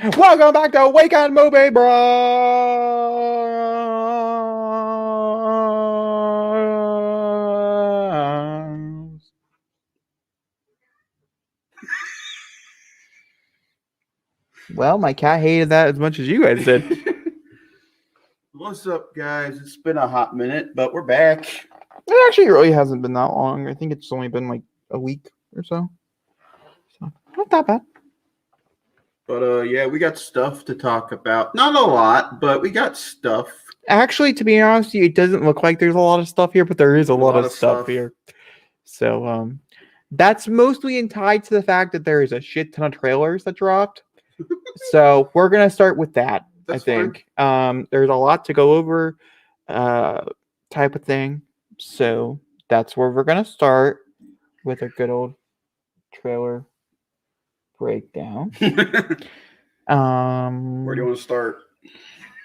Welcome back to Weekend Movie Bros. Well, my cat hated that as much as you guys did. What's up, guys? It's been a hot minute, but we're back. It actually really hasn't been that long. I think it's only been like a week or so. So not that bad. But yeah, we got stuff to talk about. Not a lot, but we got stuff. Actually, to be honest with you, it doesn't look like there's a lot of stuff here, but there is a lot of stuff here. So that's mostly tied to the fact that there is a shit ton of trailers that dropped. So we're gonna start with that. That's I think there's a lot to go over, type of thing. So that's where we're gonna start with a good old trailer breakdown. Where do you want to start?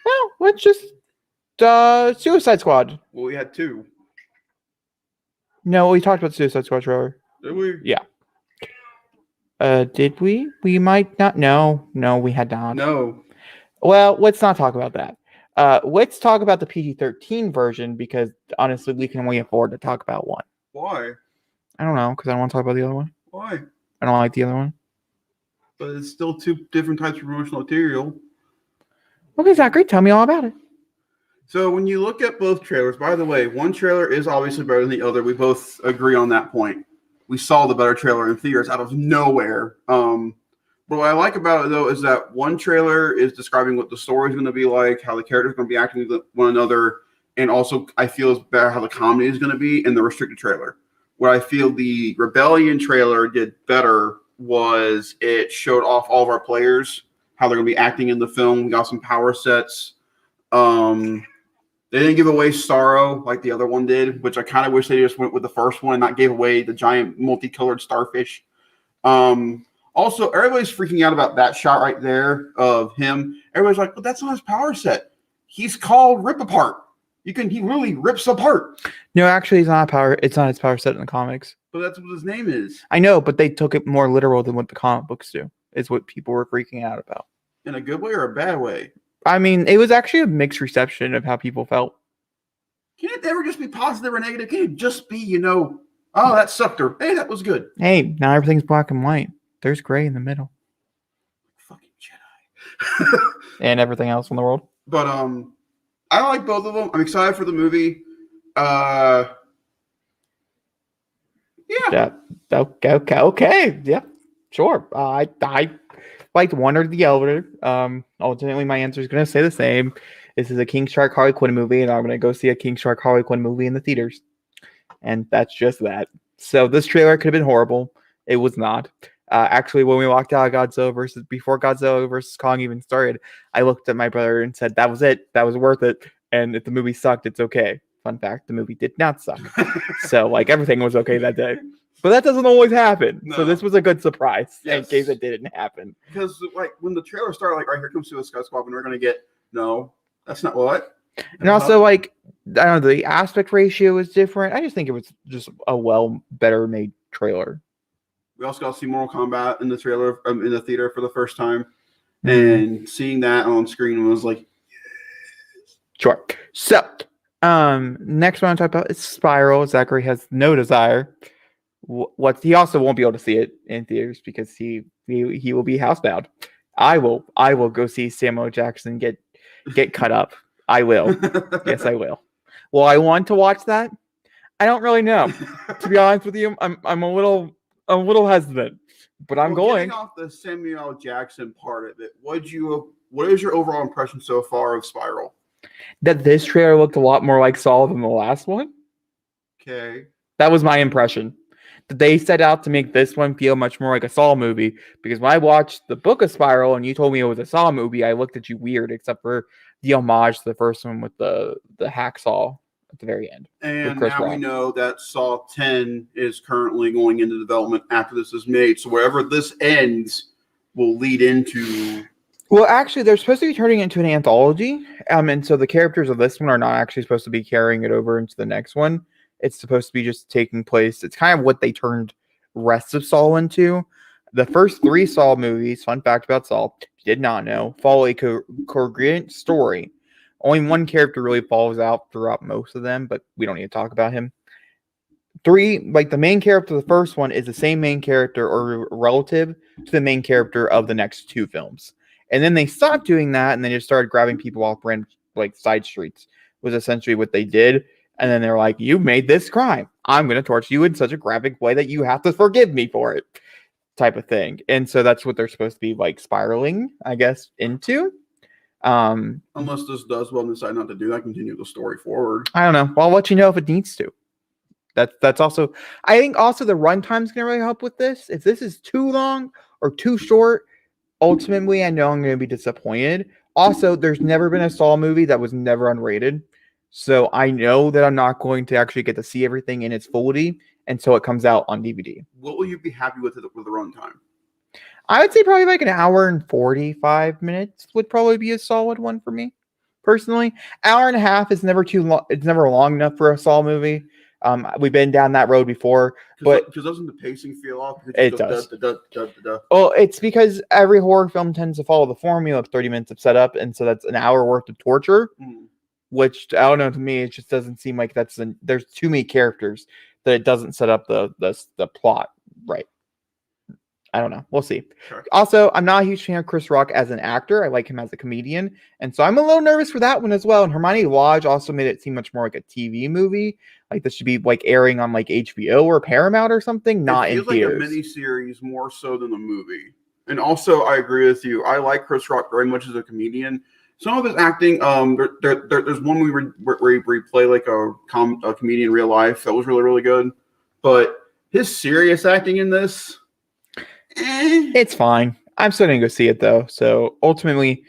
Well, let's just Suicide Squad. Well, we had two. No, we talked about Suicide Squad trailer. Did we? Yeah. Did we? We might not. No, we had not. No. Well, let's not talk about that. Let's talk about the PG-13 version because honestly, we can only afford to talk about one. Why? I don't know, because I don't want to talk about the other one. Why? I don't like the other one. But it's still two different types of promotional material. Okay, Zachary, tell me all about it. So when you look at both trailers, by the way, one trailer is obviously better than the other. We both agree on that point. We saw the better trailer in theaters out of nowhere. But what I like about it, though, is that one trailer is describing what the story is going to be like, how the characters are going to be acting with one another, and also I feel it's better how the comedy is going to be in the restricted trailer. What I feel the Rebellion trailer did better was it showed off all of our players, how they're going to be acting in the film. We got some power sets. They didn't give away Starro like the other one did, which I kind of wish they just went with the first one and not gave away the giant multicolored starfish. Also, everybody's freaking out about that shot right there of him. Everybody's like, well, that's not his power set. He's called Rip Apart. He really rips apart. No, actually, it's not his power set in the comics. But that's what his name is. I know, but they took it more literal than what the comic books do. Is what people were freaking out about. In a good way or a bad way? I mean, it was actually a mixed reception of how people felt. Can it ever just be positive or negative? Can it just be, oh, that sucked, or hey, that was good? Hey, now everything's black and white. There's gray in the middle. Fucking Jedi. And everything else in the world. But I like both of them. I'm excited for the movie. Yeah. Okay. Yeah. Sure. I liked one or the other. Ultimately, my answer is going to stay the same. This is a King Shark Harley Quinn movie, and I'm going to go see a King Shark Harley Quinn movie in the theaters. And that's just that. So this trailer could have been horrible. It was not. Actually, when we walked out of before Godzilla versus Kong even started, I looked at my brother and said, that was it. That was worth it. And if the movie sucked, it's okay. Fun fact, the movie did not suck. So, everything was okay that day. But that doesn't always happen. No. So this was a good surprise in case it didn't happen. Because, when the trailer started, all right, here comes Suicide Squad, and we're going to get, no, that's not what. And also, I don't know, the aspect ratio is different. I just think it was just a better made trailer. We also got to see Mortal Kombat in the trailer, in the theater for the first time. And seeing that on screen was like, yes. Sure. So, next one I talk about is Spiral. Zachary has no desire. He also won't be able to see it in theaters because he will be housebound. I will go see Samuel Jackson get cut up. I will. Yes, I will. Will I want to watch that? I don't really know. To be honest with you, I'm a little hesitant, but I'm going. Getting off the Samuel Jackson part of it, what is your overall impression so far of Spiral? That this trailer looked a lot more like Saw than the last one. Okay. That was my impression. That they set out to make this one feel much more like a Saw movie, because when I watched the book of Spiral and you told me it was a Saw movie, I looked at you weird, except for the homage to the first one with the hacksaw at the very end. And now we know that Saw 10 is currently going into development after this is made. So wherever this ends will lead into... Well, actually, they're supposed to be turning it into an anthology. And so the characters of this one are not actually supposed to be carrying it over into the next one. It's supposed to be just taking place. It's kind of what they turned rest of Saw into. The first 3 Saw movies, fun fact about Saw, if you did not know, follow a coherent story. Only one character really falls out throughout most of them, but we don't need to talk about him. 3, like the main character of the first one is the same main character or relative to the main character of the next 2 films. And then they stopped doing that and they just started grabbing people off random like side streets was essentially what they did. And then they're like, you made this crime. I'm going to torture you in such a graphic way that you have to forgive me for it type of thing. And so that's what they're supposed to be like spiraling, I guess, into. Unless this does well and decide not to do that, continue the story forward. I don't know. Well, I'll let you know if it needs to. That's also, I think also the runtime is going to really help with this. If this is too long or too short, ultimately, I know I'm going to be disappointed. Also, there's never been a Saw movie that was never unrated. So I know that I'm not going to actually get to see everything in its fullity until it comes out on DVD. What will you be happy with the runtime? I would say probably like an hour and 45 minutes would probably be a solid one for me, personally. Hour and a half is never too long. It's never long enough for a Saw movie. We've been down that road before, but because doesn't the pacing feel off? It does. Well, it's because every horror film tends to follow the formula of 30 minutes of setup, and so that's an hour worth of torture. Which I don't know, to me, it just doesn't seem like there's too many characters that it doesn't set up the plot right. I don't know. We'll see. Sure. Also, I'm not a huge fan of Chris Rock as an actor. I like him as a comedian. And so I'm a little nervous for that one as well. And Hermione Lodge also made it seem much more like a TV movie. Like this should be like airing on like HBO or Paramount or something, not in theaters. It feels like a miniseries more so than a movie. And also, I agree with you. I like Chris Rock very much as a comedian. Some of his acting, there's one where he played like a comedian in real life that was really, really good. But his serious acting in this, it's fine. I'm still gonna go see it though. So ultimately,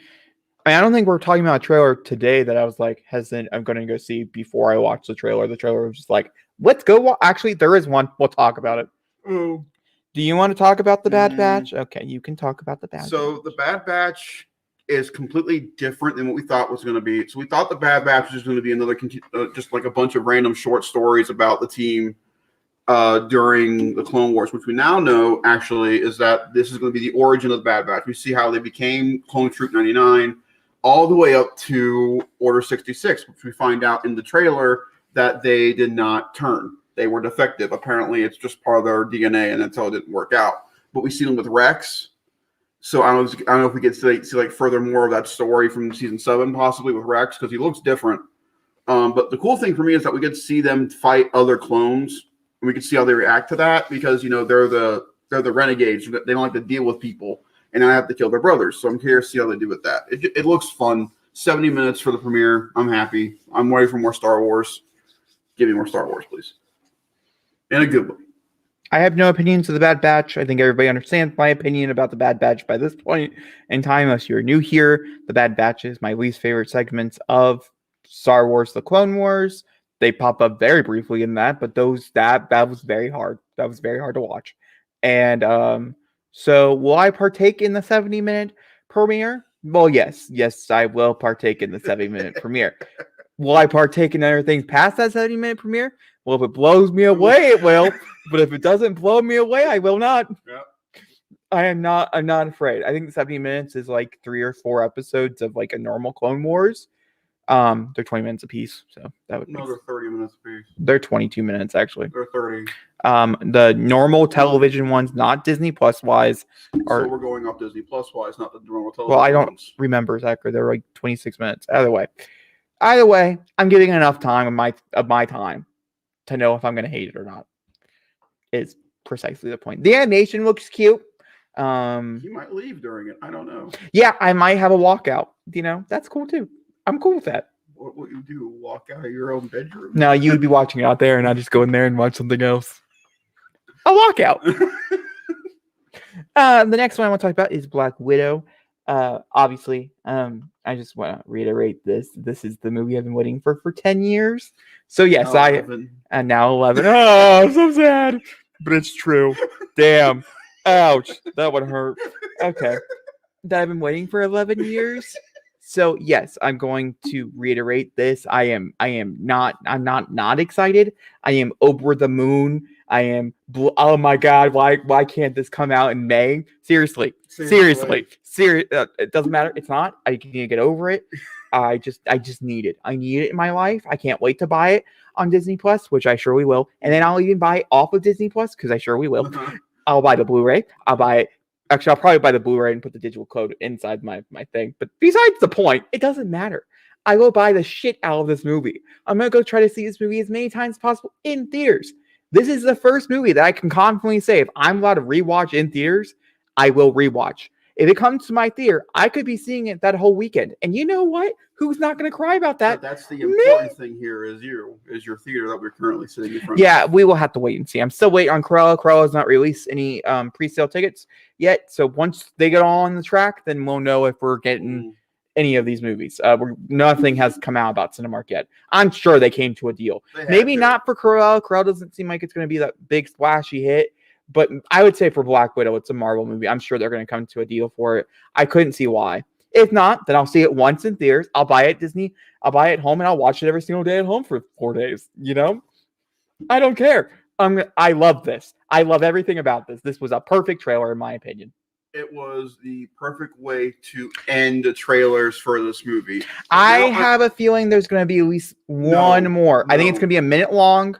I don't think we're talking about a trailer today that I was like hesitant. I'm gonna go see before I watch the trailer. The trailer was just like, let's go. Actually, there is one. We'll talk about it. Oh, do you want to talk about the Bad Batch? Okay, you can talk about the Bad Batch. So the Bad Batch is completely different than what we thought was going to be. So we thought the Bad Batch was going to be another, just like a bunch of random short stories about the team during the Clone Wars, which we now know actually is that this is going to be the origin of the Bad Batch. We see how they became Clone Troop 99 all the way up to Order 66, which we find out in the trailer that they did not turn. They were defective. Apparently, it's just part of their DNA, and that's how it didn't work out. But we see them with Rex. So I don't know if we get to see like further more of that story from season 7, possibly with Rex, because he looks different. But the cool thing for me is that we get to see them fight other clones, and we can see how they react to that because they're the renegades. They don't like to deal with people, and I have to kill their brothers. So I'm curious to see how they do with that. It looks fun. 70 minutes for the premiere. I'm happy. I'm ready for more Star Wars. Give me more Star Wars, please. In a good way. I have no opinions of the Bad Batch. I think everybody understands my opinion about the Bad Batch by this point in time. Unless you're new here, the Bad Batch is my least favorite segments of Star Wars: The Clone Wars. They pop up very briefly in that, but that was very hard. That was very hard to watch. And so will I partake in the 70-minute premiere? Well, yes, I will partake in the 70-minute premiere. Will I partake in other things past that 70-minute premiere? Well, if it blows me away, it will. But if it doesn't blow me away, I will not. Yep. I'm not afraid. I think 70 minutes is like 3 or 4 episodes of like a normal Clone Wars. They're 20 minutes apiece, so that would they're 30 minutes apiece. They're 22 minutes actually. They're 30. The normal television ones, not Disney Plus wise, so we're going up Disney Plus wise, not the normal television. Well, I don't remember exactly. They're like 26 minutes. Either way, I'm giving enough time of my time to know if I'm going to hate it or not. Is precisely the point. The animation looks cute. You might leave during it. I don't know. Yeah, I might have a walkout. That's cool too. I'm cool with that. What would you do? Walk out of your own bedroom? No, you would be watching it out there, and I just go in there and watch something else. A walkout. The next one I want to talk about is Black Widow. Obviously, I just want to reiterate this. This is the movie I've been waiting for 10 years. So yes, and now 11. Oh, so sad, but it's true. Damn. Ouch. That would hurt. Okay. That I've been waiting for 11 years. So yes, I'm going to reiterate this. I'm not excited. I am over the moon. I am. Oh my god! Why can't this come out in May? Seriously. It doesn't matter. It's not. I need to get over it. I just need it. I need it in my life. I can't wait to buy it on Disney Plus, which I surely will. And then I'll even buy it off of Disney Plus because I surely will. I'll buy the Blu-ray. I'll buy it. Actually, I'll probably buy the Blu-ray and put the digital code inside my thing. But besides the point, it doesn't matter. I will buy the shit out of this movie. I'm going to go try to see this movie as many times as possible in theaters. This is the first movie that I can confidently say if I'm allowed to rewatch in theaters, I will rewatch. If it comes to my theater, I could be seeing it that whole weekend. And you know what? Who's not going to cry about that? But that's the important thing here is your theater that we're currently sitting in front of. Yeah, we will have to wait and see. I'm still waiting on Cruella. Cruella has not released any pre-sale tickets yet. So once they get all on the track, then we'll know if we're getting any of these movies. Nothing has come out about Cinemark yet. I'm sure they came to a deal. Maybe not for Cruella. Cruella doesn't seem like it's going to be that big splashy hit. But I would say for Black Widow, it's a Marvel movie. I'm sure they're going to come to a deal for it. I couldn't see why. If not, then I'll see it once in theaters. I'll buy it at Disney. I'll buy it at home, and I'll watch it every single day at home for 4 days. You know? I don't care. I love this. I love everything about this. This was a perfect trailer, in my opinion. It was the perfect way to end the trailers for this movie. I have a feeling there's going to be at least one more. I think it's going to be a minute long.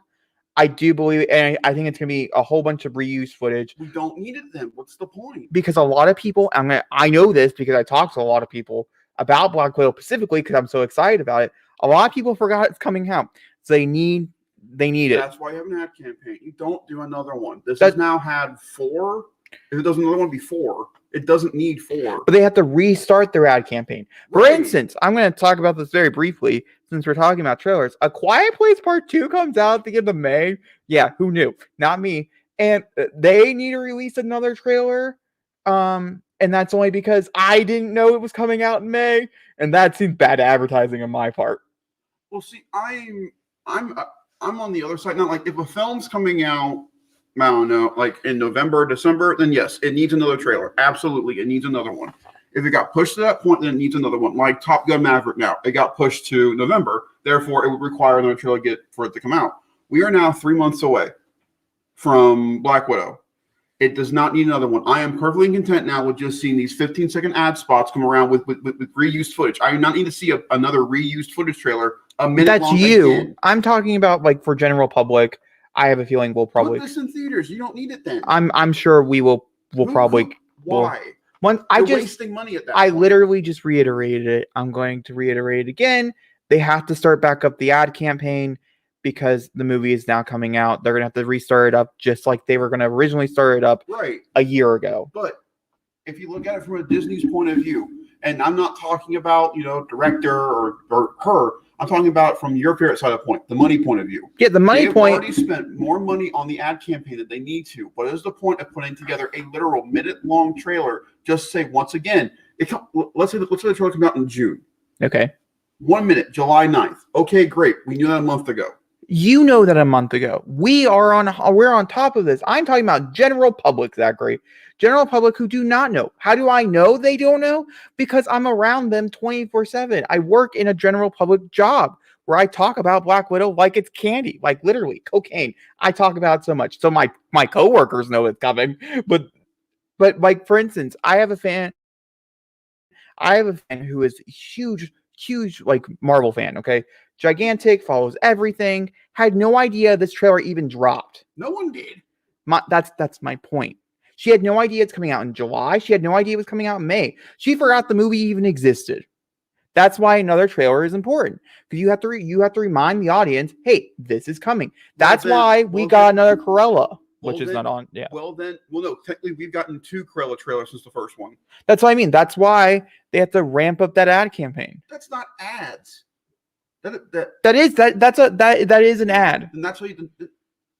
I do believe, and I think it's going to be a whole bunch of reused footage. We don't need it then. What's the point? Because a lot of people, I know this because I talked to a lot of people about Black Widow specifically because I'm so excited about it. A lot of people forgot it's coming out. So they need it. That's why you have an ad campaign. You don't do another one. This has now had 4. If it does another one before, it doesn't need 4. But they have to restart their ad campaign. For instance, I'm going to talk about this very briefly since we're talking about trailers. A Quiet Place Part 2 comes out at the end of May. Yeah, who knew? Not me. And they need to release another trailer. And that's only because I didn't know it was coming out in May. And that seems bad advertising on my part. Well, see, I'm on the other side. Not like if a film's coming out, I don't know, like in November, December, then yes, it needs another trailer. Absolutely, it needs another one. If it got pushed to that point, then it needs another one. Like Top Gun Maverick now. It got pushed to November. Therefore, it would require another trailer for it to come out. We are now 3 months away from Black Widow. It does not need another one. I am perfectly content now with just seeing these 15-second ad spots come around with reused footage. I do not need to see another reused footage trailer a minute That's long you. again. I'm talking about like for general public. I have a feeling we'll probably put this in theaters. You don't need it then. I'm sure we will. We'll probably. Why? You're wasting money at that. I literally just reiterated it. I'm going to reiterate it again. They have to start back up the ad campaign because the movie is now coming out. They're going to have to restart it up just like they were going to originally start it up a year ago. But if you look at it from a Disney's point of view, and I'm not talking about director or her. I'm talking about from your favorite side of the point, the money point of view. Yeah, the money point. They've already spent more money on the ad campaign than they need to. What is the point of putting together a literal minute-long trailer just to say, once again, let's say the trailer comes out in June. Okay. 1 minute, July 9th. Okay, great. We knew that a month ago. You know that a month ago. We're on top of this. I'm talking about general public, Zachary. General public who do not know. How do I know they don't know? Because I'm around them 24/7. I work in a general public job where I talk about Black Widow like it's candy, like literally cocaine. I talk about it so much. So my coworkers know it's coming. But like for instance, I have a fan who is huge like Marvel fan, okay? Gigantic, follows everything. Had no idea this trailer even dropped. No one did. That's my point. She had no idea it's coming out in July. She had no idea it was coming out in May. She forgot the movie even existed. That's why another trailer is important. Because you have to remind the audience, hey, this is coming. That's why we got another Cruella, which is not on. Yeah. Well, no, technically we've gotten 2 Cruella trailers since the first one. That's what I mean. That's why they have to ramp up that ad campaign. That's not ads. That is an ad. And that's how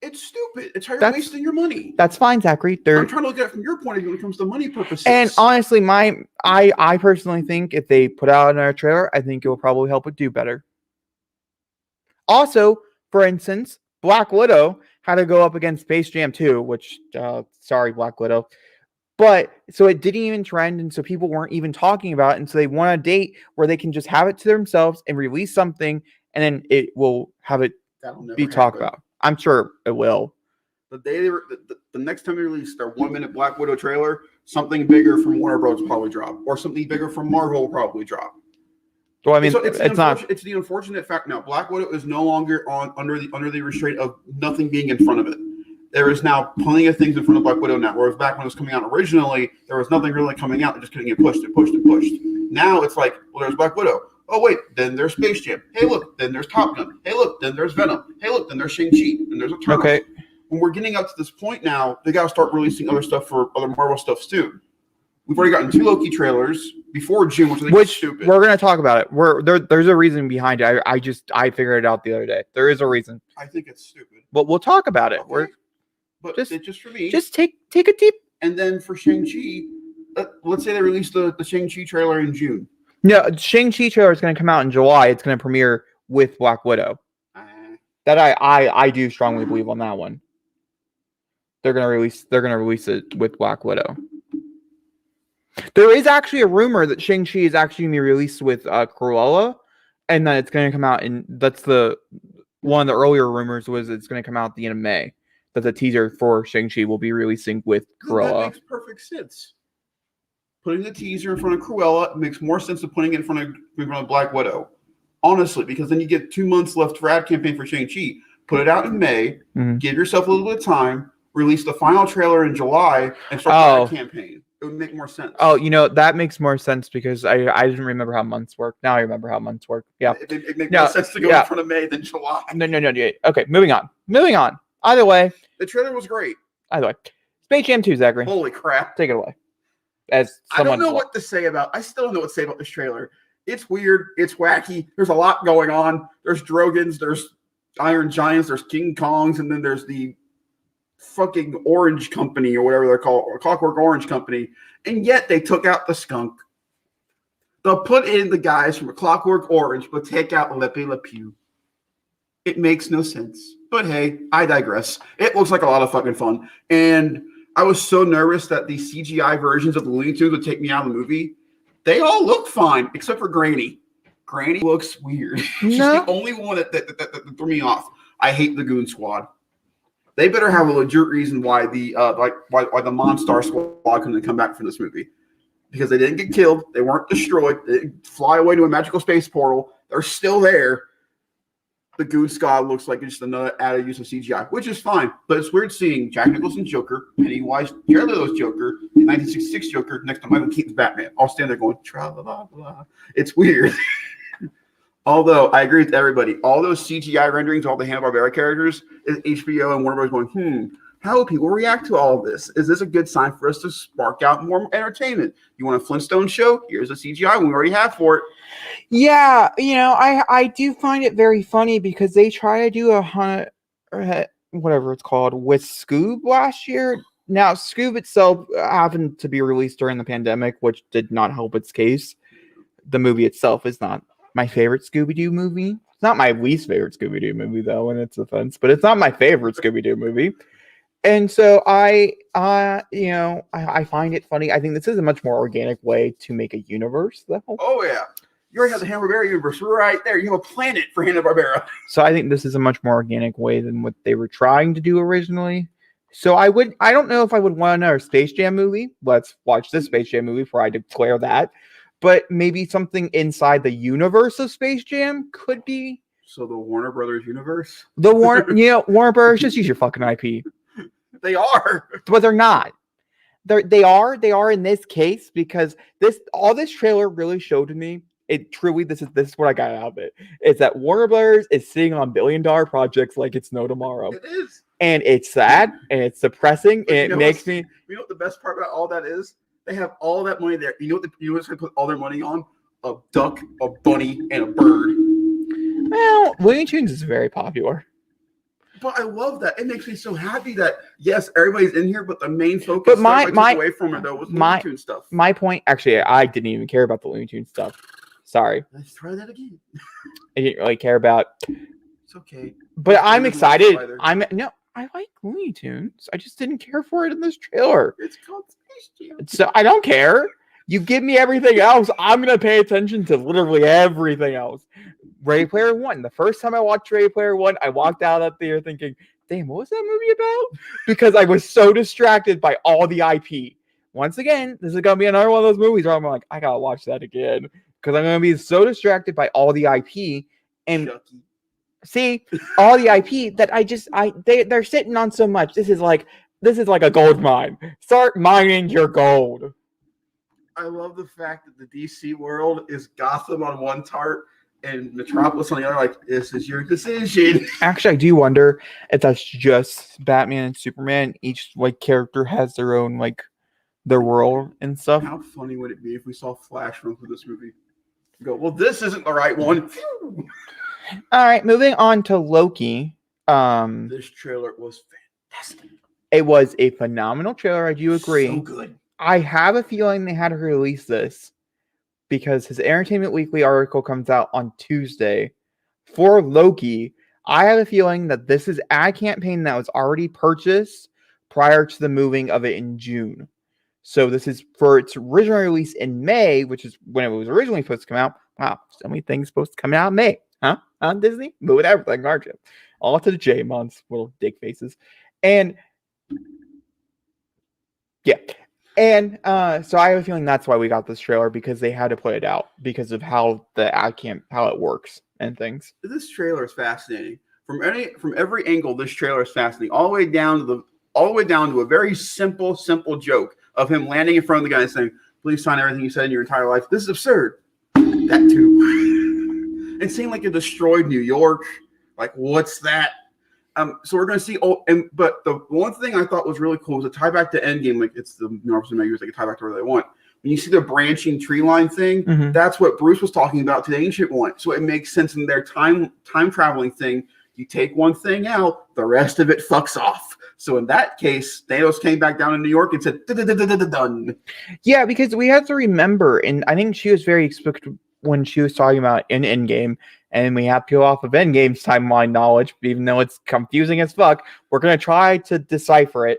it's stupid. It's how you're wasting your money. That's fine, Zachary. I'm trying to look at it from your point of view when it comes to money purposes. And honestly, I personally think if they put out another trailer, I think it will probably help it do better. Also, for instance, Black Widow had to go up against Space Jam 2, which, sorry, Black Widow. But so it didn't even trend, and so people weren't even talking about it. And so they want a date where they can just have it to themselves and release something, and then it will have it be talked about. I'm sure it will. The day they were, the next time they released their 1 minute Black Widow trailer, something bigger from Warner Bros. Will probably drop, or something bigger from Marvel will probably drop. Well, I mean, so it's not. It's the unfortunate fact now. Black Widow is no longer under the restraint of nothing being in front of it. There is now plenty of things in front of Black Widow now. Whereas back when it was coming out originally, there was nothing really coming out. They're just getting it pushed and pushed and pushed. Now it's like, well, there's Black Widow. Oh wait, then there's Space Jam. Hey look, then there's Top Gun. Hey look, then there's Venom. Hey look, then there's Shang-Chi. Then there's Eternals. Okay. When we're getting up to this point now, they got to start releasing other stuff for other Marvel stuff soon. We've already gotten 2 Loki trailers before June, which I think is stupid. We're gonna talk about it. There's a reason behind it. I figured it out the other day. There is a reason. I think it's stupid. But we'll talk about it. Okay. But just for me. Just take a deep. And then for Shang-Chi, let's say they release the Shang-Chi trailer in June. No, Shang-Chi trailer is going to come out in July. It's going to premiere with Black Widow. That I do strongly believe on that one. They're going to release it with Black Widow. There is actually a rumor that Shang-Chi is actually going to be released with Cruella, and that it's going to come out that's one of the earlier rumors was it's going to come out at the end of May. That the teaser for Shang-Chi will be releasing with Cruella. That makes perfect sense. Putting the teaser in front of Cruella makes more sense than putting it in front of Black Widow. Honestly, because then you get 2 months left for ad campaign for Shang-Chi. Put it out in May, give yourself a little bit of time, release the final trailer in July, and start the ad campaign. It would make more sense. Oh, that makes more sense because I didn't remember how months work. Now I remember how months work. Yeah. It makes more sense to go in front of May than July. No. Okay, moving on. Either way. The trailer was great. Either way. Space Jam 2, Zachary. Holy crap. Take it away. I don't know what to say I still don't know what to say about this trailer. It's weird. It's wacky. There's a lot going on. There's Drogans. There's Iron Giants. There's King Kongs. And then there's the fucking Orange Company or whatever they're called. Or Clockwork Orange Company. And yet they took out the skunk. They'll put in the guys from a Clockwork Orange, but take out Lepe Le Pew. It makes no sense. But hey, I digress. It looks like a lot of fucking fun. And I was so nervous that the CGI versions of the Looney Tunes would take me out of the movie. They all look fine, except for Granny. Granny looks weird. She's the only one that threw me off. I hate the Goon Squad. They better have a legit reason why the why the Monstar Squad couldn't come back from this movie. Because they didn't get killed. They weren't destroyed. They didn't fly away to a magical space portal. They're still there. The Goon Squad looks like it's just another added use of CGI, which is fine. But it's weird seeing Jack Nicholson's Joker, Pennywise, Jared Leto's Joker, the 1966 Joker next to Michael Keaton's Batman. All stand there going, tra-la-la-la. It's weird. Although, I agree with everybody. All those CGI renderings, all the Hanna-Barbera characters, is HBO and Warner Bros. Going, how will people react to all of this? Is this a good sign for us to spark out more entertainment? You want a Flintstone show? Here's a CGI one we already have for it. Yeah, I do find it very funny because they try to do whatever it's called with Scoob last year. Now, Scoob itself happened to be released during the pandemic, which did not help its case. The movie itself is not my favorite Scooby-Doo movie. It's not my least favorite Scooby-Doo movie, though, in its offense, but it's not my favorite Scooby-Doo movie. And so I find it funny. I think this is a much more organic way to make a universe, though. Oh, yeah. You already have the Hanna-Barbera universe right there. You have a planet for Hanna-Barbera. So I think this is a much more organic way than what they were trying to do originally. So I don't know if I would want another Space Jam movie. Let's watch this Space Jam movie before I declare that. But maybe something inside the universe of Space Jam could be. So the Warner Brothers universe? Warner Brothers, just use your fucking IP. They are. But they're not. They are in this case because all this trailer really showed to me. It truly, this is what I got out of it. Is that Warner Brothers is sitting on $1 billion projects like it's no tomorrow. It is. And it's sad and it's depressing and it makes me. You know what the best part about all that is? They have all that money there. You know what they put all their money on? A duck, a bunny, and a bird. Well, Looney Tunes is very popular. But I love that. It makes me so happy that yes, everybody's in here, but the main focus away from it though was Looney Tunes stuff. My point, actually, I didn't even care about the Looney Tunes stuff. Sorry. Let's try that again. I didn't really care about. It's okay. But I'm excited. I like Looney Tunes. I just didn't care for it in this trailer. It's called Space Jam. So I don't care. You give me everything else, I'm gonna pay attention to literally everything else. Ready Player One. The first time I watched Ready Player One, I walked out of there thinking, damn, what was that movie about? Because I was so distracted by all the IP. Once again, this is gonna be another one of those movies where I'm like, I gotta watch that again because I'm gonna be so distracted by all the IP and see all the IP that they're sitting on so much. This is like a gold mine. Start mining your gold. I love the fact that the DC world is Gotham on one chart and Metropolis on the other. Like, this is your decision. Actually, I do wonder if that's just Batman and Superman. Each like character has their own like their world and stuff. How funny would it be if we saw Flash run through this movie? Go, well, this isn't the right one. All right, moving on to Loki. This trailer was fantastic. It was a phenomenal trailer. I do agree. So good. I have a feeling they had to release this because his Entertainment Weekly article comes out on Tuesday for Loki. I have a feeling that this is ad campaign that was already purchased prior to the moving of it in June. So this is for its original release in May, which is when it was originally supposed to come out. Wow, so many things supposed to come out in May, huh? On Disney, moving everything, aren't you? All to the J months, little dick faces, and yeah. And so I have a feeling that's why we got this trailer, because they had to put it out because of how how it works and things. This trailer is fascinating. From every angle, this trailer is fascinating. All the way down to a very simple joke of him landing in front of the guy and saying, "Please sign everything you said in your entire life. This is absurd." That too. It seemed like it destroyed New York. Like, what's that? So we're going to see. But the one thing I thought was really cool was a tie back to Endgame. Like, it's the Marvel Cinematic Universe. They can tie back to where they want. When you see the branching tree line thing, that's what Bruce was talking about to the Ancient One. So it makes sense in their time traveling thing. You take one thing out, the rest of it fucks off. So in that case, Thanos came back down in New York and said, "Done." Yeah, because we have to remember, and I think she was very explicit when she was talking about in Endgame, and we have to go off of Endgame's timeline knowledge, even though it's confusing as fuck. We're going to try to decipher it.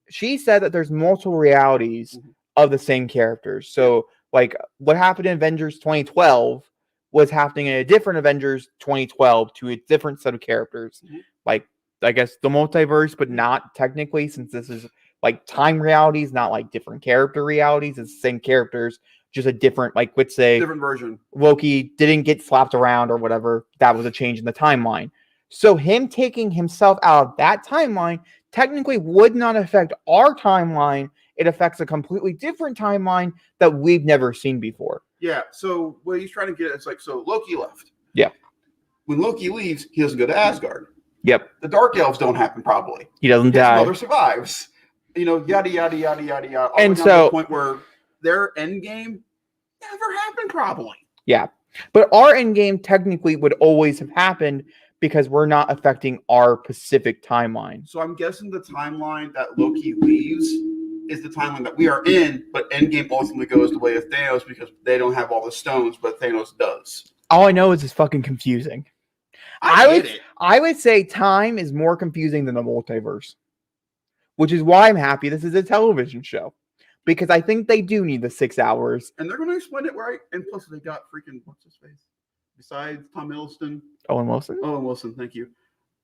She said that there's multiple realities of the same characters. So, like, what happened in Avengers 2012 was happening in a different Avengers 2012 to a different set of characters. Like, I guess the multiverse, but not technically, since this is like time realities, not like different character realities. It's the same characters, just a different, like, let's say, different version. Loki didn't get slapped around or whatever. That was a change in the timeline. So him taking himself out of that timeline technically would not affect our timeline. It affects a completely different timeline that we've never seen before. Yeah. So what he's trying to get at, it's like, so Loki left. Yeah. When Loki leaves, he doesn't go to Asgard. Yep. The Dark Elves don't happen probably. He doesn't die. His mother survives. Yada, yada, yada, yada, yada. And so, to the point where their end game never happened probably. Yeah. But our end game technically would always have happened because we're not affecting our Pacific timeline. So I'm guessing the timeline that Loki leaves is the timeline that we are in, but Endgame ultimately goes the way of Thanos because they don't have all the stones, but Thanos does. All I know is it's fucking confusing. I would say time is more confusing than the multiverse, which is why I'm happy this is a television show, because I think they do need the 6 hours. And they're going to explain it right. And plus, they got freaking, what's his face? Besides Tom Hiddleston. Owen Wilson? Owen Wilson, thank you.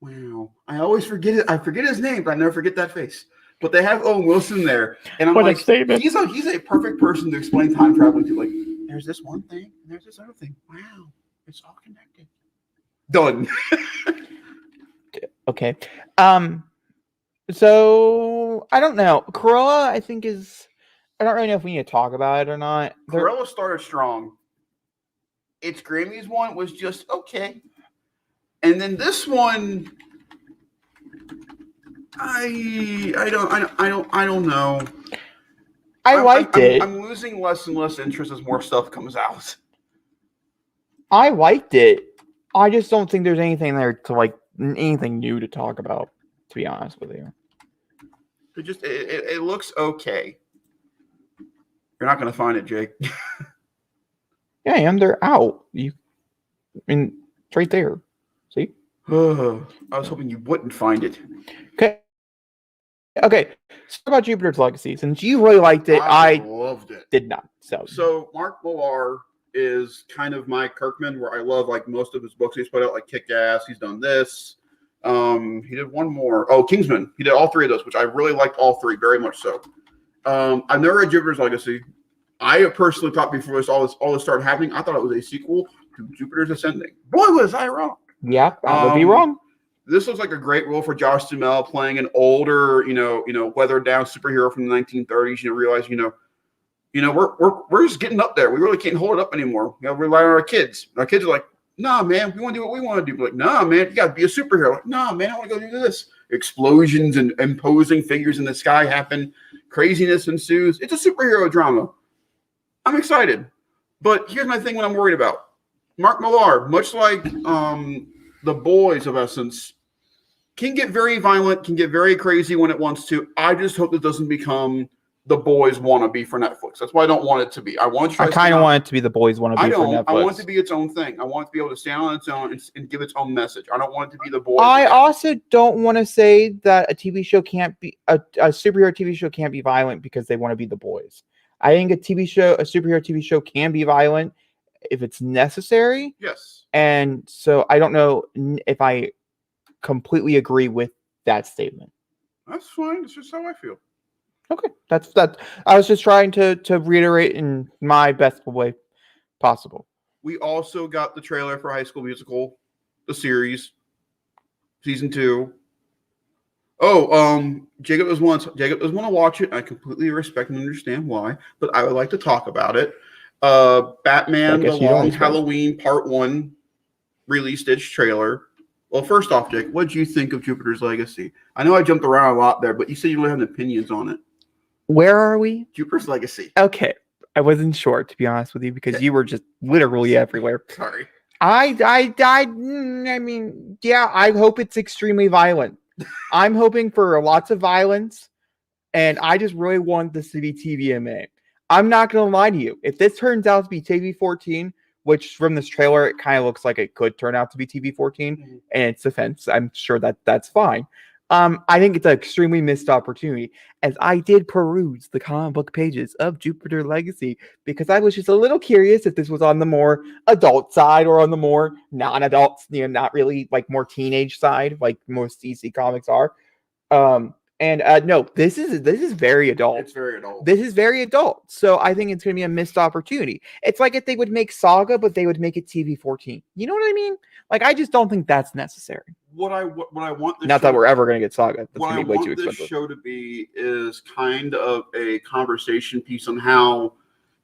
Wow. I always forget it. I forget his name, but I never forget that face. But they have Owen Wilson there. And I'm like, he's a perfect person to explain time traveling to. Like, there's this one thing, and there's this other thing. Wow. It's all connected. Done. Okay. So I don't know. Cruella, I think I don't really know if we need to talk about it or not. Cruella started strong. Its Grammys one was just okay. And then this one, I don't know. I liked it. I'm losing less and less interest as more stuff comes out. I liked it. I just don't think there's anything there to like anything new to talk about, to be honest with you. It looks okay. You're not gonna find it, Jake. Yeah, I am. They're out. It's right there. See? I was hoping you wouldn't find it. Okay. So about Jupiter's Legacy. Since you really liked it, I loved it. Did not. So Mark Millar is kind of my Kirkman, where I love like most of his books he's put out, like Kick-Ass. He's done this. He did one more. Oh, Kingsman. He did all three of those, which I really liked all three, very much so. I've never read Jupiter's Legacy. I personally thought before all this started happening, I thought it was a sequel to Jupiter's Ascending. Boy, was I wrong. Yeah, I would be wrong. This looks like a great role for Josh Duhamel playing an older, weathered down superhero from the 1930s. Realizing, we're just getting up there. We really can't hold it up anymore. We got to rely on our kids. Our kids are like, nah, man, we want to do what we want to do. But like, nah, man, you got to be a superhero. Like, nah, man, I want to go do this. Explosions and imposing figures in the sky happen. Craziness ensues. It's a superhero drama. I'm excited. But here's my thing what I'm worried about. Mark Millar, much like the boys of Essence, can get very violent, can get very crazy when it wants to. I just hope it doesn't become the boys wannabe for Netflix. That's why I don't want it to be. I kind of want it to be the boys wannabe for Netflix. I want it to be its own thing. I want it to be able to stand on its own and give its own message. I don't want it to be the boys. I also don't want to say that a TV show can't be a superhero TV show can't be violent because they want to be the boys. I think a superhero TV show can be violent if it's necessary. Yes. And so I don't know if I completely agree with that statement. That's fine. It's just how I feel. Okay. That's that. I was just trying to reiterate in my best way possible. We also got the trailer for High School Musical, the series, season 2. Oh, Jacob doesn't want to watch it. I completely respect and understand why, but I would like to talk about it. Batman: The Long Halloween Part 1 released its trailer. Well, first off, Jake, what did you think of Jupiter's Legacy? I know I jumped around a lot there, but you said you really had opinions on it. Where are we? Jupiter's Legacy. Okay. I wasn't sure, to be honest with you, because you were just literally everywhere. Sorry. I mean, yeah, I hope it's extremely violent. I'm hoping for lots of violence, and I just really want this to be TVMA. I'm not going to lie to you. If this turns out to be TV-14, which from this trailer, it kind of looks like it could turn out to be TV-14, and it's offense, I'm sure that's fine. I think it's an extremely missed opportunity, as I did peruse the comic book pages of Jupiter Legacy, because I was just a little curious if this was on the more adult side or on the more non-adult, not really like more teenage side, like most DC comics are. No, this is very adult. It's very adult. This is very adult. So I think it's going to be a missed opportunity. It's like if they would make Saga, but they would make it TV-14. You know what I mean? Like, I just don't think that's necessary. What I want this Not that we're ever going to get Saga. That's what going to be way too expensive. This show to be is kind of a conversation piece on how,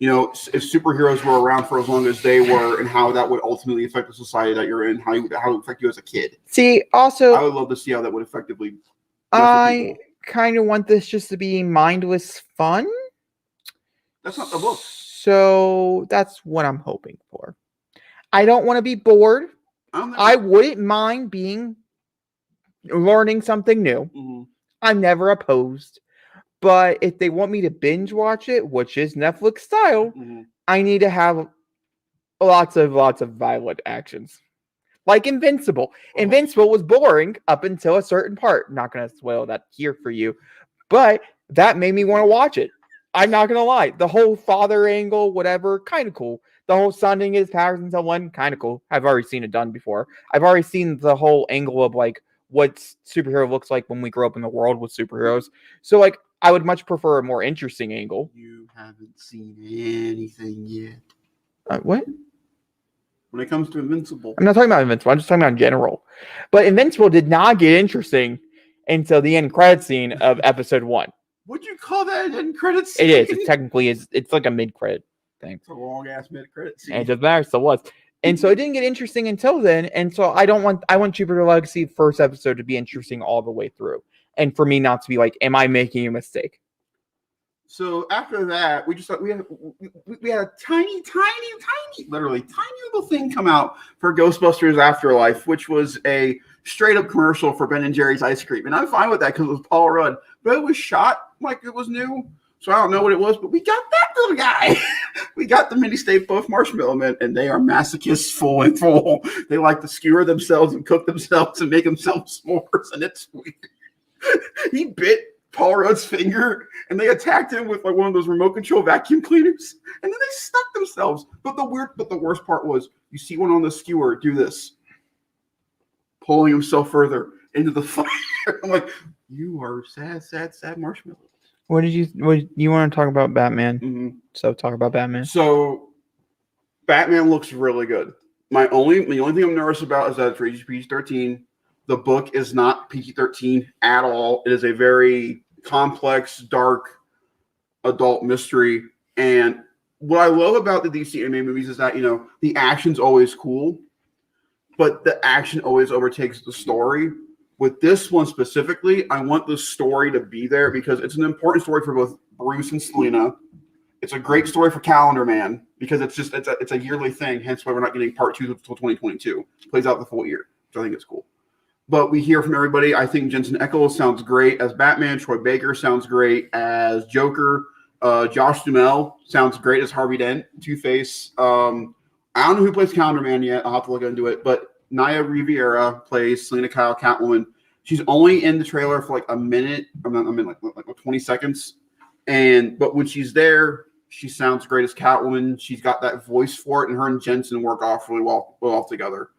if superheroes were around for as long as they were, and how that would ultimately affect the society that you're in, how it would affect you as a kid. See, also, I would love to see how that would effectively. I kind of want this just to be mindless fun. That's not the book. So that's what I'm hoping for. I don't want to be bored. I wouldn't mind learning something new. Mm-hmm. I'm never opposed. But if they want me to binge watch it, which is Netflix style, I need to have lots of violent actions. Like Invincible. Invincible was boring up until a certain part. Not going to spoil that here for you. But that made me want to watch it. I'm not going to lie. The whole father angle, whatever, kind of cool. The whole son didn't get his powers until one, kind of cool. I've already seen it done before. I've already seen the whole angle of like what superhero looks like when we grow up in the world with superheroes. So like, I would much prefer a more interesting angle. You haven't seen anything yet. What? When it comes to Invincible. I'm not talking about Invincible. I'm just talking about in general. But Invincible did not get interesting until the end credit scene of episode 1. Would you call that an end credit scene? It is. It technically is. It's like a mid-credit thing. It's a long-ass mid-credit scene. And it doesn't matter. So it was. And so it didn't get interesting until then. And so I want Jupiter Legacy first episode to be interesting all the way through. And for me not to be like, am I making a mistake? So after that, we had a tiny little thing come out for Ghostbusters Afterlife, which was a straight up commercial for Ben and Jerry's ice cream. And I'm fine with that because it was Paul Rudd, but it was shot like it was new. So I don't know what it was, but we got that little guy. We got the mini Stay Puft Marshmallow Man, and they are masochists full and full. They like to skewer themselves and cook themselves and make themselves s'mores, and it's weird. He bit Paul Rudd's finger, and they attacked him with like one of those remote control vacuum cleaners, and then they stuck themselves. But the worst part was, you see one on the skewer do this, pulling himself further, into the fire. I'm like, you are sad marshmallows. What you want to talk about Batman? Mm-hmm. So talk about Batman. So Batman looks really good. The only thing I'm nervous about is that it's rated PG-13. The book is not PG-13 at all. It is a very complex, dark, adult mystery. And what I love about the DC animated movies is that, the action's always cool, but the action always overtakes the story. With this one specifically, I want the story to be there because it's an important story for both Bruce and Selina. It's a great story for Calendar Man because it's a yearly thing, hence why we're not getting part 2 until 2022. It plays out the full year, which I think is cool. But we hear from everybody. I think Jensen Ackles sounds great as Batman. Troy Baker sounds great as Joker. Josh Duhamel sounds great as Harvey Dent, Two-Face. I don't know who plays Calendar Man yet. I'll have to look into it. But Naya Riviera plays Selena Kyle, Catwoman. She's only in the trailer for like a minute. Like 20 seconds. But when she's there, she sounds great as Catwoman. She's got that voice for it, and her and Jensen work off really well together.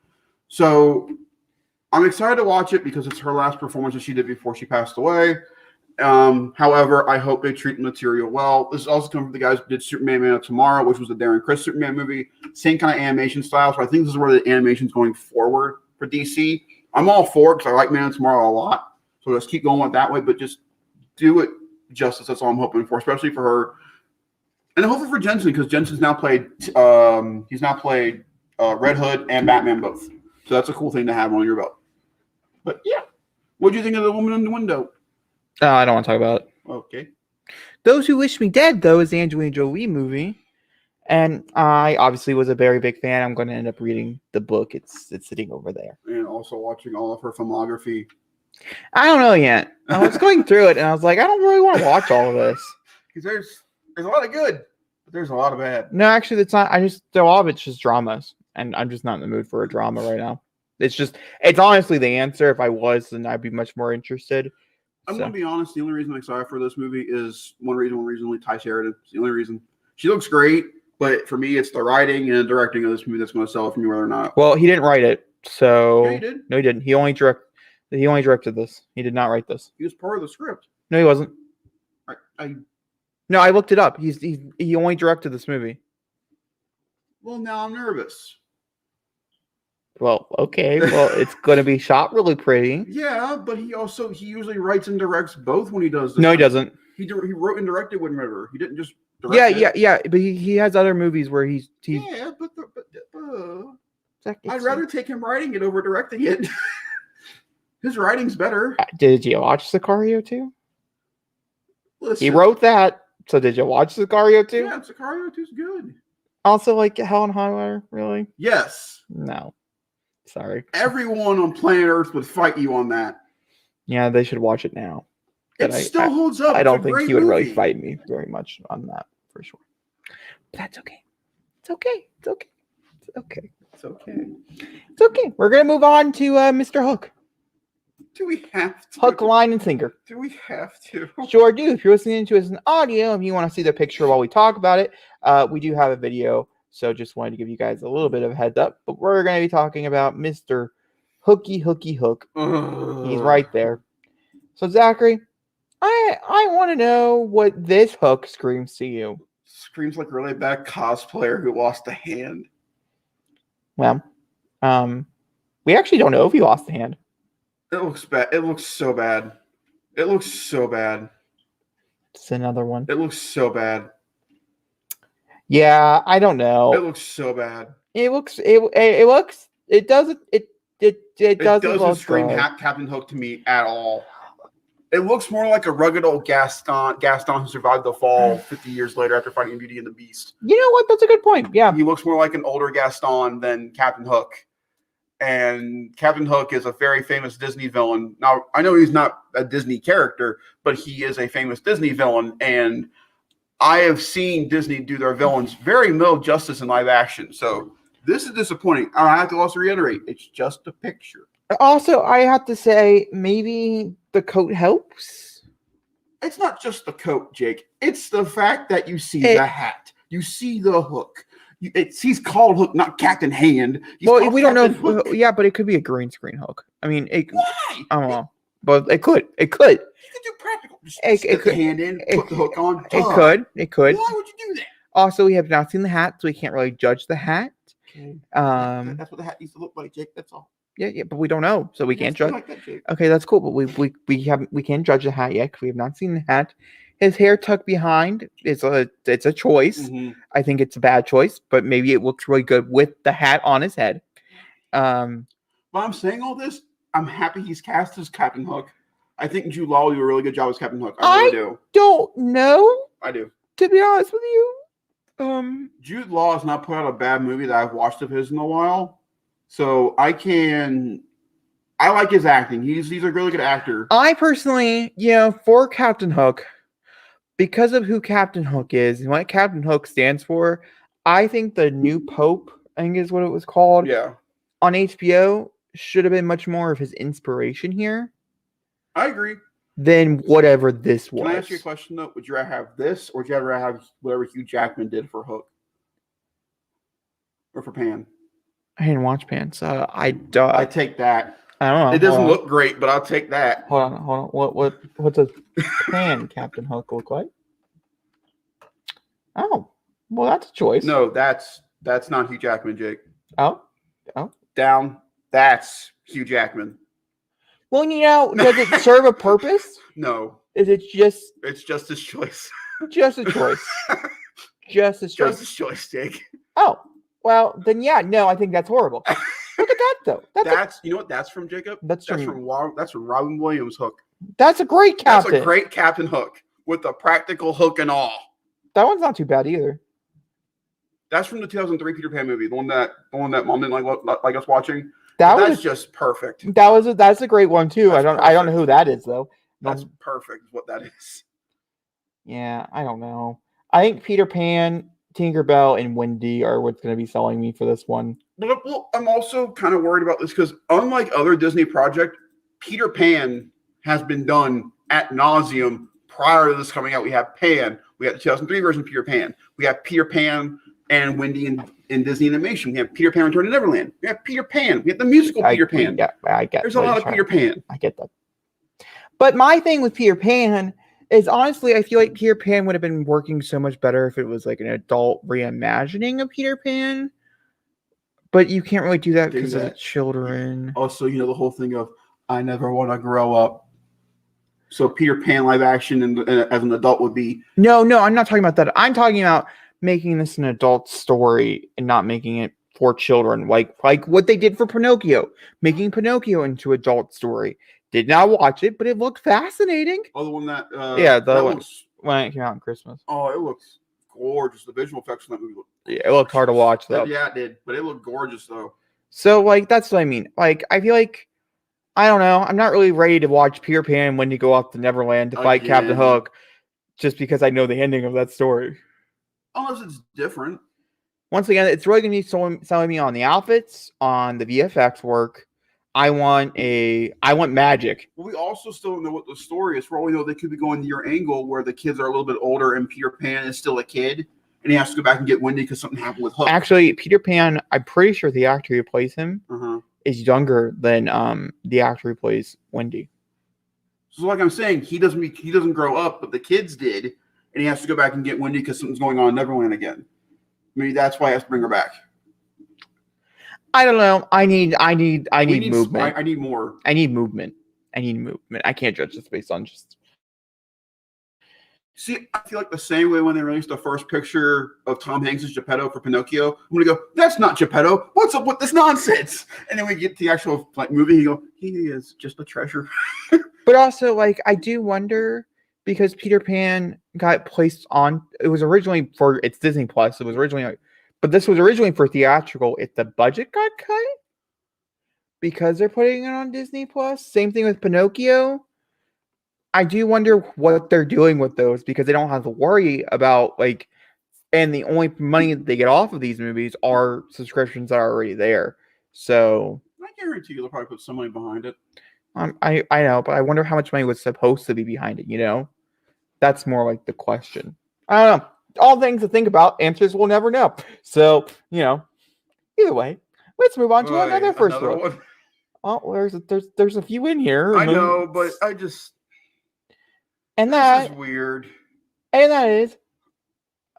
So I'm excited to watch it because it's her last performance that she did before she passed away. However, I hope they treat the material well. This is also coming from the guys who did Superman Man of Tomorrow, which was the Darren Criss Superman movie. Same kind of animation style. So I think this is where the animation's going forward for DC. I'm all for it because I like Man of Tomorrow a lot. So let's keep going with that way, but just do it justice. That's all I'm hoping for, especially for her. And hopefully for Jensen, because Jensen's now played Red Hood and Batman both. So that's a cool thing to have on your belt. But yeah. What do you think of The Woman in the Window? I don't want to talk about it. Okay. Those Who Wish Me Dead, though, is the Angelina Jolie movie. And I obviously was a very big fan. I'm going to end up reading the book. It's sitting over there. And also watching all of her filmography. I don't know yet. I was going through it, and I was like, I don't really want to watch all of this. Because there's a lot of good, but there's a lot of bad. No, actually, it's not. A lot of it's just dramas. And I'm just not in the mood for a drama right now. It's honestly the answer. If I was, then I'd be much more interested. I'm going to be honest. The only reason I'm excited for this movie is one reason only Ty Sheridan. It's the only reason. She looks great, but for me, it's the writing and directing of this movie that's going to sell it for me whether or not. Well, he didn't write it, so... Yeah, he did. No, he didn't. He only directed this. He did not write this. He was part of the script. No, he wasn't. No, I looked it up. He only directed this movie. Well, now I'm nervous. Well, okay. Well, it's going to be shot really pretty. Yeah, but he usually writes and directs both when he does this. No, he doesn't. He wrote and directed Wind River. He didn't just direct it. Yeah. But he has other movies where he's Yeah, but I'd rather take him writing it over directing it. His writing's better. Did you watch Sicario 2? Listen, He wrote that. So did you watch Sicario 2? Yeah, Sicario 2's good. Also, like Hell and High Water, really? Yes. No. Sorry. Everyone on planet Earth would fight you on that. Yeah, they should watch it now. It still holds up. I don't think he would really fight me very much on that, for sure. But that's okay. It's okay. It's okay. It's okay. It's okay. It's okay. We're going to move on to Mr. Hook. Do we have to? Hook, line, and sinker. Do we have to? Sure do. If you're listening to us in audio, if you want to see the picture while we talk about it, we do have a video. So just wanted to give you guys a little bit of a heads up. But we're going to be talking about Mr. Hooky Hook. He's right there. So Zachary, I want to know what this hook screams to you. Screams like a really bad cosplayer who lost a hand. Well, we actually don't know if he lost a hand. It looks bad. It looks so bad. It looks so bad. It's another one. It looks so bad. Yeah, I don't know. It looks so bad. It doesn't scream Captain Hook to me at all. It looks more like a rugged old Gaston who survived the fall 50 years later after fighting Beauty and the Beast. You know what? That's a good point. Yeah. He looks more like an older Gaston than Captain Hook. And Captain Hook is a very famous Disney villain. Now, I know he's not a Disney character, but he is a famous Disney villain. And I have seen Disney do their villains very middle justice in live action. So this is disappointing. I have to also reiterate, it's just a picture. Also, I have to say, maybe the coat helps. It's not just the coat, Jake. It's the fact that you see the hat. You see the hook. He's called Hook, not Captain Hand. Well, we don't know. Hook. Yeah, but it could be a green screen Hook. I mean, Why? I don't know, but it could. It could. You could do practical. Just It stick could. the hand in, put the hook on. It could. It could. Why would you do that? Also, we have not seen the hat, so we can't really judge the hat. Okay. That's what the hat used to look like, Jake. That's all. Yeah, but we don't know, so we can't judge. Like that, Jake. Okay, that's cool, but we can't judge the hat yet because we have not seen the hat. His hair tucked behind it's a choice. Mm-hmm. I think it's a bad choice, but maybe it looks really good with the hat on his head. While I'm saying all this, I'm happy he's cast as Captain Hook. I think Jude Law will do a really good job as Captain Hook. I really do. Don't know. I do. To be honest with you. Jude Law has not put out a bad movie that I've watched of his in a while. So I like his acting. He's a really good actor. I personally, for Captain Hook, because of who Captain Hook is and what Captain Hook stands for, I think the new Pope, I think is what it was called. Yeah. On HBO should have been much more of his inspiration here. I agree. Than whatever this was. Can I ask you a question though? Would you rather have this, or would you rather have whatever Hugh Jackman did for Hook, or for Pan? I didn't watch Pan, so I take that. I don't know. It doesn't look great, but I'll take that. Hold on. What does Pan Captain Hook look like? Oh, well, that's a choice. No, that's not Hugh Jackman, Jake. Oh. Down. That's Hugh Jackman. Well, does it serve a purpose? No. Is it just? It's just his choice. Just a choice. Just his choice. Just his choice, Jake. Oh, well, then no, I think that's horrible. Look at that though. You know what that's from, Jacob? That's from Robin Williams' Hook. That's a great Captain. That's a great Captain Hook with a practical hook and all. That one's not too bad either. That's from the 2003 Peter Pan movie, the one that Mom didn't like us watching. That's just perfect. That's a great one too. That's I don't know who that is though. That's perfect. Is what that is. Yeah, I don't know. I think Peter Pan, Tinkerbell, and Wendy are what's going to be selling me for this one. Well, I'm also kind of worried about this because unlike other Disney projects, Peter Pan has been done ad nauseum prior to this coming out. We have Pan. We have the 2003 version of Peter Pan. We have Peter Pan and Wendy in Disney animation. We have Peter Pan Return to Neverland. We have Peter Pan. We have the musical Peter Pan. Yeah, I get. There's a lot of Peter Pan. I get that. But my thing with Peter Pan is honestly, I feel like Peter Pan would have been working so much better if it was like an adult reimagining of Peter Pan. But you can't really do that because of the children. Also, the whole thing of I never want to grow up. So Peter Pan live action and as an adult would be. No, I'm not talking about that. I'm talking about making this an adult story and not making it for children, like what they did for Pinocchio, making Pinocchio into an adult story. Did not watch it, but it looked fascinating. Oh, the one that when it came out on Christmas. Oh, it looks gorgeous. The visual effects in that movie. It looked hard to watch though. Yeah, it did, but it looked gorgeous though. So that's what I mean. I feel like I don't know. I'm not really ready to watch Peter Pan when you go off to Neverland to fight Captain Hook, just because I know the ending of that story. Unless it's different. Once again, it's really going to be selling me on the outfits, on the VFX work. I want magic. Well, we also still don't know what the story is. For all we know, they could be going to your angle where the kids are a little bit older and Peter Pan is still a kid, and he has to go back and get Wendy because something happened with Hook. Actually, Peter Pan, I'm pretty sure the actor who plays him is younger than the actor who plays Wendy. So, like I'm saying, he doesn't grow up, but the kids did, and he has to go back and get Wendy because something's going on in Neverland again. Maybe that's why he has to bring her back. I don't know. I need movement. I need more. I need movement. I can't judge this based on just. See, I feel like the same way when they released the first picture of Tom Hanks as Geppetto for Pinocchio. I'm gonna go, that's not Geppetto. What's up with this nonsense? And then we get to the actual movie. You go, he is just a treasure. But also, I do wonder because Peter Pan got placed on. It was originally it's Disney Plus. It was originally. But this was originally for theatrical. If the budget got cut because they're putting it on Disney Plus, same thing with Pinocchio. I do wonder what they're doing with those because they don't have to worry about and the only money that they get off of these movies are subscriptions that are already there. So I guarantee you they'll probably put some money behind it. I know, but I wonder how much money was supposed to be behind it. That's more like the question. I don't know. all things to think about. Answers we'll never know. So, either way, let's move on to another first look. One. Oh, there's a few in here. I know, but this is weird. And that is,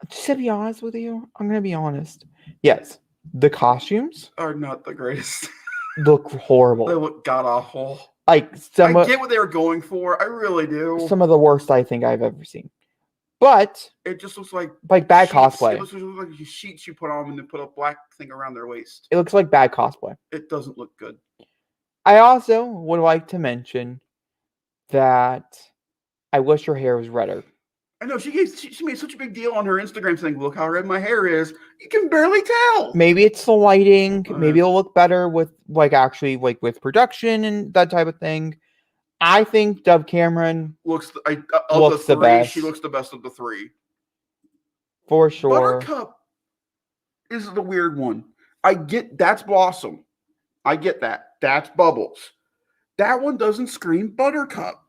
just to be honest with you, I'm gonna be honest. Yes, the costumes are not the greatest. Look horrible. They look god awful. Like I get what they were going for. I really do. Some of the worst I think I've ever seen. But it just looks like bad cosplay. It looks like sheets you put on and they put a black thing around their waist. It looks like bad cosplay. It doesn't look good. I also would like to mention that I wish her hair was redder. I know she made such a big deal on her Instagram saying, "Look how red my hair is." You can barely tell. Maybe it's the lighting. Maybe it'll look better with with production and that type of thing. I think Dove Cameron looks the best. She looks the best of the three. For sure. Buttercup is the weird one. I get that's Blossom. I get that. That's Bubbles. That one doesn't scream Buttercup.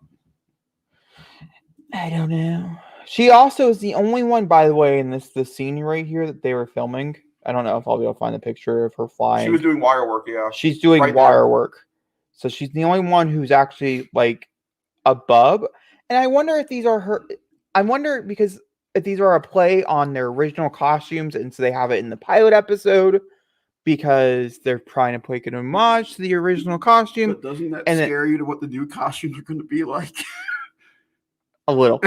I don't know. She also is the only one, by the way, in this scene right here that they were filming. I don't know if I'll be able to find the picture of her flying. She was doing wire work, yeah. She's doing wire work. So she's the only one who's actually above. And I wonder if these are her. I wonder because if these are a play on their original costumes, and so they have it in the pilot episode because they're trying to make an homage to the original costume. But doesn't that scare you to what the new costumes are going to be like? A little.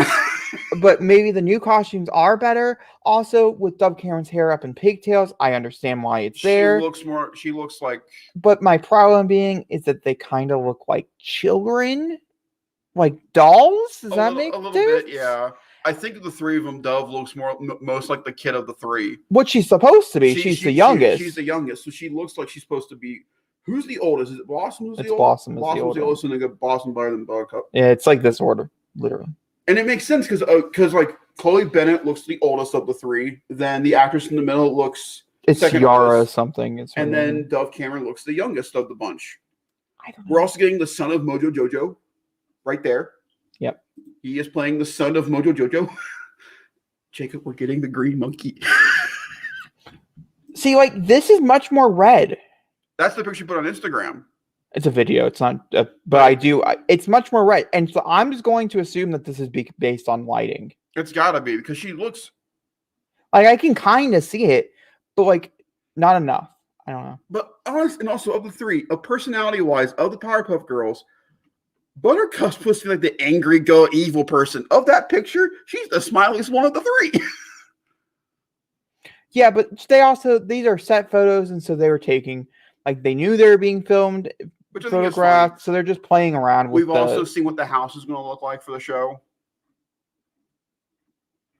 But maybe the new costumes are better. Also, with Dove Cameron's hair up in pigtails, I understand why it's there. She looks like... But my problem being is that they kind of look like children. Like dolls? Does that make sense? A little bit, yeah. I think of the three of them, Dove looks most like the kid of the three. What she's supposed to be. She's the youngest. She's the youngest, so she looks like she's supposed to be... Who's the oldest? Is it Blossom? Blossom is Blossom's the oldest, and they got Blossom better than Buttercup. Yeah, it's like this order, literally. And it makes sense because Chloe Bennett looks the oldest of the three. Then the actress in the middle looks Yara something. And then Dove Cameron looks the youngest of the bunch. We're also getting the son of Mojo Jojo right there. Yep. He is playing the son of Mojo Jojo. Jacob, we're getting the green monkey. See, this is much more red. That's the picture you put on Instagram. It's a video. It's not, but it's much more red. And so I'm just going to assume that this is based on lighting. It's got to be because she looks I can kind of see it, but not enough. I don't know. But honest, and also of the three, personality-wise, of the Powerpuff Girls, Buttercup's supposed to be like the angry, evil person. Of that picture, she's the smiliest one of the three. Yeah, but these are set photos, and so they were taking, they knew they were being filmed, photographed, so they're just playing around with We've also seen what the house is going to look like for the show.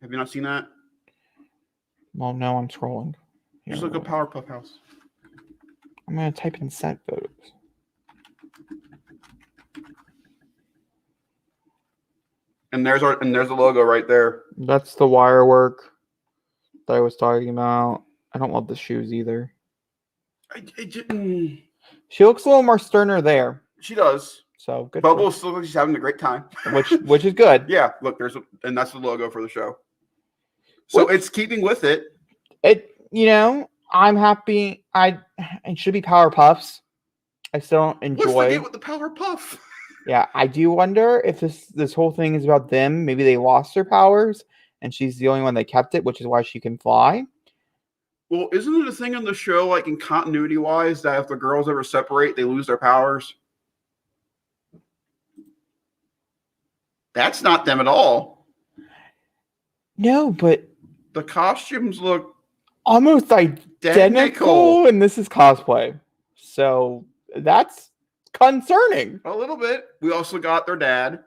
Have you not seen that? Well, no, I'm scrolling. Just look at Powerpuff House. I'm going to type in set photos. And there's the logo right there. That's the wire work that I was talking about. I don't love the shoes either. She looks a little more sterner there. She does. So good. Bubbles still looks like she's having a great time. Which is good. Yeah, look, and that's the logo for the show. So it's keeping with it. I'm happy. It should be Powerpuffs. I still don't enjoy. What's the deal with the Powerpuff? Yeah, I do wonder if this whole thing is about them. Maybe they lost their powers, and she's the only one that kept it, which is why she can fly. Well, isn't it a thing in the show, in continuity-wise, that if the girls ever separate, they lose their powers? That's not them at all. No, but the costumes look almost identical, and this is cosplay. So that's concerning. A little bit. We also got their dad.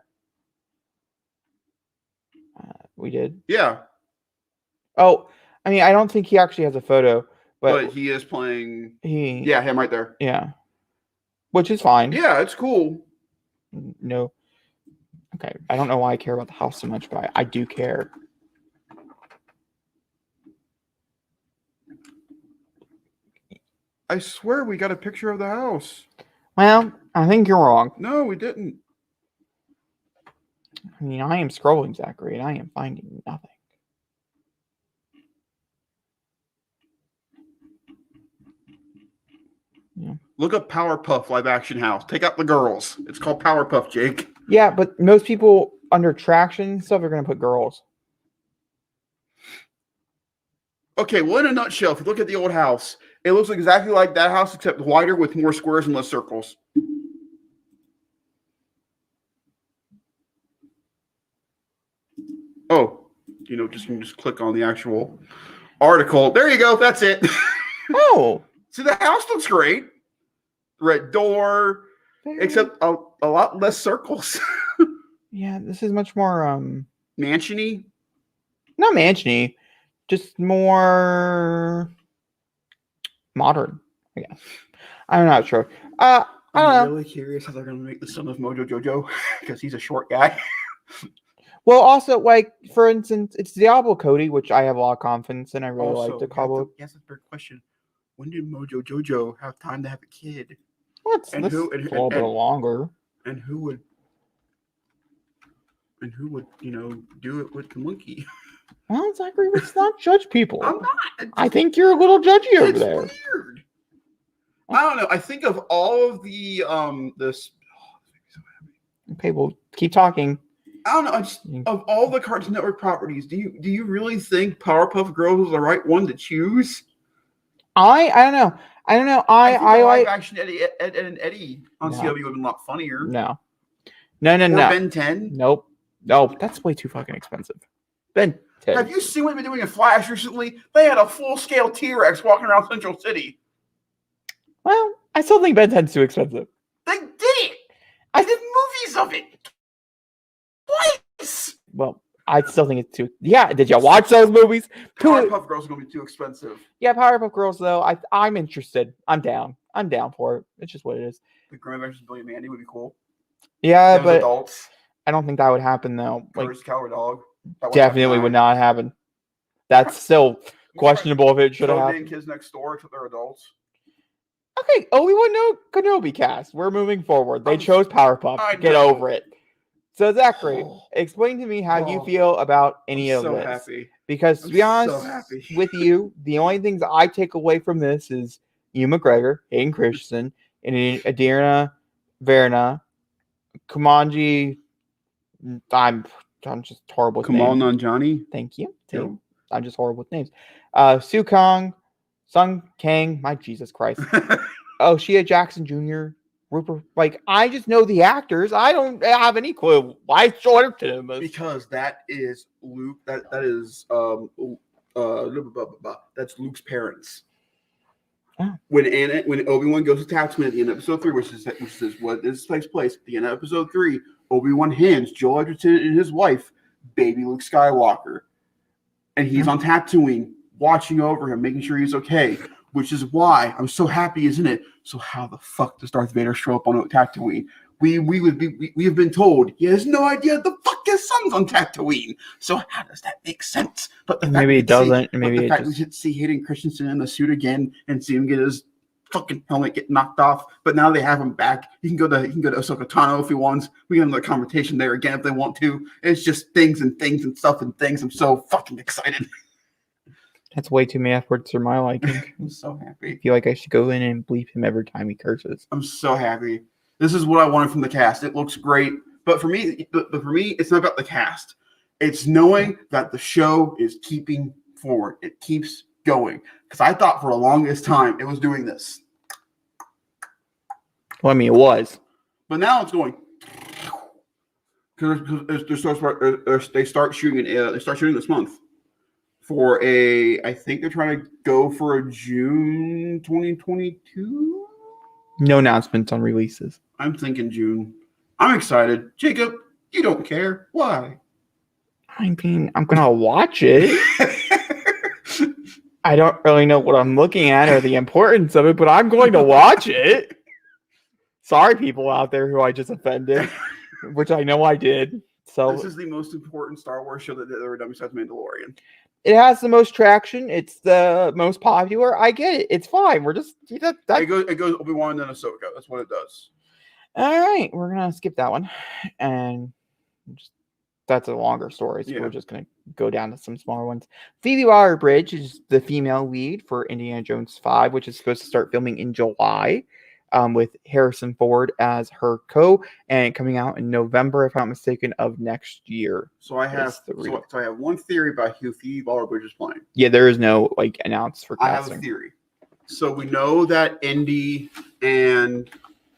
We did? Yeah. Oh, I don't think he actually has a photo, but he is playing. Yeah, him right there. Yeah. Which is fine. Yeah, it's cool. No. Okay. I don't know why I care about the house so much, but I do care. I swear we got a picture of the house. Well, I think you're wrong. No, we didn't. I am scrolling, Zachary, and I am finding nothing. Look up Powerpuff live action house. Take out the girls. It's called Powerpuff, Jake. Yeah, but most people under attraction stuff are going to put girls. Okay, well, in a nutshell, if you look at the old house, it looks exactly like that house, except wider with more squares and less circles. Oh, you know, you can just click on the actual article. There you go. That's it. Oh. See, the house looks great. Red door, except a lot less circles. Yeah, this is much more mansion-y? Not mansion-y, just more modern, I guess. I'm not sure. I don't know. Really curious how they're going to make the son of Mojo Jojo because he's a short guy. Well, also, like, for instance, it's Diablo Cody, which I have a lot of confidence in. I really like the Cabo. Yes, that's a fair question. When did Mojo Jojo have time to have a kid? What's a little bit longer? And who would, you know, do it with the monkey? Well, Zachary, let's not judge people. I'm not. I think you're a little judgy over there. Weird. I don't know. I think of all of the this. Okay, well, keep talking. I don't know. Of all the Cartoon Network properties, do you really think Powerpuff Girls was the right one to choose? I don't know. I like action Ed and Eddie on CW would have been a lot funnier. No. Or Ben 10. Nope. That's way too fucking expensive. Ben 10. Have you seen what they've been doing in Flash recently? They had a full-scale T-Rex walking around Central City. Well, I still think Ben 10's too expensive. They did it. I did movies of it. Twice. Well, I still think it's too. Yeah, did you watch those movies? Powerpuff Girls are going to be too expensive. Yeah, Powerpuff Girls, though, I'm interested. I'm down for it. It's just what it is. The Grand Adventures of Billy and Mandy would be cool. Yeah, but adults. I don't think that would happen, though. Courage the Coward Dog. Definitely would not happen. That's still questionable if it should have happened. Kids Next Door, except they're adults. Okay, Obi-Wan Kenobi cast. We're moving forward. They chose Powerpuff. Get over it. So, Zachary, explain to me how you feel about any of this. Happy. Because, to be honest with you, the only things I take away from this is Ewan McGregor, Hayden Christensen, and Adina Verna, Kumanji. I'm just horrible with Kamal names. Nanjiani. Thank you. Yep. I'm just horrible with names. Su Kong, Sung Kang, my Jesus Christ. Shia Jackson Jr., Rupert. Like, I just know the actors. I don't have any clue why it's short to them. Because that is Luke. That is that's Luke's parents. Oh. When Obi-Wan goes to Tatooine at the end of episode 3, which is what this takes place at the end of episode 3, Obi-Wan hands Joel Edgerton and his wife baby Luke Skywalker, and he's on Tatooine watching over him, making sure he's okay. Which is why I'm so happy, isn't it? So how the fuck does Darth Vader show up on Tatooine? We have been told he has no idea the fuck his son's on Tatooine. So how does that make sense? But the maybe it doesn't. Maybe the fact we should see Hayden Christensen in the suit again and see him get his fucking helmet get knocked off. But now they have him back. He can go to Ahsoka Tano if he wants. We can have another conversation there again if they want to. It's just things and stuff and things. I'm so fucking excited. That's way too many efforts for my liking. I'm so happy. I feel like I should go in and bleep him every time he curses. I'm so happy. This is what I wanted from the cast. It looks great. But for me, it's not about the cast. It's knowing that the show is keeping forward. It keeps going. Because I thought for the longest time it was doing this. Well, I mean, it was. But now it's going. Because they start shooting this month. I think they're trying to go for a June 2022. No announcements on releases. I'm thinking June. I'm excited. Jacob, you don't care. Why? I mean, I'm going to watch it. I don't really know what I'm looking at or the importance of it, but I'm going to watch it. Sorry, people out there who I just offended, which I know I did. So this is the most important Star Wars show that they've ever done besides Mandalorian. It has the most traction. It's the most popular. I get it. It's fine. We're just It goes Obi-Wan and Ahsoka. That's what it does. All right, we're gonna skip that one, and just that's a longer story, so Yeah. we're just going to go down to some smaller ones. Phoebe Waller-Bridge is the female lead for Indiana Jones 5, which is supposed to start filming in July, with Harrison Ford as her and coming out in November, if I'm not mistaken, of next year. So I have one theory about who Phoebe Waller-Bridge is playing. Yeah, there is no announced for casting. I have a theory. So we know that Indy and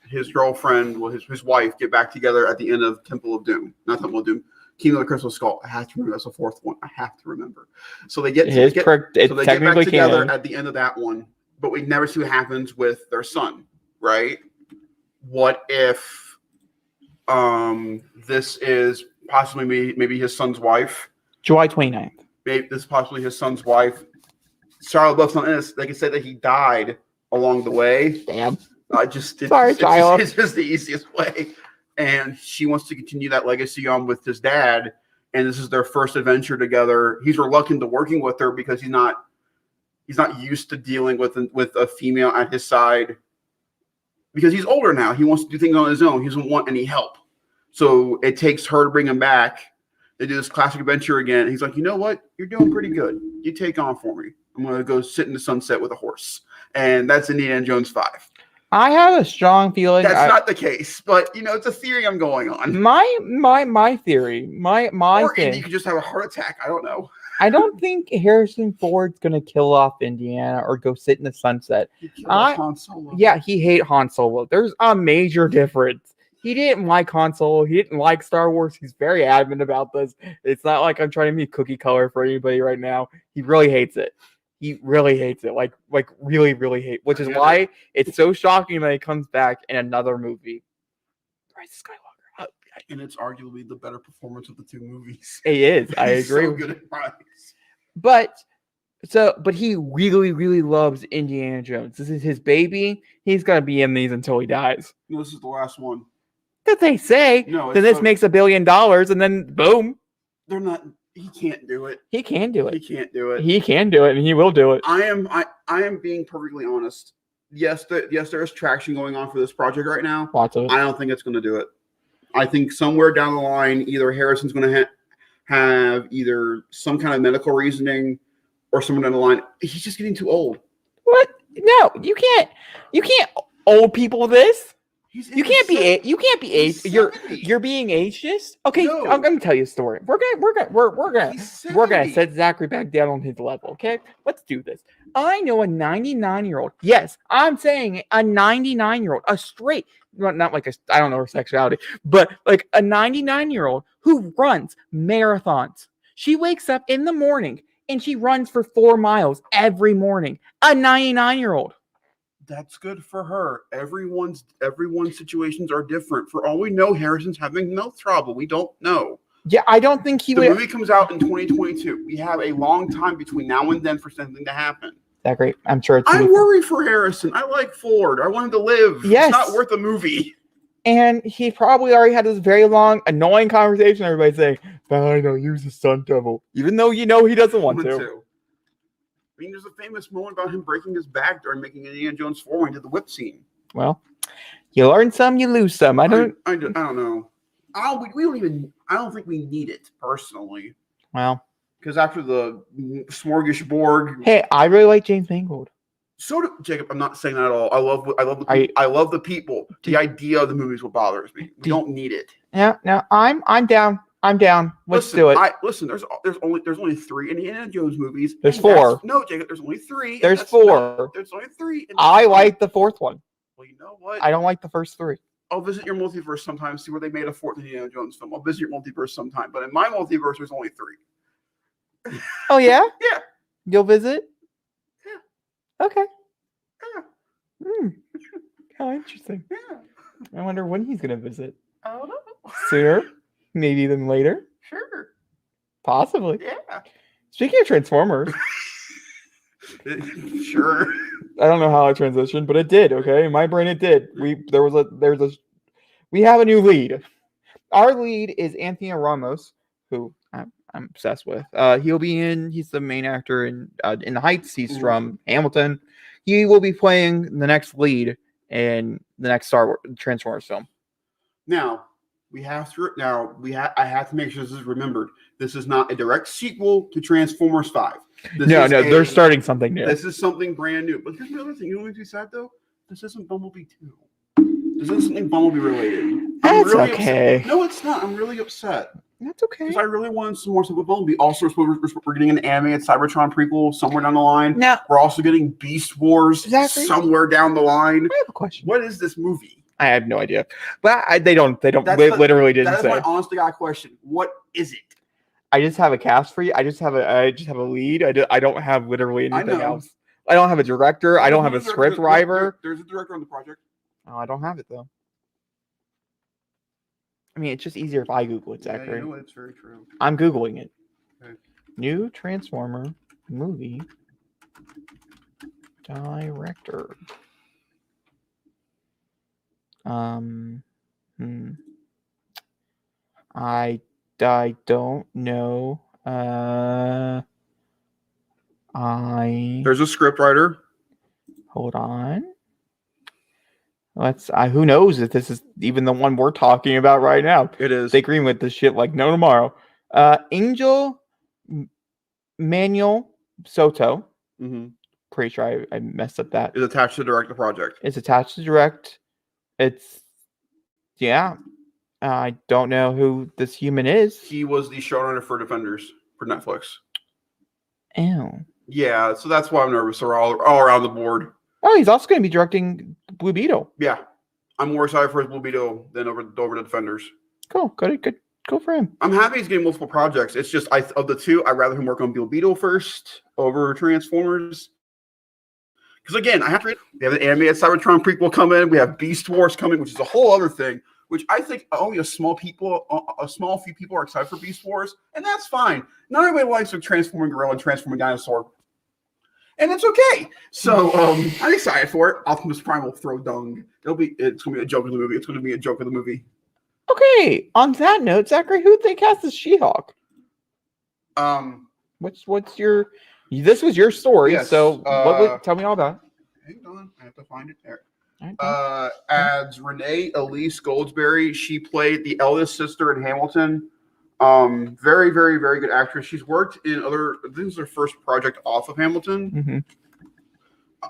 his girlfriend, his wife, get back together at the end of Temple of Doom. Not Temple of Doom. Kingdom of the Crystal Skull. I have to remember. That's the fourth one. I have to remember. So they get back together at the end of that one, but we never see what happens with their son, right? What if this is possibly maybe his son's wife? July 29th. Maybe this is possibly his son's wife. Shia LaBeouf's not in this. They can say that he died along the way. Damn. Sorry, Shia. It's just the easiest way. And she wants to continue that legacy on with his dad. And this is their first adventure together. He's reluctant to working with her because he's not used to dealing with a female at his side. Because he's older now. He wants to do things on his own. He doesn't want any help. So it takes her to bring him back. They do this classic adventure again. He's like, you know what? You're doing pretty good. You take on for me. I'm going to go sit in the sunset with a horse. And that's Indiana Jones 5. I have a strong feeling that's not the case, but it's a theory I'm going on. My theory, or thing. Indy could just have a heart attack. I don't know. I don't think Harrison Ford's gonna kill off Indiana or go sit in the sunset. He killed Han Solo. Yeah, he hate Han Solo. There's a major difference. He didn't like Han Solo. He didn't like Star Wars. He's very adamant about this. It's not like I'm trying to be cookie color for anybody right now. He really hates it. He really hates it, like really, really hate. Which is why it's so shocking that he comes back in another movie. Rise of Skywalker, and it's arguably the better performance of the two movies. It is. I agree. So good at Rise. But he really, really loves Indiana Jones. This is his baby. He's gonna be in these until he dies. No, this is the last one. That they say. No, then this makes $1 billion, and then boom. They're not. He can't do it. He can do it. He can't do it. He can do it, and he will do it. I am being perfectly honest. Yes, there is traction going on for this project right now. Lots of it. I don't think it's going to do it. I think somewhere down the line, either Harrison's going to have either some kind of medical reasoning, or somewhere down the line, he's just getting too old. What? No, you can't old people this. You can't be aged. You're being ageist. Okay, no. I'm gonna tell you a story. We're gonna set Zachary back down on his level. Okay, let's do this. I know a 99-year-old. Yes, I'm saying a 99-year-old, a straight, not like I don't know her sexuality, but like a 99-year-old who runs marathons. She wakes up in the morning and she runs for 4 miles every morning. A 99-year-old. That's good for her. Everyone's situations are different. For all we know, Harrison's having mouth trouble. We don't know. Yeah, I don't think the movie comes out in 2022. We have a long time between now and then for something to happen. That great. I'm sure I'm worried for Harrison. I like Ford. I want him to live. Yes. It's not worth a movie. And he probably already had this very long, annoying conversation. Everybody saying, I know, use the stunt double. Even though he doesn't want to. I mean, there's a famous moment about him breaking his back during making Indiana Jones 4 when he did the whip scene. Well, you learn some, you lose some. I don't know. I don't think we need it personally. Well, because after the smorgasbord. Hey, I really like James Mangold. So do Jacob. I'm not saying that at all. I love the people. The idea of the movie is what bothers me. We don't need it. Yeah, no, I'm down. Let's do it. There's only 3 Indiana Jones movies. There's 4. No, Jacob, there's only 3. There's 4. There's only 3. I like the 4th one. Well, you know what? I don't like the first 3. I'll visit your multiverse sometime, see where they made a 4th Indiana Jones film. I'll visit your multiverse sometime. But in my multiverse, there's only 3. Oh, yeah? Yeah. You'll visit? Yeah. Okay. Yeah. How interesting. Yeah. I wonder when he's going to visit. I don't know. Sooner? Maybe then later? Sure. Possibly. Yeah. Speaking of Transformers. Sure. I don't know how it transitioned, but it did, okay? In my brain it did. We have a new lead. Our lead is Anthony Ramos, who I'm obsessed with. He's the main actor in The Heights. He's from Hamilton. He will be playing the next lead in the next Star Wars Transformers film. Now, We have to now. I have to make sure this is remembered. This is not a direct sequel to Transformers 5. They're starting something new. This is something brand new. But here's the other thing. You know what makes me sad though? This isn't Bumblebee 2. This isn't something Bumblebee related. That's really okay. Upset. No, it's not. I'm really upset. That's okay. Because I really wanted some more stuff with Bumblebee. Also, we're getting an animated Cybertron prequel somewhere down the line. Now, we're also getting Beast Wars somewhere down the line. I have a question. What is this movie? I have no idea. But they literally didn't say. That's my honest to God question. What is it? I just have a cast for you. I just have a lead. I don't have literally anything else. I don't have a director. I don't have a script writer. There's a director on the project. Oh, I don't have it though. I mean, it's just easier if I Google it, Zachary. Yeah, it's very true. I'm Googling it. Okay. New Transformer movie director. I don't know. There's a script writer. Hold on. Who knows if this is even the one we're talking about right now. It is. They green with this shit like no tomorrow. Angel Manuel Soto. Mm-hmm. Pretty sure I messed up that. Is attached to direct the project. It's attached to direct. I don't know who this human is. He was the showrunner for Defenders for Netflix. Oh. Yeah, so that's why I'm nervous. We're all around the board. Oh, he's also going to be directing Blue Beetle. Yeah, I'm more excited for his Blue Beetle than over the Defenders. Cool, good for him. I'm happy he's getting multiple projects. It's just of the two, I'd rather him work on Blue Beetle first over Transformers. Because again, we have an animated Cybertron prequel coming. We have Beast Wars coming, which is a whole other thing. Which I think only a small few people are excited for Beast Wars, and that's fine. Not everybody likes a transforming gorilla and transforming dinosaur, and it's okay. So I'm excited for it. Optimus Prime will throw dung. It's gonna be a joke of the movie. It's gonna be a joke of the movie. Okay. On that note, Zachary, who they cast as She-Hulk? What's your? This was your story, yes, so tell me all about it. Hang on, I have to find it there. Right. Adds Renee Elise Goldsberry. She played the eldest sister in Hamilton. Very, very, very good actress. She's worked in other. I think this is her first project off of Hamilton. Mm-hmm.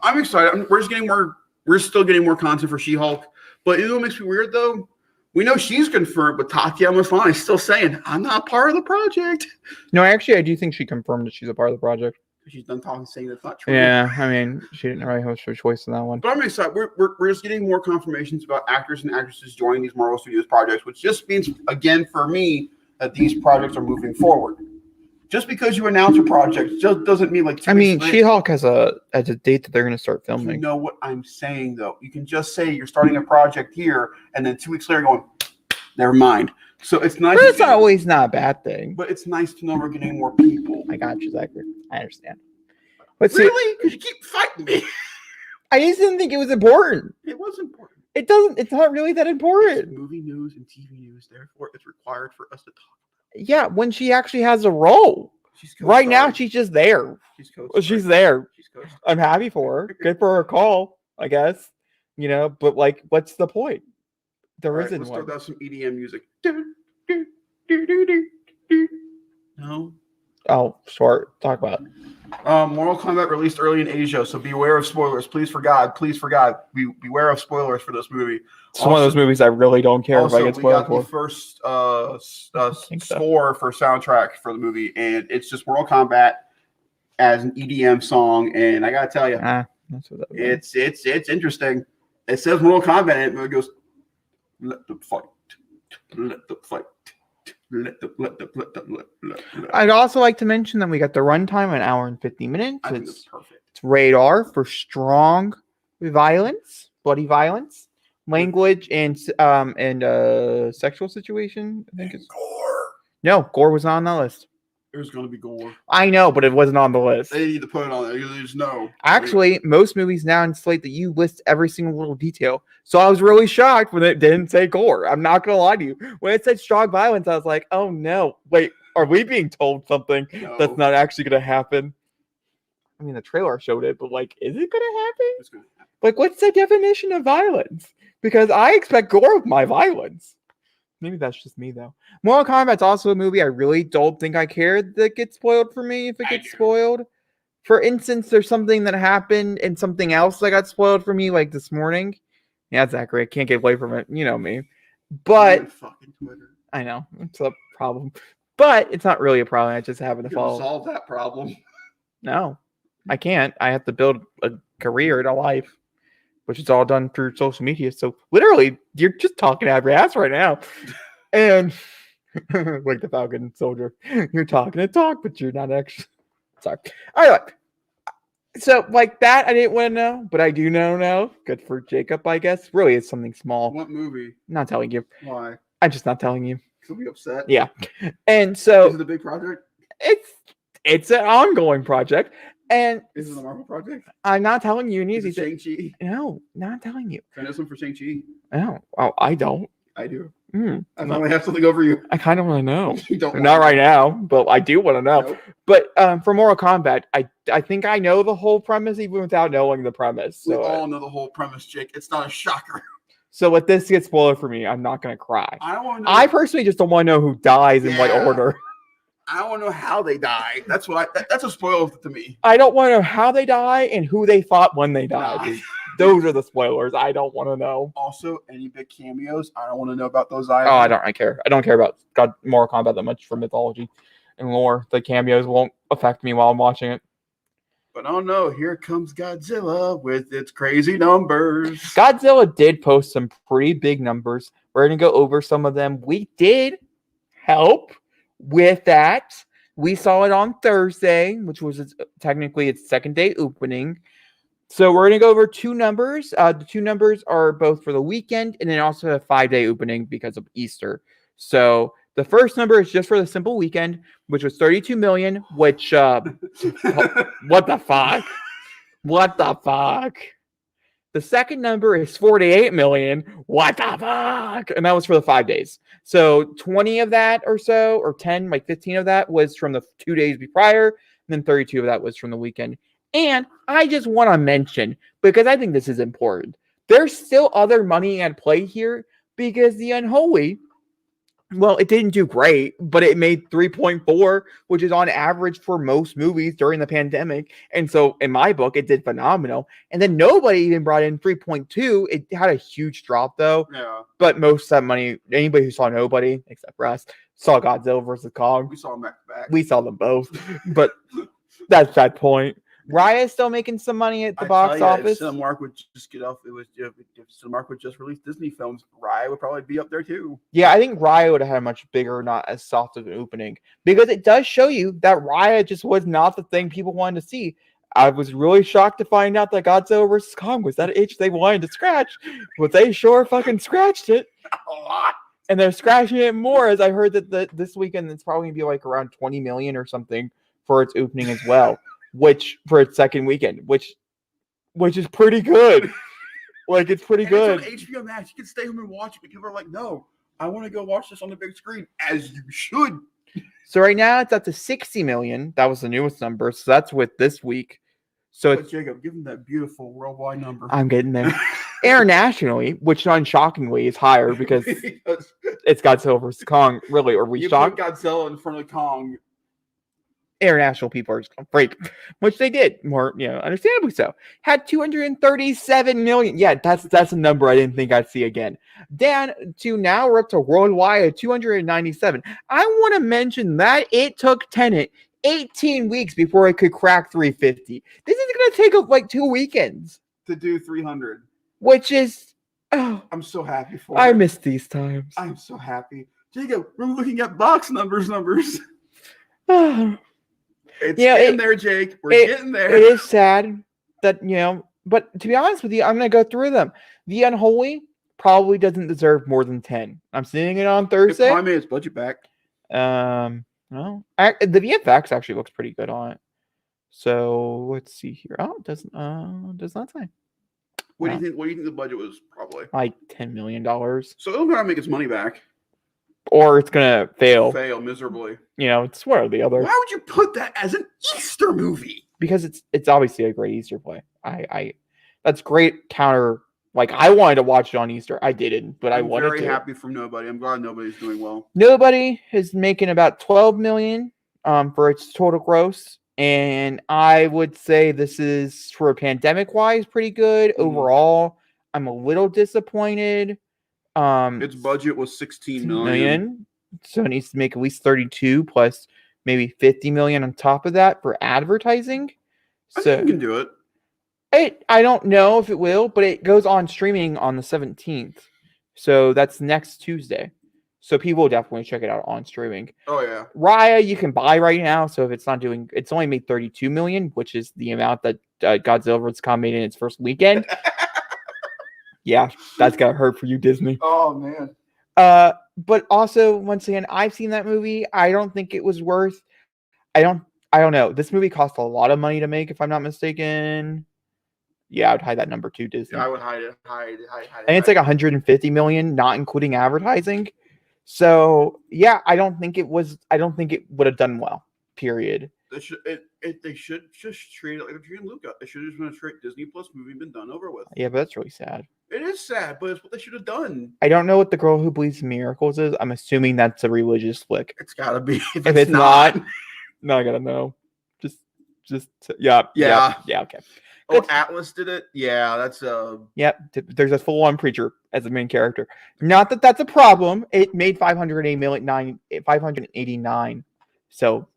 I'm excited. We're still getting more content for She-Hulk. But you know what makes me weird though? We know she's confirmed, but Tatiana Maslany is still saying, "I'm not part of the project." No, actually, I do think she confirmed that she's a part of the project. She's done talking, saying that's not true. Yeah, I mean, she didn't really have much of a choice in that one. But I'm excited. We're just getting more confirmations about actors and actresses joining these Marvel Studios projects, which just means, again, for me, that these projects are moving forward. Just because you announce a project just doesn't mean like. She-Hulk has a date that they're going to start filming. You know what I'm saying, though. You can just say you're starting a project here, and then 2 weeks later, going, never mind. So it's nice. But it's always not a bad thing. But it's nice to know we're getting more people. I got you, Zachary. I understand. But really? Because you keep fighting me. I just didn't think it was important. It was important. It's not really that important. It's movie news and TV news, therefore it's required for us to talk about it. Yeah, when she actually has a role. Right now, she's just there. She's there. I'm happy for her. Good for her call, I guess. But what's the point? There isn't one. Let's throw down some EDM music. No. Oh, sure. Talk about it. Mortal Kombat released early in Asia, so beware of spoilers. Please, for God, beware of spoilers for this movie. It's one of those movies I really don't care if I get spoiled for. We got the first score for soundtrack for the movie, and it's just Mortal Kombat as an EDM song. And I gotta tell you, that's what that was. It's interesting. It says Mortal Kombat, and it goes, "Let the fight, let the fight." I'd also like to mention that we got the runtime an hour and 50 minutes. I think that's perfect. It's radar for strong violence, bloody violence, language, and sexual situation. I think it's gore. No, gore was not on that list. There's going to be gore. I know, but it wasn't on the list. They need to put it on there. There's no. Actually, most movies now inflate that you list every single little detail. So I was really shocked when it didn't say gore. I'm not going to lie to you. When it said strong violence, I was like, oh no. Wait, are we being told something that's not actually going to happen? I mean, the trailer showed it, but is it going to happen? It's going to happen. What's the definition of violence? Because I expect gore with my violence. Maybe that's just me though. Mortal Kombat's also a movie I really don't think I care that gets spoiled for me if it gets spoiled. For instance, there's something that happened and something else that got spoiled for me like this morning. Yeah, Zachary, I can't get away from it. You know me. But fucking Twitter. I know it's a problem, but it's not really a problem. I just happen to follow. Solve that problem. No, I can't. I have to build a career and a life, which is all done through social media. So literally, you're just talking out of your ass right now, and like the Falcon soldier, you're talking a talk, but you're not actually. Sorry. All right. So like that, I didn't want to know, but I do know now. Good for Jacob, I guess. Really, it's something small. What movie? Not telling you. Why? I'm just not telling you. You'll be upset. Yeah, and so is it a big project? It's an ongoing project, and is it a Marvel project? I'm not telling you. Is it Shang-Chi? No, not telling you. I know something for Shang-Chi. No, oh, I don't. I do. I finally have something over you. I kind of want to know. You don't. Not right now, but I do want to know. Nope. But for Mortal Kombat, I think I know the whole premise even without knowing the premise. So, we all know the whole premise, Jake. It's not a shocker. So if this gets spoiled for me, I'm not going to cry. I don't want to know. I personally just don't want to know who dies in what order. I don't want to know how they die. That's what that's a spoiler to me. I don't want to know how they die and who they fought when they died. Those are the spoilers. I don't want to know. Also, any big cameos, I don't want to know about those either. Oh, I don't care. I don't care about Mortal Kombat that much for mythology and lore. The cameos won't affect me while I'm watching it. But oh no, here comes Godzilla with its crazy numbers. Godzilla did post some pretty big numbers. We're going to go over some of them. We did help with that. We saw it on Thursday, which was technically its second day opening. So we're going to go over two numbers. The two numbers are both for the weekend and then also a 5-day opening because of Easter. So the first number is just for the simple weekend, which was 32 million, which, what the fuck? What the fuck? The second number is 48 million. What the fuck? And that was for the 5 days. So 20 of that or so, or 10, like 15 of that was from the 2 days prior. And then 32 of that was from the weekend. And I just want to mention, because I think this is important, there's still other money at play here because the Unholy, well, it didn't do great, but it made 3.4, which is on average for most movies during the pandemic. And so in my book, it did phenomenal. And then nobody even brought in 3.2. It had a huge drop though. Yeah. But most of that money, anybody who saw Nobody, except for us, saw Godzilla versus Kong. We saw them back to back. We saw them both. But that's that point. Raya is still making some money at the box office. If Cinemark would just get off, if Cinemark would just release Disney films, Raya would probably be up there too. Yeah, I think Raya would have had a much bigger, not as soft of an opening, because it does show you that Raya just was not the thing people wanted to see. I was really shocked to find out that Godzilla vs. Kong was that itch they wanted to scratch, but they sure fucking scratched it a lot. And they're scratching it more, as I heard that this weekend it's probably gonna be like around 20 million or something for its opening as well. Which for its second weekend, which is pretty good. Like it's pretty good. It's on HBO Max. You can stay home and watch it. But people are like, no, I want to go watch this on the big screen, as you should. So right now it's up to 60 million. That was the newest number. So that's with this week. So Jacob, give them that beautiful worldwide number. I'm getting there. Internationally, which unshockingly is higher because it's Godzilla vs. Kong. Really, are we shocked? Put Godzilla in front of Kong. International people are just going to freak, which they did, more, understandably so. Had 237 million. Yeah, that's a number I didn't think I'd see again. Down to now we're up to worldwide at 297. I want to mention that it took Tenet 18 weeks before it could crack 350. This is going to take like 2 weekends to do 300, which is. Oh, I'm so happy for. I miss these times. I'm so happy, Jacob. We're looking at box numbers. It's getting there, Jake. We're getting there. It is sad that, but to be honest with you, I'm going to go through them. The Unholy probably doesn't deserve more than 10. I'm seeing it on Thursday. It probably made its budget back. Well, the VFX actually looks pretty good on it. So let's see here. Oh, it does not say. What do you think the budget was? Probably like $10 million. So it'll gotta make its money back. Or it's gonna fail miserably. It's one or the other. Why would you put that as an Easter movie? Because it's obviously a great Easter play. That's great counter, Like, I wanted to watch it on Easter. I didn't, but I wanted to. I'm very happy for Nobody. I'm glad Nobody's doing well. Nobody is making about $12 million for its total gross. And I would say this is, for pandemic-wise, pretty good. Overall, I'm a little disappointed. Its budget was $16 million. So it needs to make at least 32 plus maybe 50 million on top of that for advertising. I think you can do it. I don't know if it will, but it goes on streaming on the 17th. So that's next Tuesday. So people will definitely check it out on streaming. Oh, yeah. Raya, you can buy right now. So if it's not doing, it's only made 32 million, which is the amount that Godzilla vs. Kong made in its first weekend. Yeah, that's got to hurt for you, Disney. Oh, man. But also, once again, I've seen that movie. I don't think it was worth. I don't know. This movie cost a lot of money to make, if I'm not mistaken. Yeah, I would hide that number too, Disney. Yeah, I would hide it. And it's like 150 million, not including advertising. So yeah, I don't think it would have done well. Period. They should just treat it like they're treating Luca. It should have just been a straight Disney Plus movie and been done over with. Yeah, but that's really sad. It is sad, but it's what they should have done. I don't know what The Girl Who Believes in Miracles is. I'm assuming that's a religious flick. It's gotta be. If it's not, no, I gotta know. Yeah. Okay. Oh, Atlas did it. Yeah, that's Yep. There's a full-on preacher as the main character. Not that that's a problem. It made 589. So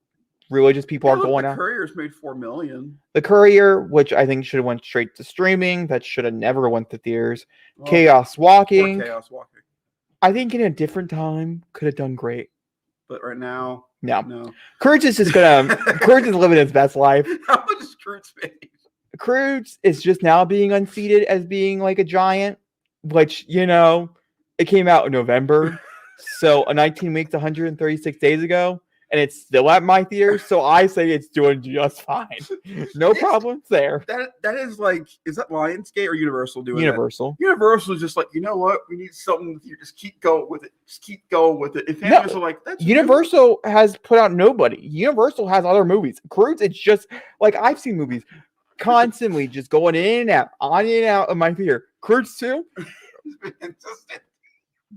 religious people are going out. The Courier's made $4 million. The Courier, which I think should have went straight to streaming, that should have never went to theaters. Oh, Chaos Walking. Chaos Walking. I think in a different time could have done great. But right now, no. Kurtz is just gonna. Kurtz is living his best life. How much is Kurtz made? Kurtz is just now being unseated as being like a giant, which, it came out in November. So 19 weeks, 136 days ago, and it's still at my theater. So I say it's doing just fine. No problems there. That is like, is that Lionsgate or Universal doing Universal. That? Universal is just like, you know what? We need something here. Just keep going with it. Just keep going with it. If fans are like, that's Universal has put out Nobody. Universal has other movies. Kurtz, it's just like, I've seen movies constantly just going in and out, on and out of my theater. Kurtz too.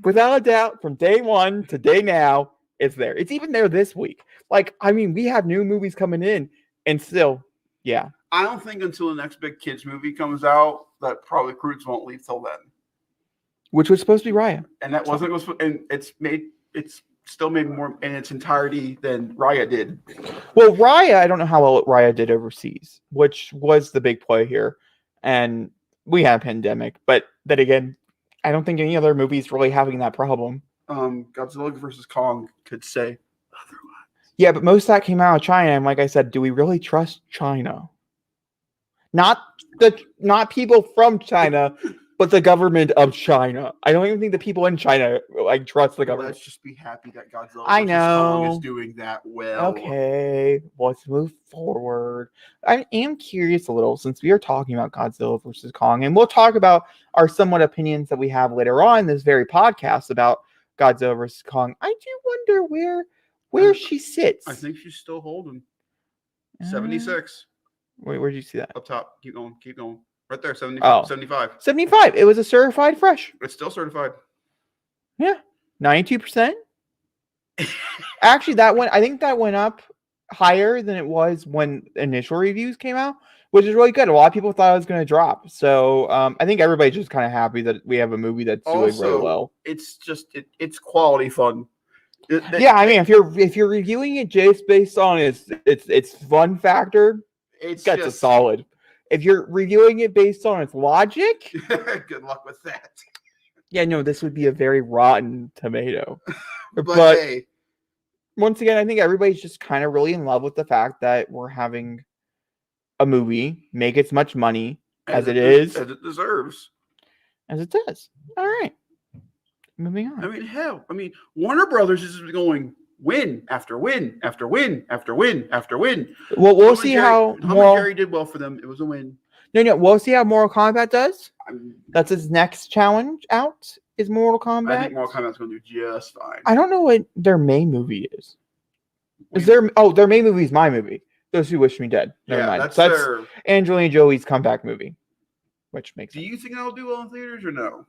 Without a doubt, from day one to day now, it's there. It's even there this week. Like, I mean, we have new movies coming in, and still, yeah. I don't think until the next big kids movie comes out that probably Kurtz won't leave till then. Which was supposed to be Raya, and that wasn't. And it's still made more in its entirety than Raya did. Well, Raya, I don't know how well Raya did overseas, which was the big play here. And we had a pandemic, but then again, I don't think any other movie is really having that problem. Godzilla vs. Kong could say otherwise. Yeah, but most of that came out of China, and like I said, do we really trust China? Not people from China, but the government of China. I don't even think the people in China trust the government. Let's just be happy that Godzilla vs. Kong is doing that well. Okay, let's move forward. I am curious a little, since we are talking about Godzilla vs. Kong, and we'll talk about our somewhat opinions that we have later on in this very podcast about Godzilla vs. Kong. I do wonder where she sits. I think she's still holding 76. Wait, where'd you see that? Up top. Keep going. Right there, 75. 75. It was a certified fresh. It's still certified. Yeah. 92%. Actually, I think that went up higher than it was when initial reviews came out, which is really good. A lot of people thought it was going to drop. So I think everybody's just kind of happy that we have a movie that's doing really well. It's just it's quality fun. Yeah, I mean, if you're reviewing it just based on its fun factor, that's a solid. If you're reviewing it based on its logic, good luck with that. Yeah, no, this would be a very rotten tomato. but hey, once again, I think everybody's just kind of really in love with the fact that we're having a movie make as much money as it deserves. As it does. All right. Moving on. I mean, Warner Brothers is going win after win after win after win after win. Well, we'll see how Jerry did well for them. It was a win. No, we'll see how Mortal Kombat does. That's his next challenge out. Is Mortal Kombat? I think Mortal Kombat's going to do just fine. I don't know what their main movie is. Their main movie is my movie. Those Who Wish Me Dead. Never mind. That's Angelina Jolie's comeback movie. which makes Do sense. you think I'll do well in theaters or no?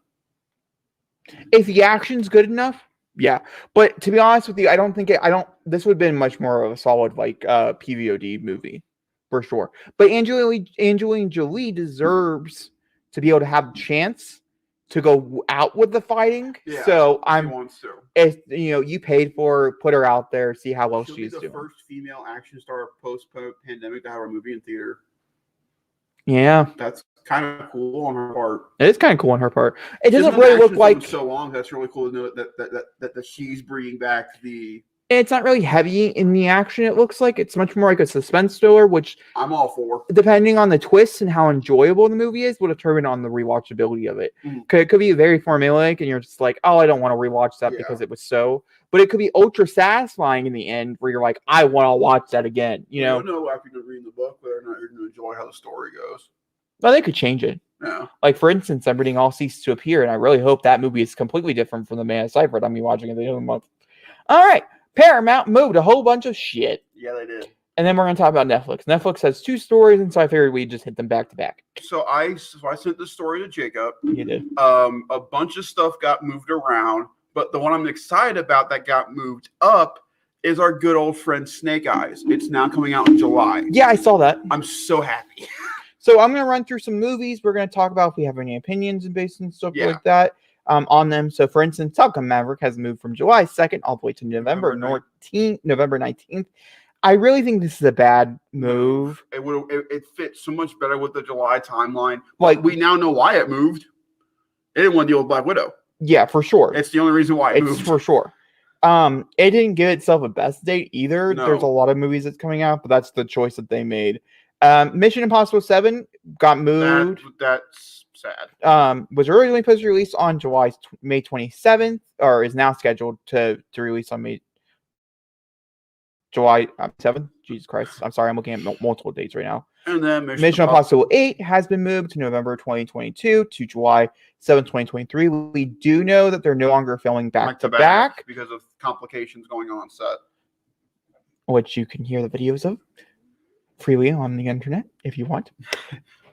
If the action's good enough, yeah. But to be honest with you, I don't think this would have been much more of a solid PVOD movie for sure. But Angelina Jolie deserves to be able to have a chance to go out with the fighting. Yeah, so she wants to. You paid for her, put her out there, see how well She'll she's be the doing. first female action star post-pandemic to have a movie in theater. Yeah, that's kind of cool on her part. It is kind of cool on her part. It doesn't really look like so long. That's really cool to know that she's bringing back the. It's not really heavy in the action. It looks like it's much more like a suspense thriller, which I'm all for. Depending on the twists and how enjoyable the movie is, will determine on the rewatchability of it. It could be very formulaic, and you're just like, oh, I don't want to rewatch that because it was so. But it could be ultra satisfying in the end, where you're like, I want to watch that again. You know after you're reading the book whether or not you're going to enjoy how the story goes. Well, they could change it. Yeah. Like, for instance, I'm reading All Cease to Appear, and I really hope that movie is completely different from The Man Cypher I'm watching at the end of the month. All right. Paramount moved a whole bunch of shit. Yeah, they did. And then we're going to talk about Netflix. Netflix has 2 stories, and so I figured we'd just hit them back to back. So I sent this story to Jacob. You did. A bunch of stuff got moved around, but the one I'm excited about that got moved up is our good old friend Snake Eyes. It's now coming out in July. Yeah, I saw that. I'm so happy. So I'm going to run through some movies. We're going to talk about if we have any opinions and based on stuff like that on them. So, for instance, Top Gun Maverick has moved from July 2nd all the way to November 19th. I really think this is a bad move. It fits so much better with the July timeline. Like, we now know why it moved. It didn't want to deal with Black Widow. Yeah, for sure. It's the only reason why it moved. For sure. It didn't give itself a best date either. No. There's a lot of movies that's coming out, but that's the choice that they made. Mission Impossible 7 got moved. That's sad. Was originally supposed to release on May 27th, or is now scheduled to release on July 7th. Jesus Christ. I'm sorry. I'm looking at multiple dates right now. And then Mission Impossible 8 has been moved to November 2022 to July 7th, 2023. We do know that they're no longer filming back to back because of complications going on set, which you can hear the videos of freely on the internet if you want.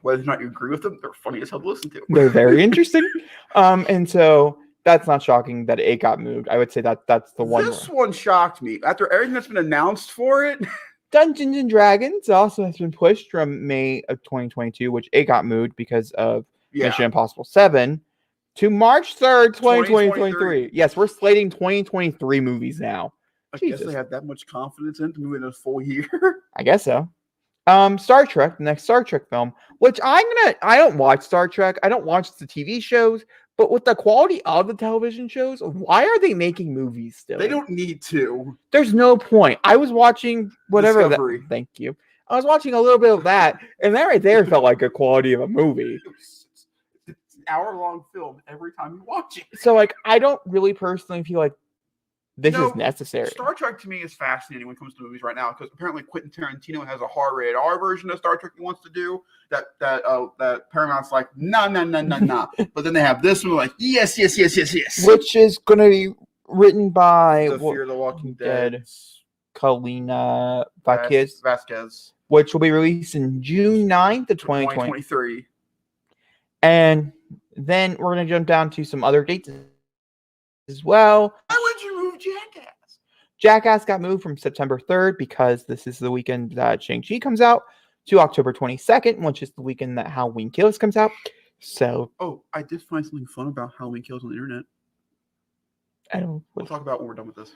Whether or not you agree with them, they're funny as hell to listen to. They're very interesting. And so that's not shocking that it got moved. I would say that's the one. This one shocked me. After everything that's been announced for it. Dungeons and Dragons also has been pushed from May of 2022, which it got moved because of Mission Impossible 7 to March 3rd, 2023. Yes, we're slating 2023 movies now. I guess they have that much confidence in to move in a full year. I guess so. Star Trek, the next Star Trek film, which I don't watch Star Trek. I don't watch the TV shows, but with the quality of the television shows, why are they making movies still? They don't need to. There's no point. I was watching whatever. Thank you. I was watching a little bit of that, and that right there felt like a quality of a movie. It's an hour-long film every time you watch it. So, I don't really personally feel like this is necessary. Star Trek to me is fascinating when it comes to movies right now because apparently Quentin Tarantino has a hard-rated R version of Star Trek he wants to do that Paramount's like nah. But then they have this one like yes. Which is going to be written by Fear of the Walking Dead. Kalina Vasquez. Which will be released in June 9th of 2023. And then we're going to jump down to some other dates as well. Why would you move Jackass? Jackass got moved from September 3rd because this is the weekend that Shang-Chi comes out to October 22nd, which is the weekend that Halloween Kills comes out. So, I did find something fun about Halloween Kills on the internet. We'll talk about when we're done with this.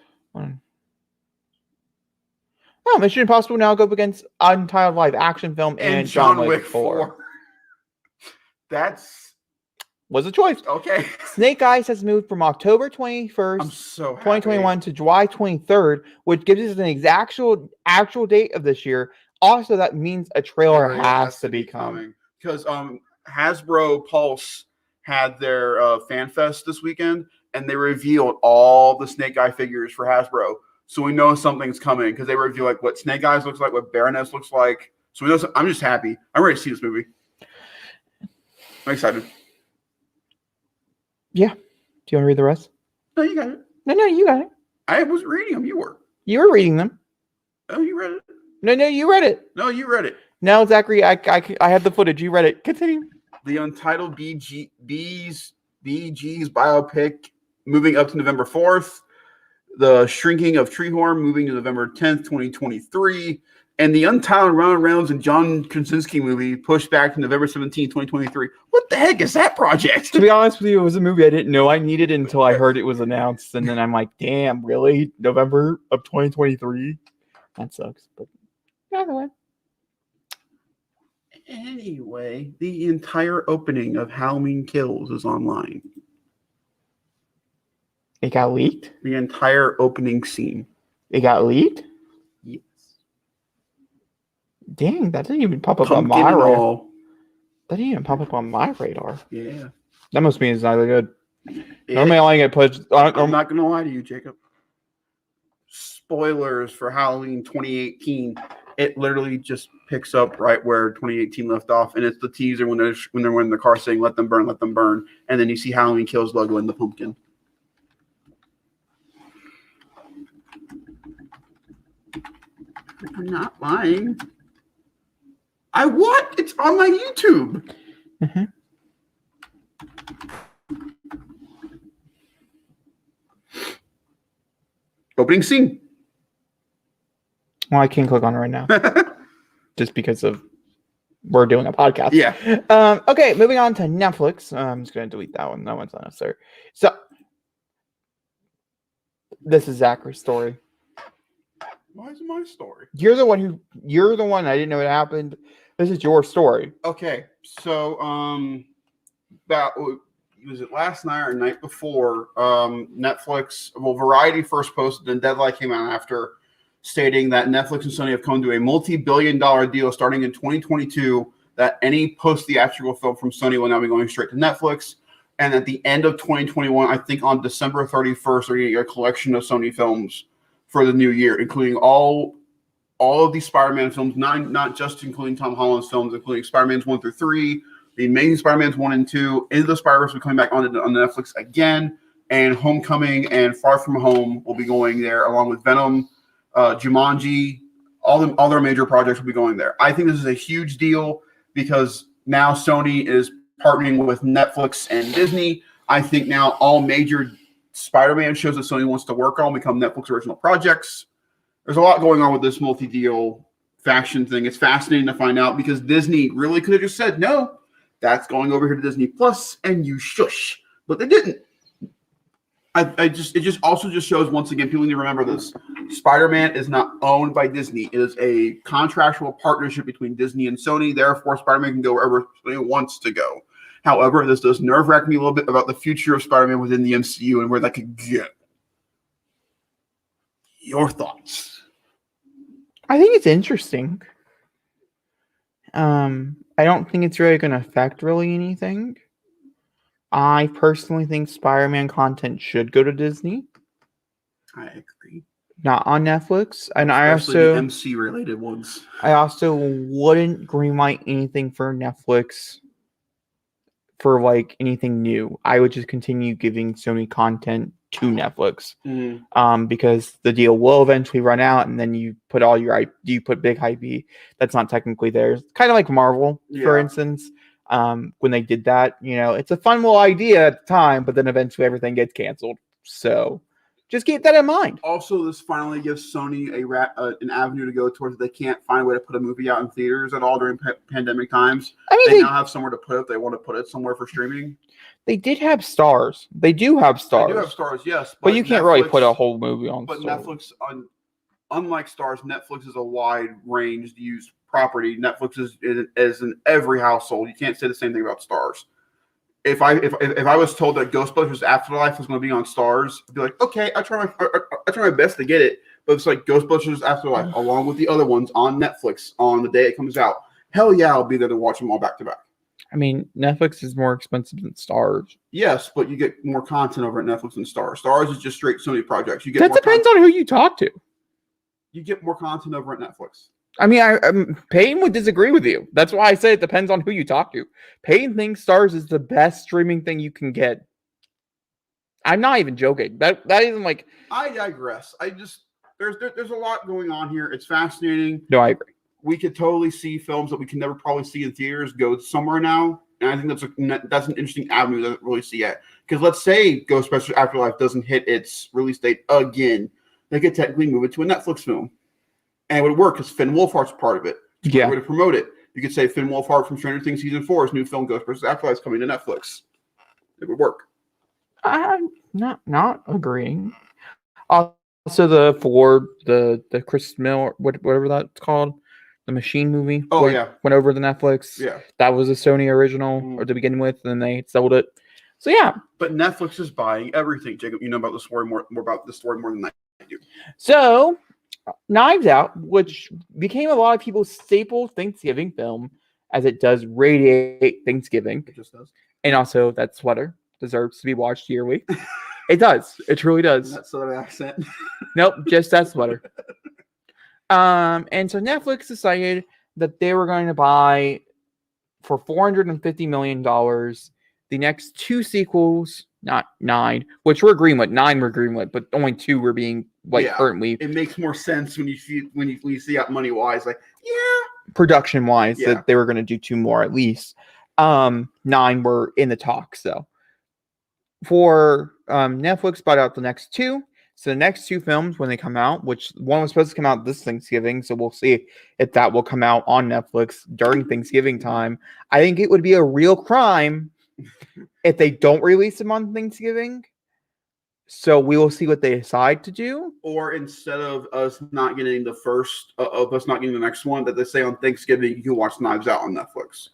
Mission Impossible now go up against Untitled live action film and John Wick 4. Was a choice. Okay. Snake Eyes has moved from October 21st, 2021 to July 23rd, which gives us an actual date of this year. Also, that means a trailer has to be coming. Because Hasbro Pulse had their fan fest this weekend, and they revealed all the Snake Eye figures for Hasbro. So we know something's coming because they reveal what Snake Eyes looks like, what Baroness looks like. So we know. I'm just happy. I'm ready to see this movie. I'm excited. Yeah. Do you want to read the rest? No, you got it. No, you got it. I was reading them. You were. You were reading them. Oh, you read it. No, you read it. No, you read it. No, Zachary, I have the footage. You read it. Continue. The Untitled Bees biopic moving up to November 4th. The Shrinking of Treehorn moving to November 10th, 2023. And the Untitled Ryan Reynolds and John Krasinski movie pushed back to November 17th, 2023. What the heck is that project? To be honest with you, it was a movie I didn't know I needed until I heard it was announced. And then I'm like, damn, really? November of 2023? That sucks. But either way. Anyway, the entire opening of Halloween Kills is online. It got leaked? The entire opening scene. It got leaked? Yes. Dang, that didn't even pop up on my radar. That didn't even pop up on my radar. Yeah. That must mean it's neither good. Normally I only get put. I'm not going to lie to you, Jacob. Spoilers for Halloween 2018. It literally just picks up right where 2018 left off, and it's the teaser when they're in the car saying "Let them burn, let them burn," and then you see Halloween Kills logo in the pumpkin. I'm not lying. What? It's on my YouTube. Mm-hmm. Opening scene. Well, I can't click on it right now. Just because of we're doing a podcast. Yeah. Okay, moving on to Netflix. I'm just going to delete that one. That one's unnecessary. So, this is Zachary's story. Why is it my story? You're the one. I didn't know it happened. This is your story. Okay, so was it last night or night before? Netflix, Variety first posted, and Deadline came out after, stating that Netflix and Sony have come to a multi-billion-dollar deal starting in 2022. That any post-theatrical film from Sony will now be going straight to Netflix. And at the end of 2021, I think on December 31st, they're getting a collection of Sony films for the new year, including all of these Spider-Man films, not just including Tom Holland's films, including Spider-Man's 1 through 3, the Amazing Spider-Man's 1 and 2, Into the Spider-Verse will be coming back on Netflix again, and Homecoming and Far From Home will be going there, along with Venom, Jumanji, all their major projects will be going there. I think this is a huge deal because now Sony is partnering with Netflix and Disney. I think now all major Spider-Man shows that Sony wants to work on become Netflix original projects. There's a lot going on with this multi-deal faction thing. It's fascinating to find out because Disney really could have just said, no, that's going over here to Disney Plus, and you shush. But they didn't. It also shows, once again, people need to remember this. Spider-Man is not owned by Disney. It is a contractual partnership between Disney and Sony. Therefore, Spider-Man can go wherever Sony wants to go. However, this does nerve-wrack me a little bit about the future of Spider-Man within the MCU and where that could go. Your thoughts? I think it's interesting. I don't think it's really going to affect really anything. I personally think Spider-Man content should go to Disney. I agree. Not on Netflix. And especially the MC-related ones. I also wouldn't greenlight anything for Netflix for like anything new. I would just continue giving Sony content to Netflix, because the deal will eventually run out, and then you put big IP that's not technically theirs. Kind of like Marvel, for instance. When they did that, it's a fun little idea at the time, but then eventually everything gets canceled. So just keep that in mind. Also, this finally gives Sony an avenue to go towards. They can't find a way to put a movie out in theaters at all during pandemic times. I mean, they now have somewhere to put it. They want to put it somewhere for streaming. They did have stars. They do have stars. They do have stars, yes. But you can't really put a whole movie on. But Netflix, unlike stars, Netflix is a wide range used property. Netflix is in every household. You can't say the same thing about stars. If I was told that Ghostbusters Afterlife was going to be on stars, I'd be like, okay, I try my best to get it. But it's like Ghostbusters Afterlife, along with the other ones on Netflix on the day it comes out. Hell yeah, I'll be there to watch them all back to back. I mean, Netflix is more expensive than Stars. Yes, but you get more content over at Netflix than Stars. Stars is just straight Sony projects. That depends on who you talk to. You get more content over at Netflix. I mean, Payne would disagree with you. That's why I say it depends on who you talk to. Payne thinks Stars is the best streaming thing you can get. I'm not even joking. That isn't like. I digress. There's a lot going on here. It's fascinating. No, I agree. We could totally see films that we can never probably see in theaters go somewhere now And I think that's an interesting avenue that I don't really see yet. Because let's say Ghostbusters Afterlife doesn't hit its release date again, they could technically move it to a Netflix film. And it would work because Finn Wolfhard's part of it. It's a great way to promote it. You could say Finn Wolfhard from Stranger Things Season 4's new film Ghostbusters Afterlife is coming to Netflix. It would work. I'm not agreeing. Also, the Chris Miller, whatever that's called, the Machine movie. Went over to Netflix. Yeah, that was a Sony original or to begin with, and then they sold it. So yeah. But Netflix is buying everything, Jacob. You know about the story more about the story more than I do. So, Knives Out, which became a lot of people's staple Thanksgiving film, as it does radiate Thanksgiving. It just does. And also, that sweater deserves to be watched yearly. It does. It truly does. That Southern accent. Nope, just that sweater. And so Netflix decided that they were going to buy for $450 million the next 2 sequels, not 9, which we're agreeing with. 9 we're agreeing with, but only 2 were being currently. It makes more sense when you see out money wise, production wise, that they were going to do 2 more at least. 9 were in the talks though. For Netflix bought out the next 2. So the next 2 films, when they come out, which one was supposed to come out this Thanksgiving, so we'll see if that will come out on Netflix during Thanksgiving time. I think it would be a real crime if they don't release them on Thanksgiving. So we will see what they decide to do. Or instead of us not getting the first, of us not getting the next one, that they say on Thanksgiving you can watch Knives Out on Netflix.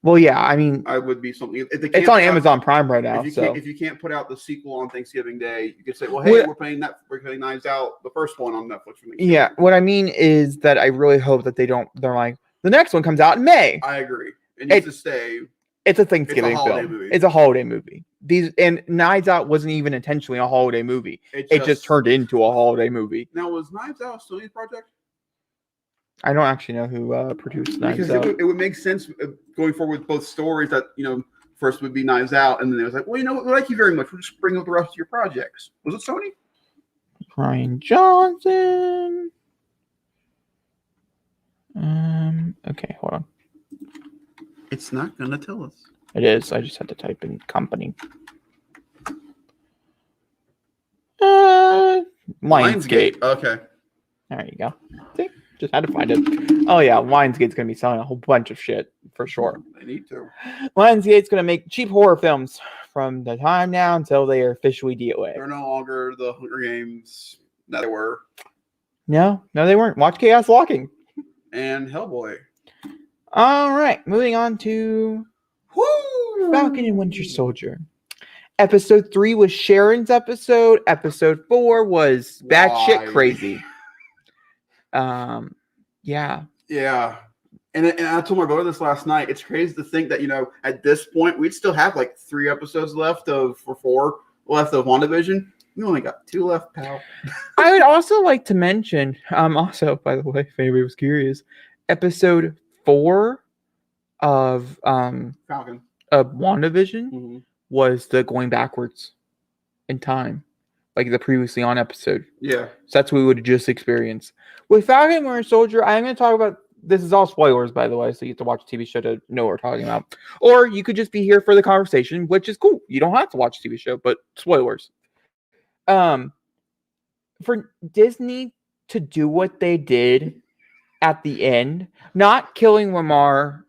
Well, yeah, I mean, I would be something. It's on Amazon Prime right now. If you can't put out the sequel on Thanksgiving Day, you could say, "Well, hey, we're putting Knives Out, the first one, on Netflix." Yeah, what I mean is that I really hope that they don't. They're like, the next one comes out in May. I agree. It needs to stay. It's a Thanksgiving film. It's a holiday movie. And Knives Out wasn't even intentionally a holiday movie. It just turned into a holiday movie. Now, was Knives Out a Sony project? I don't actually know who produced Knives Out. It would make sense going forward with both stories that, first would be Knives Out, and then it was like, well, we like you very much. We'll just bring up the rest of your projects. Was it Sony? Ryan Johnson. Okay, hold on. It's not going to tell us. It is. I just had to type in company. Lionsgate. Okay. There you go. See? Just had to find it. Oh, yeah. Lionsgate's going to be selling a whole bunch of shit for sure. They need to. Lionsgate's going to make cheap horror films from the time now until they are officially DOA. They're no longer the Hunger Games that they were. No, they weren't. Watch Chaos Walking. And Hellboy. All right. Moving on to Falcon and Winter Soldier. Episode 3 was Sharon's episode. Episode 4 was batshit crazy. Yeah. And I told my brother this last night. It's crazy to think that, at this point, we'd still have like 3 episodes left or 4 left of WandaVision. We only got 2 left, pal. I would also like to mention, also, by the way, if anybody was curious, episode 4 of Falcon of WandaVision was the going backwards in time, like the previously on episode. Yeah. So that's what we would have just experienced. With Falcon and Winter Soldier, I'm going to talk about, this is all spoilers, by the way, so you have to watch a TV show to know what we're talking about. Or you could just be here for the conversation, which is cool. You don't have to watch a TV show, but spoilers. For Disney to do what they did at the end, not killing Lamar,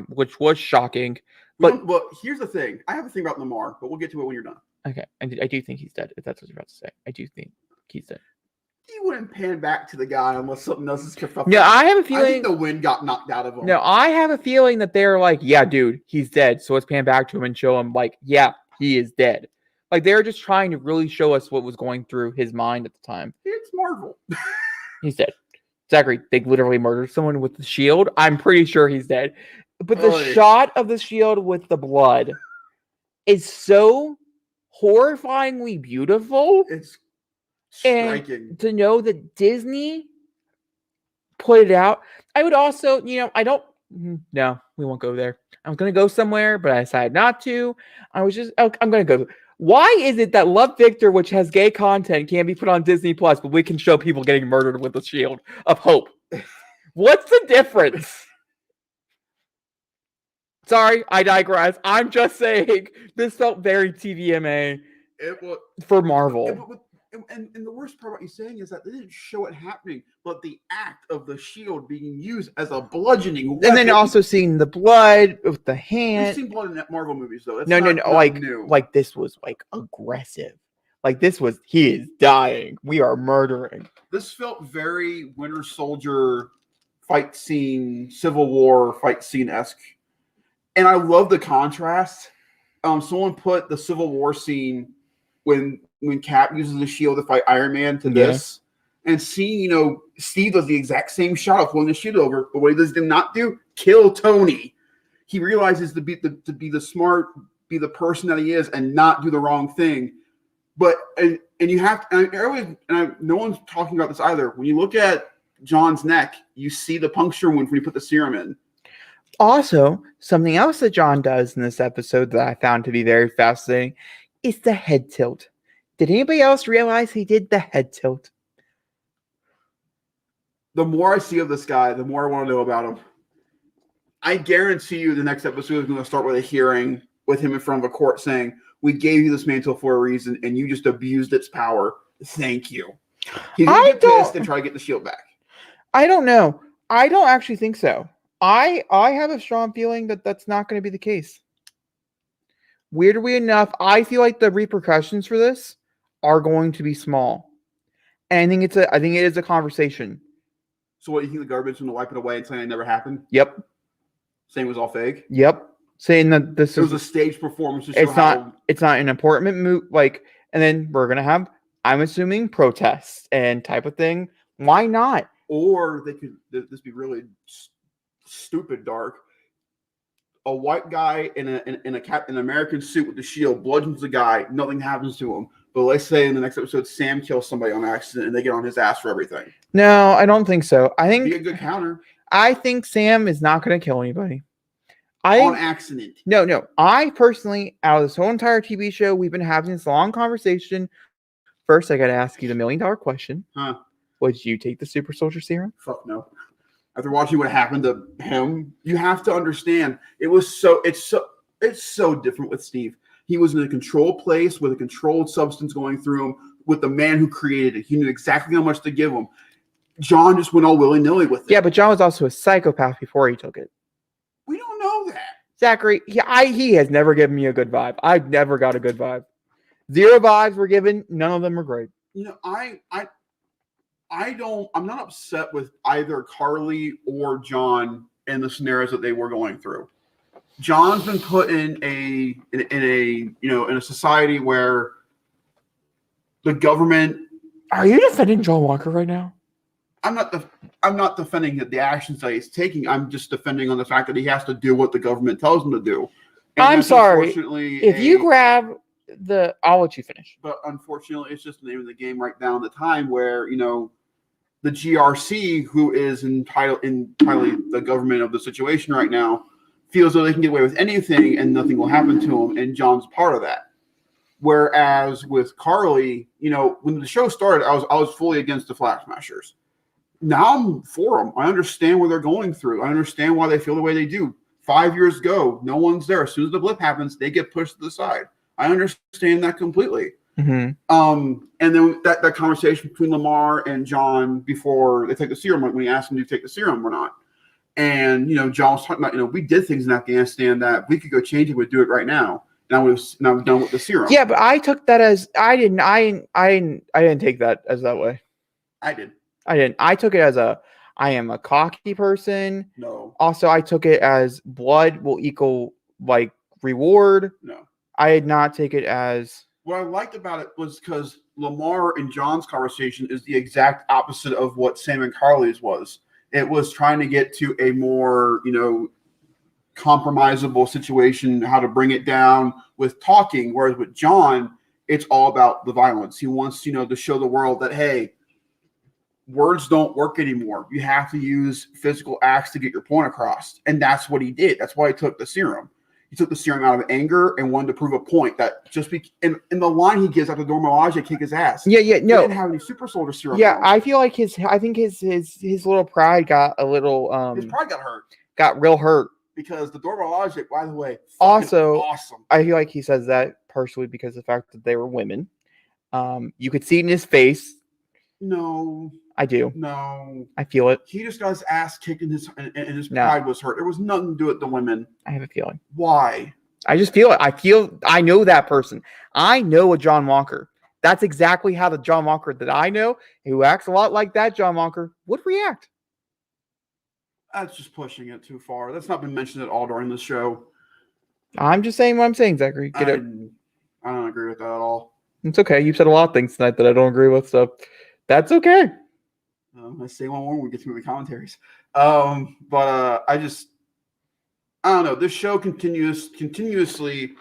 which was shocking. But here's the thing. I have a thing about Lamar, but we'll get to it when you're done. Okay. I do think he's dead, if that's what you're about to say. I do think he's dead. He wouldn't pan back to the guy unless something else is kept up. No, I have a feeling. I think the wind got knocked out of him. No, I have a feeling that they're like, yeah, dude, he's dead. So let's pan back to him and show him, like, yeah, he is dead. Like, they're just trying to really show us what was going through his mind at the time. It's Marvel. He's dead. Zachary, they literally murdered someone with the shield. I'm pretty sure he's dead. But the shot of the shield with the blood is so horrifyingly beautiful. It's striking. And to know that Disney put it out. I would also, no, we won't go there. I'm going to go somewhere, but I decided not to. I'm going to go. Why is it that Love Victor, which has gay content, can't be put on Disney Plus, but we can show people getting murdered with the shield of hope? What's the difference? Sorry, I digress. I'm just saying this felt very TVMA It was for Marvel. and the worst part about you saying is that they didn't show it happening, but the act of the shield being used as a bludgeoning weapon. And then also seeing the blood with the hand. We've seen blood in Marvel movies though. That's no, not like new. like this was like aggressive. Like this was he is dying. We are murdering. This felt very Winter Soldier fight scene, Civil War fight scene-esque. And I love the contrast. Someone put the Civil War scene when Cap uses the shield to fight Iron Man to this, and seeing Steve does the exact same shot of pulling the shield over, but what he does not do, kill Tony. He realizes to be the smart, be the person that he is, and not do the wrong thing. But and you have to, no one's talking about this either. When you look at John's neck, you see the puncture wound when you put the serum in. Also, something else that John does in this episode that I found to be very fascinating is the head tilt. Did anybody else realize he did the head tilt? The more I see of this guy, the more I want to know about him. I guarantee you the next episode is going to start with a hearing with him in front of a court saying, "We gave you this mantle for a reason, and you just abused its power. Thank you." He's going to get pissed and try to get the shield back. I don't know. I don't actually think so. I have a strong feeling that that's not going to be the case. Weirdly enough, I feel like the repercussions for this are going to be small. And I think it is a conversation. So what, you think the garbage going to wipe it away and say it never happened? Yep. Saying it was all fake? Yep. Saying that this was a stage performance to show it's not an important move, and then we're gonna have, I'm assuming, protests and type of thing. Why not? Or they could this be really stupid dark. A white guy in an American suit with the shield bludgeons a guy, nothing happens to him. But let's say in the next episode, Sam kills somebody on accident and they get on his ass for everything. No, I don't think so. I think be a good counter. I think Sam is not going to kill anybody. On accident. No. I personally, out of this whole entire TV show, we've been having this long conversation. First, I got to ask you the $1 million question. Huh? Would you take the super soldier serum? Fuck no. After watching what happened to him, you have to understand it's so different with Steve. He was in a controlled place with a controlled substance going through him with the man who created it. He knew exactly how much to give him. John just went all willy-nilly with it. Yeah, but John was also a psychopath before he took it. We don't know that. Zachary, he has never given me a good vibe. I've never got a good vibe. 0 vibes were given. None of them were great. I'm not upset with either Carly or John in the scenarios that they were going through. John's been put in a society where the government. Are you defending John Walker right now? I'm not defending the actions that he's taking. I'm just defending on the fact that he has to do what the government tells him to do. And I'm sorry. If you grab I'll let you finish. But unfortunately, it's just the name of the game right now in the time where, the GRC, who is entirely the government of the situation right now, feels though they can get away with anything and nothing will happen to them. And John's part of that. Whereas with Carly, when the show started, I was fully against the Flag Smashers. Now I'm for them. I understand what they're going through. I understand why they feel the way they do. 5 years ago, no one's there. As soon as the blip happens, they get pushed to the side. I understand that completely. Mm-hmm. And then that conversation between Lamar and John before they take the serum, when he asked him to take the serum or not. And, John was talking about, we did things in Afghanistan that we could go change it, we'd do it right now. And I'm done with the serum. Yeah, but I took that as I didn't take that as that way. I did. I didn't. I took it as I am a cocky person. No. Also, I took it as blood will equal reward. No. I did not take it as. What I liked about it was because Lamar and John's conversation is the exact opposite of what Sam and Carly's was. It was trying to get to a more, compromisable situation, how to bring it down with talking. Whereas with John, it's all about the violence. He wants, to show the world that, hey, words don't work anymore. You have to use physical acts to get your point across. And that's what he did. That's why he took the serum. He took the serum out of anger and wanted to prove a point that in the line he gives after Dormelage, kick his ass. Yeah, no. He didn't have any super soldier serum. Yeah, I feel like his little pride got a little his pride got hurt. Got real hurt. because the doorbell logic, by the way, Also, awesome. I feel like he says that partially because of the fact that they were women. You could see it in his face. No. I do. No. I feel it. He just got his ass kicked and his pride was hurt. There was nothing to do with the women. I have a feeling. Why? I just feel it. I know that person. I know a John Walker. That's exactly how the John Walker that I know, who acts a lot like that John Walker, would react. That's just pushing it too far. That's not been mentioned at all during the show. I'm just saying what I'm saying, Zachary. I don't agree with that at all. It's okay. You've said a lot of things tonight that I don't agree with, so that's okay. I say one more when we get to the commentaries. I don't know. This show continuously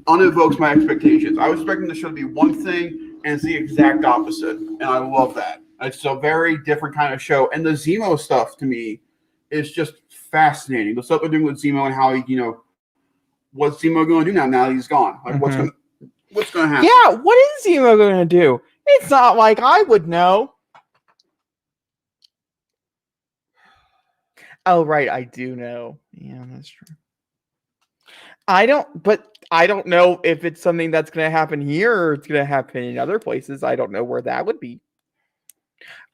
unevokes my expectations. I was expecting the show to be one thing, and it's the exact opposite, and I love that. It's a very different kind of show, and the Zemo stuff to me is just fascinating. The stuff they're doing with Zemo and how he, what's Zemo going to do now that he's gone? Like, what's going to happen? Yeah, what is Zemo going to do? It's not like I would know. Oh, right, I do know. Yeah, that's true. I don't know if it's something that's going to happen here or it's going to happen in other places. I don't know where that would be.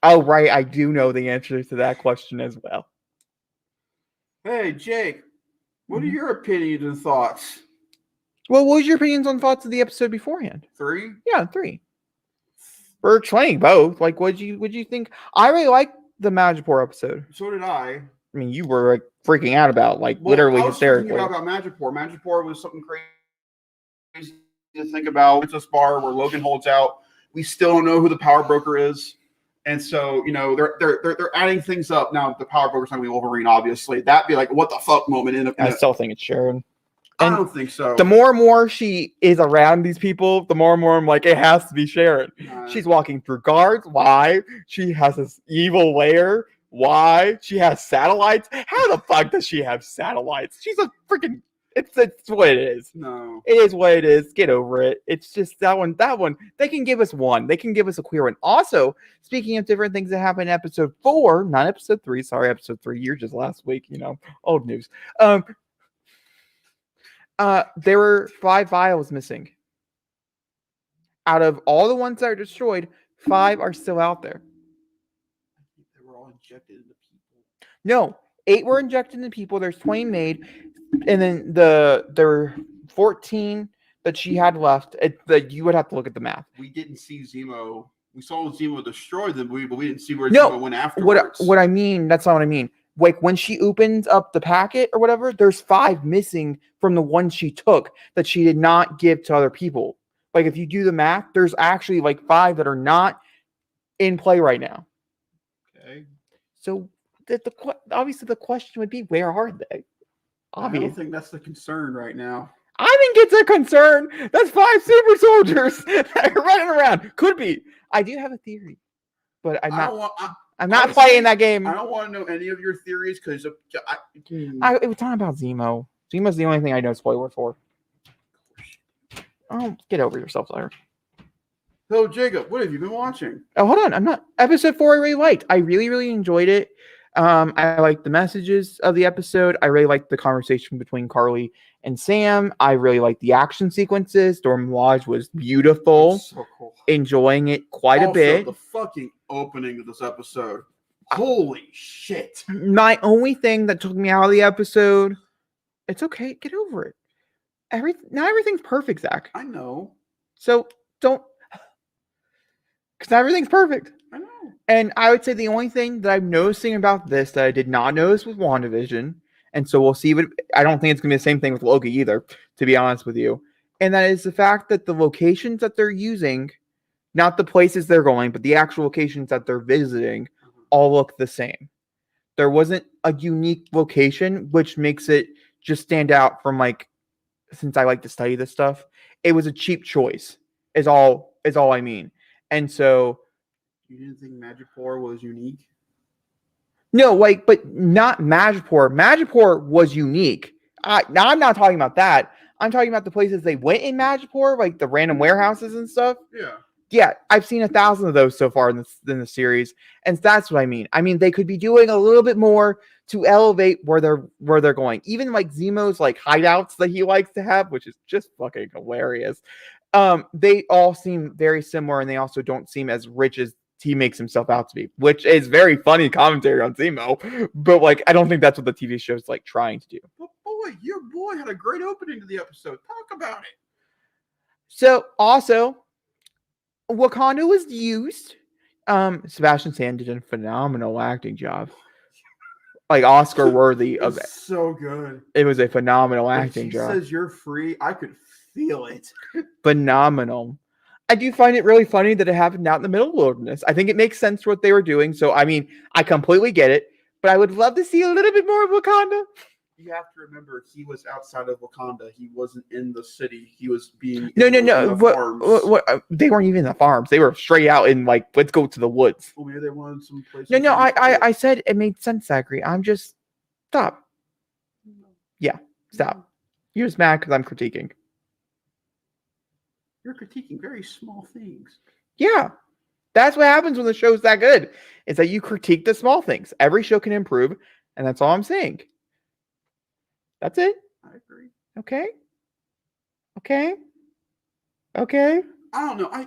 Oh, right, I do know the answer to that question as well. Hey, Jake, what are your opinions and thoughts? Well, what was your opinions on thoughts of the episode beforehand? 3? Yeah, 3. We're explaining both. Like, what'd you think? I really liked the Magipore episode. So did I. I mean, you were like freaking out about literally hysterically. I was thinking about Magipore. Magipore was something crazy to think about. It's a spar where Logan holds out. We still don't know who the power broker is, and so they're adding things up now. The power broker's not going to be Wolverine, obviously. That'd be like what the fuck moment. I still think it's Sharon. I don't think so. The more and more she is around these people, the more and more I'm like, it has to be Sharon. She's walking through guards. Why? She has this evil lair. Why? She has satellites. How the fuck does she have satellites? She's a freaking. It's what it is. No, it is what it is. Get over it. It's just that one. They can give us one. They can give us a queer one. Also, speaking of different things that happened in episode 4, not episode 3. Sorry, episode 3. You're just last week. Old news. There were 5 vials missing. Out of all the ones that are destroyed, 5 are still out there. They were all injected into people. No, 8 were injected into people. There's 20 made, and then there were 14 that she had left. You would have to look at the math. We didn't see Zemo. We saw Zemo destroy them, but we didn't see where Zemo went afterwards. What I mean, that's not what I mean. Like when she opens up the packet or whatever, there's 5 missing from the one she took that she did not give to other people. Like if you do the math, there's actually like 5 that are not in play right now. Okay. So obviously the question would be, where are they? Obviously. I don't think that's the concern right now. I think it's a concern. That's 5 super soldiers running around. Could be. I do have a theory, but I'm not playing that game. I don't want to know any of your theories because it was talking about Zemo. Zemo's the only thing I know spoiler for. Oh, get over yourself, Larry. So, Jacob, what have you been watching? Oh, hold on. I'm not. Episode 4 I really liked. I really, really enjoyed it. I liked the messages of the episode. I really liked the conversation between Carly and Sam. I really liked the action sequences. Dora Milaje was beautiful. So cool. Enjoying it quite a bit. The fucking opening of this episode. Holy shit. My only thing that took me out of the episode, it's okay. Get over it. Not everything's perfect, Zach. I know. So don't. Because not everything's perfect. I know. And I would say the only thing that I'm noticing about this that I did not notice with WandaVision, and so we'll see, but I don't think it's going to be the same thing with Loki either, to be honest with you, and that is the fact that the locations that they're using, not the places they're going, but the actual locations that they're visiting, all look the same. There wasn't a unique location, which makes it just stand out from since I like to study this stuff, it was a cheap choice, is all I mean. And so, you didn't think Magipore was unique? No, but not Magipore. Magipore was unique. Now I'm not talking about that. I'm talking about the places they went in Magipore, like the random warehouses and stuff. Yeah. Yeah, I've seen 1,000 of those so far in the series, and that's what I mean. I mean, they could be doing a little bit more to elevate where they're going. Even like Zemo's like hideouts that he likes to have, which is just fucking hilarious. They all seem very similar, and they also don't seem as rich as he makes himself out to be, which is very funny commentary on Zemo. But like, I don't think that's what the TV show is like trying to do. But boy, your boy had a great opening to the episode. Talk about it. So also, Wakanda was used. Sebastian Stan did a phenomenal acting job. Like Oscar worthy of it. So good. It was a phenomenal acting job. He says you're free. I could feel it. Phenomenal. I do find it really funny that it happened out in the middle of the wilderness. I think it makes sense what they were doing. So I mean, I completely get it. But I would love to see a little bit more of Wakanda. You have to remember, he was outside of Wakanda. He wasn't in the city. He was being no. farms. What? They weren't even in the farms. They were straight out in like, let's go to the woods. Well, maybe they wanted some place. No. I said it made sense, Zachary. I'm just stop. Yeah, stop. You're just mad because I'm critiquing. You're critiquing very small things. Yeah, that's what happens when the show's that good. Is that you critique the small things. Every show can improve, and that's all I'm saying. That's it. I agree. Okay. I don't know.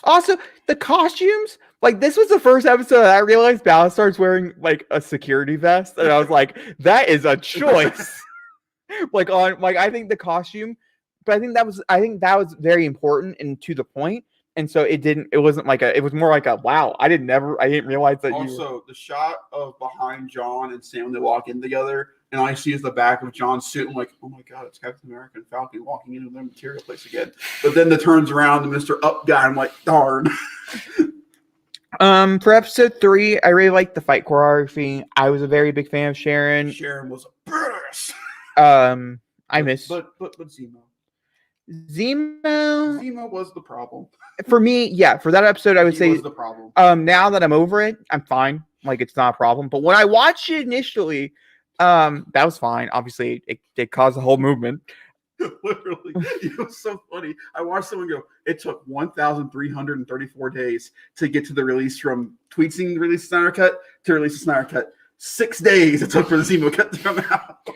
Also, the costumes, like this was the first episode that I realized Battlestar's wearing like a security vest, and I was like, that is a choice. I think the costume, but I think that was very important and to the point. And so it was more like a wow. I didn't realize that. Also, the shot of behind John and Sam, they walk in together, and all I see is the back of John's suit. I'm like, oh my god, it's Captain America and Falcon walking into their material place again. But then the turns around to Mr. Up guy. I'm like, darn. For episode 3, I really liked the fight choreography. I was a very big fan of Sharon. Sharon was a badass. I miss. But Zemo. Zemo was the problem. For me, yeah. For that episode, I would say was the problem. Now that I'm over it, I'm fine. Like it's not a problem. But when I watched it initially, that was fine. Obviously, it caused a whole movement. Literally, it was so funny. I watched someone go, it took 1,334 days to get to the release from tweeting the release of Snyder Cut to release the Snyder Cut. 6 days it took for the Zemo Cut to come out.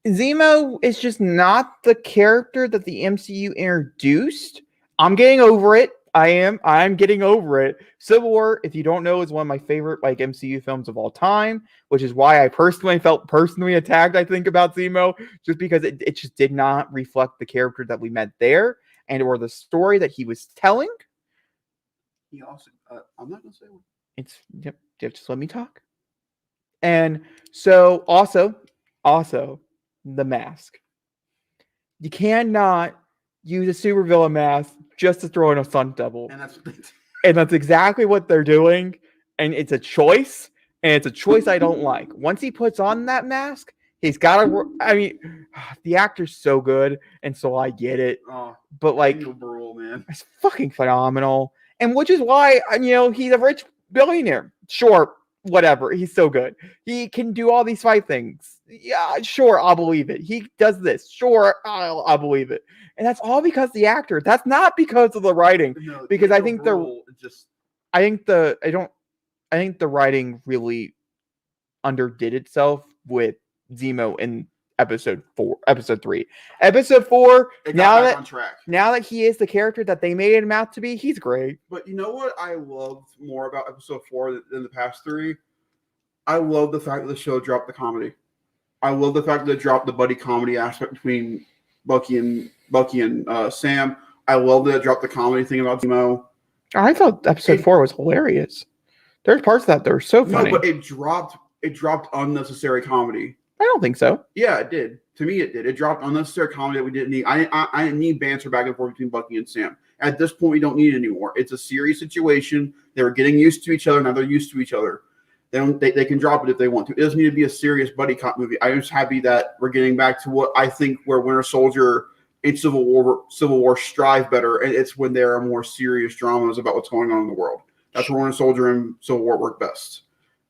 Zemo is just not the character that the MCU introduced. I'm getting over it. I'm getting over it. Civil War, if you don't know, is one of my favorite like MCU films of all time, which is why I felt personally attacked, I think, about Zemo, just because it just did not reflect the character that we met there and or the story that he was telling. He also, I'm not going to say one. Just let me talk. And so also, the mask. You cannot use a supervillain mask just to throw in a stunt double. And that's exactly what they're doing. And it's a choice. And it's a choice I don't like. Once he puts on that mask, he's got to... I mean, the actor's so good. And so I get it. But like... man. It's fucking phenomenal. And which is why, he's a rich billionaire. Sure. Whatever. He's so good. He can do all these fight things. Yeah, sure. I'll believe it. He does this. Sure. I'll believe it. And that's all because the actor. That's not because of the writing. No, because I think I think the writing really underdid itself with Zemo in episode 3. Episode 4, now that he is the character that they made him out to be, he's great. But you know what I loved more about episode 4 than the past 3? I love the fact that the show dropped the comedy. I love the fact that it dropped the buddy comedy aspect between Bucky and Sam. I love that it dropped the comedy thing about Zemo. I thought episode 4 was hilarious. There's parts of that that were so funny. No, but it dropped unnecessary comedy. I don't think so. Yeah, it did. To me, it did. It dropped unnecessary comedy that we didn't need. I didn't need banter back and forth between Bucky and Sam. At this point, we don't need it anymore. It's a serious situation. They were getting used to each other. Now they're used to each other. They can drop it if they want to. It doesn't need to be a serious buddy cop movie. I'm just happy that we're getting back to what I think where Winter Soldier and Civil War strive better, and it's when there are more serious dramas about what's going on in the world. That's where Winter Soldier and Civil War work best,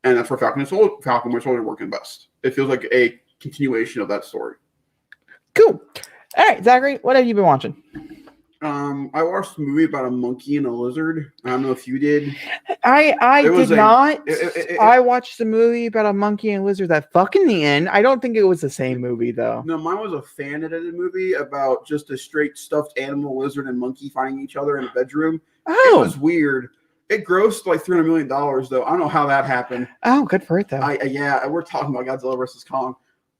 and that's where Falcon and Winter Soldier working best. It feels like a continuation of that story. Cool. All right, Zachary, what have you been watching? I watched a movie about a monkey and a lizard. I don't know if you did. I It was did a- not. it- I watched a movie about a monkey and lizard that fuck in the end. I don't think it was the same movie though. No, mine was a fan edited movie about just a straight stuffed animal, lizard, and monkey finding each other in a bedroom. It Oh, was weird. It grossed like $300 million though. I don't know how that happened. oh, good for it though. Yeah, we're talking about Godzilla versus Kong.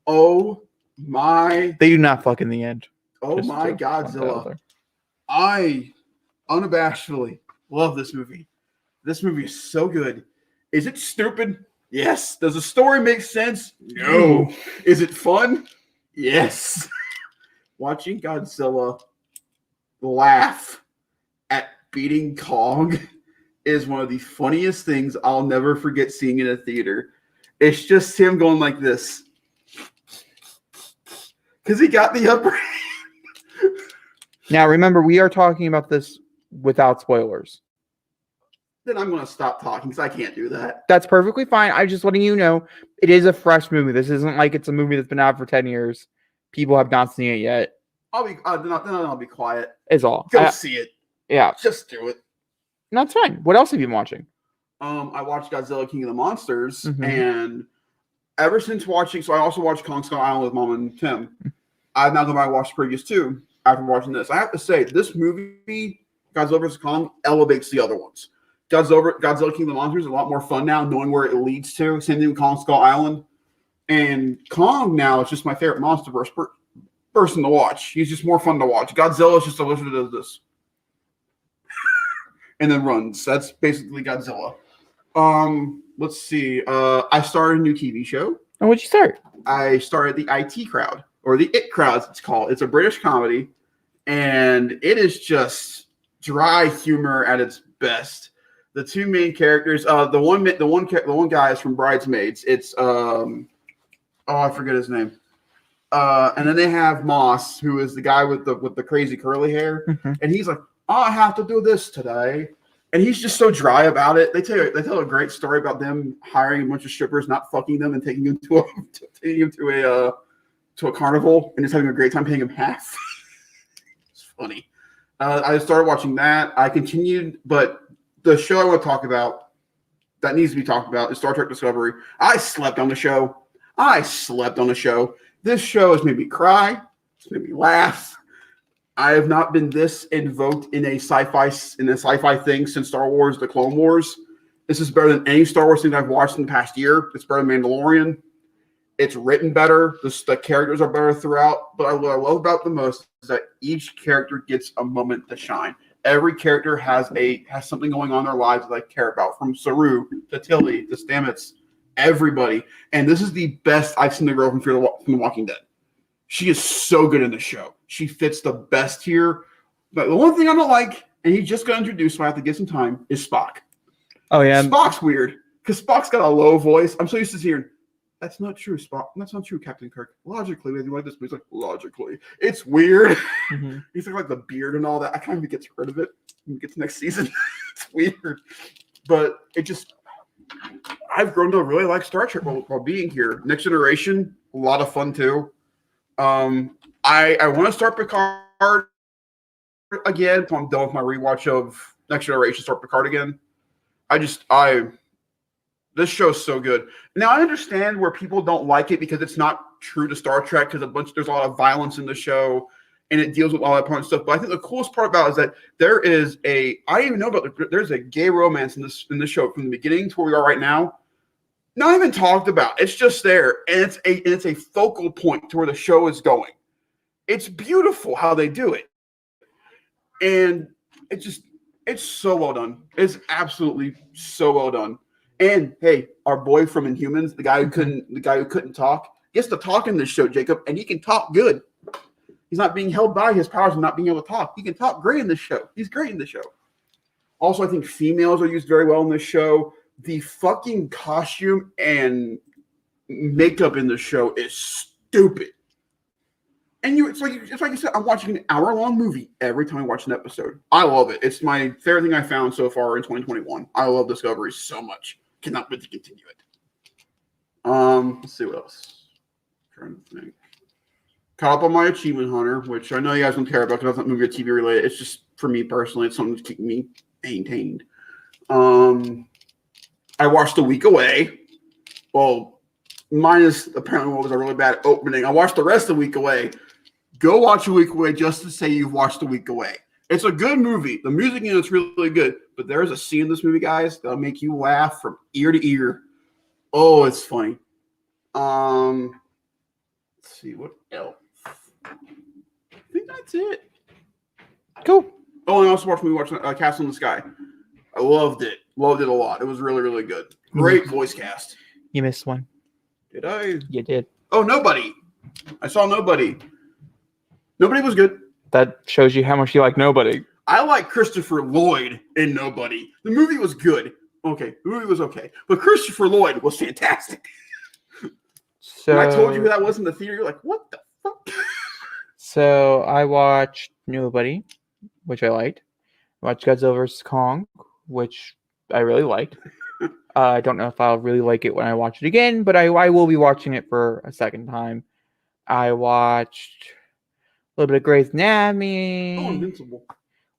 Oh my! They do not fuck in the end. Oh Just my to point that out Godzilla! there. I unabashedly love this movie. This movie is so good. Is it stupid? Yes. Does the story make sense? No. Is it fun? Yes. Watching Godzilla laugh at beating Kong is one of the funniest things I'll never forget seeing in a theater. It's just him going like this. Because he got the upper hand. Now remember, we are talking about this without spoilers. Then I'm going to stop talking because I can't do that. That's perfectly fine. I'm just letting you know it is a fresh movie. This isn't like it's a movie that's been out for 10 years. People have not seen it yet. Then I'll be quiet. Is all. Go see it. Yeah. Just do it. And that's fine. What else have you been watching? I watched Godzilla King of the Monsters, Mhm. and ever since watching, so I also watched Kong Skull Island with Mom and Tim. I've now gone back and watched the previous two after watching this. I have to say, this movie, Godzilla vs. Kong, elevates the other ones. Godzilla King of the Monsters is a lot more fun now, knowing where it leads to. Same thing with Kong Skull Island. And Kong now is just my favorite MonsterVerse person to watch. He's just more fun to watch. Godzilla is just a lizard that does this. And then runs. That's basically Godzilla. Let's see. I started a new TV show. Oh, what'd you start? I started the IT Crowd, or the It Crowd, as it's called. It's a British comedy, and it is just dry humor at its best. The two main characters, the one guy is from Bridesmaids. It's I forget his name. And then they have Moss, who is the guy with the crazy curly hair, and he's like, I have to do this today. And he's just so dry about it. They tell a great story about them hiring a bunch of strippers, not fucking them, and taking them to a carnival, and just having a great time paying them half. It's funny. I started watching that. I continued, but the show I want to talk about that needs to be talked about is Star Trek Discovery. I slept on the show. This show has made me cry. It's made me laugh. I have not been this invoked in a sci-fi thing since Star Wars: The Clone Wars. This is better than any Star Wars thing I've watched in the past year. It's better than Mandalorian. It's written better. The characters are better throughout. But what I love about the most is that each character gets a moment to shine. Every character has something going on in their lives that I care about, from Saru to Tilly to Stamets, everybody. And this is the best I've seen the girl from The Walking Dead. She is so good in the show. She fits the best here. But the one thing I don't like, and he just got introduced, so I have to give some time, is Spock. Oh, yeah. Spock's weird because Spock's got a low voice. I'm so used to hearing, that's not true, Spock. That's not true, Captain Kirk. Logically, we like this, but he's like, logically. It's weird. Mm-hmm. He's like the beard and all that. I kind of get rid of it when we get to next season. It's weird. But I've grown to really like Star Trek while being here. Next Generation, a lot of fun too. I want to start Picard again. So I'm done with my rewatch of Next Generation. Start Picard again. This show is so good. Now I understand where people don't like it because it's not true to Star Trek because there's a lot of violence in the show and it deals with all that part of stuff. But I think the coolest part about it is that there's a gay romance in this show from the beginning to where we are right now. Not even talked about. It's just there, and it's a focal point to where the show is going. It's beautiful how they do it, and it's so well done. It's absolutely so well done. And hey, our boy from Inhumans, the guy who couldn't talk, gets to talk in this show, Jacob, and he can talk good. He's not being held by his powers of not being able to talk. He can talk great in this show. He's great in the show. Also, I think females are used very well in this show. The fucking costume and makeup in the show is stupid. And it's like you said, I'm watching an hour-long movie every time I watch an episode. I love it. It's my favorite thing I found so far in 2021. I love Discovery so much. Cannot wait to continue it. Let's see what else. I'm trying to think. Caught up on my Achievement Hunter, which I know you guys don't care about because it's not movie or TV related. It's just for me personally, it's something to keep me maintained. I watched A Week Away. Well, minus apparently what was a really bad opening. I watched the rest of A Week Away. Go watch A Week Away just to say you've watched A Week Away. It's a good movie. The music in it's really, really good. But there is a scene in this movie, guys, that'll make you laugh from ear to ear. Oh, it's funny. Let's see what else. I think that's it. Cool. Oh, and I also watched Castle in the Sky. I loved it. Loved it a lot. It was really, really good. Great voice cast. You missed one. Did I? You did. Oh, Nobody. I saw Nobody. Nobody was good. That shows you how much you like Nobody. I like Christopher Lloyd in Nobody. The movie was good. Okay, the movie was okay. But Christopher Lloyd was fantastic. So When I told you who that was in the theater, you're like, what the fuck? So I watched Nobody, which I liked. I watched Godzilla vs. Kong, which I really liked. I don't know if I'll really like it when I watch it again, but I will be watching it for a second time. I watched a little bit of Grey's Anatomy. Oh, Invincible.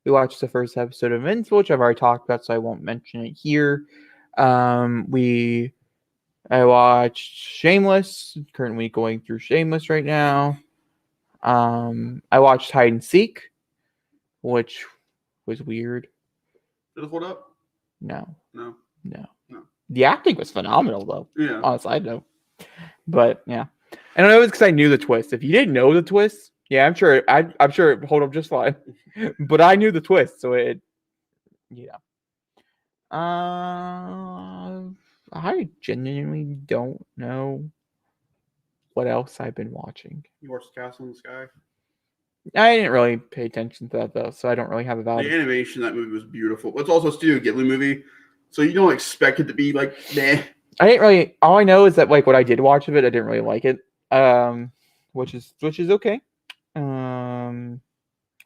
We watched the first episode of Invincible, which I've already talked about, so I won't mention it here. I watched Shameless. Currently going through Shameless right now. I watched Hide and Seek, which was weird. Did it hold up? No. The acting was phenomenal, though. Yeah. On a side note. But yeah, and I know it's because I knew the twist. If you didn't know the twist, yeah, I'm sure it hold up just fine. But I knew the twist, so it, yeah. I genuinely don't know what else I've been watching. You watched Castle in the Sky? I didn't really pay attention to that though, so I don't really have a The valid. animation in that movie was beautiful. It's also a Studio Ghibli movie, so you don't expect it to be like, meh. I didn't really. All I know is that like what I did watch of it, I didn't really like it. Which is okay.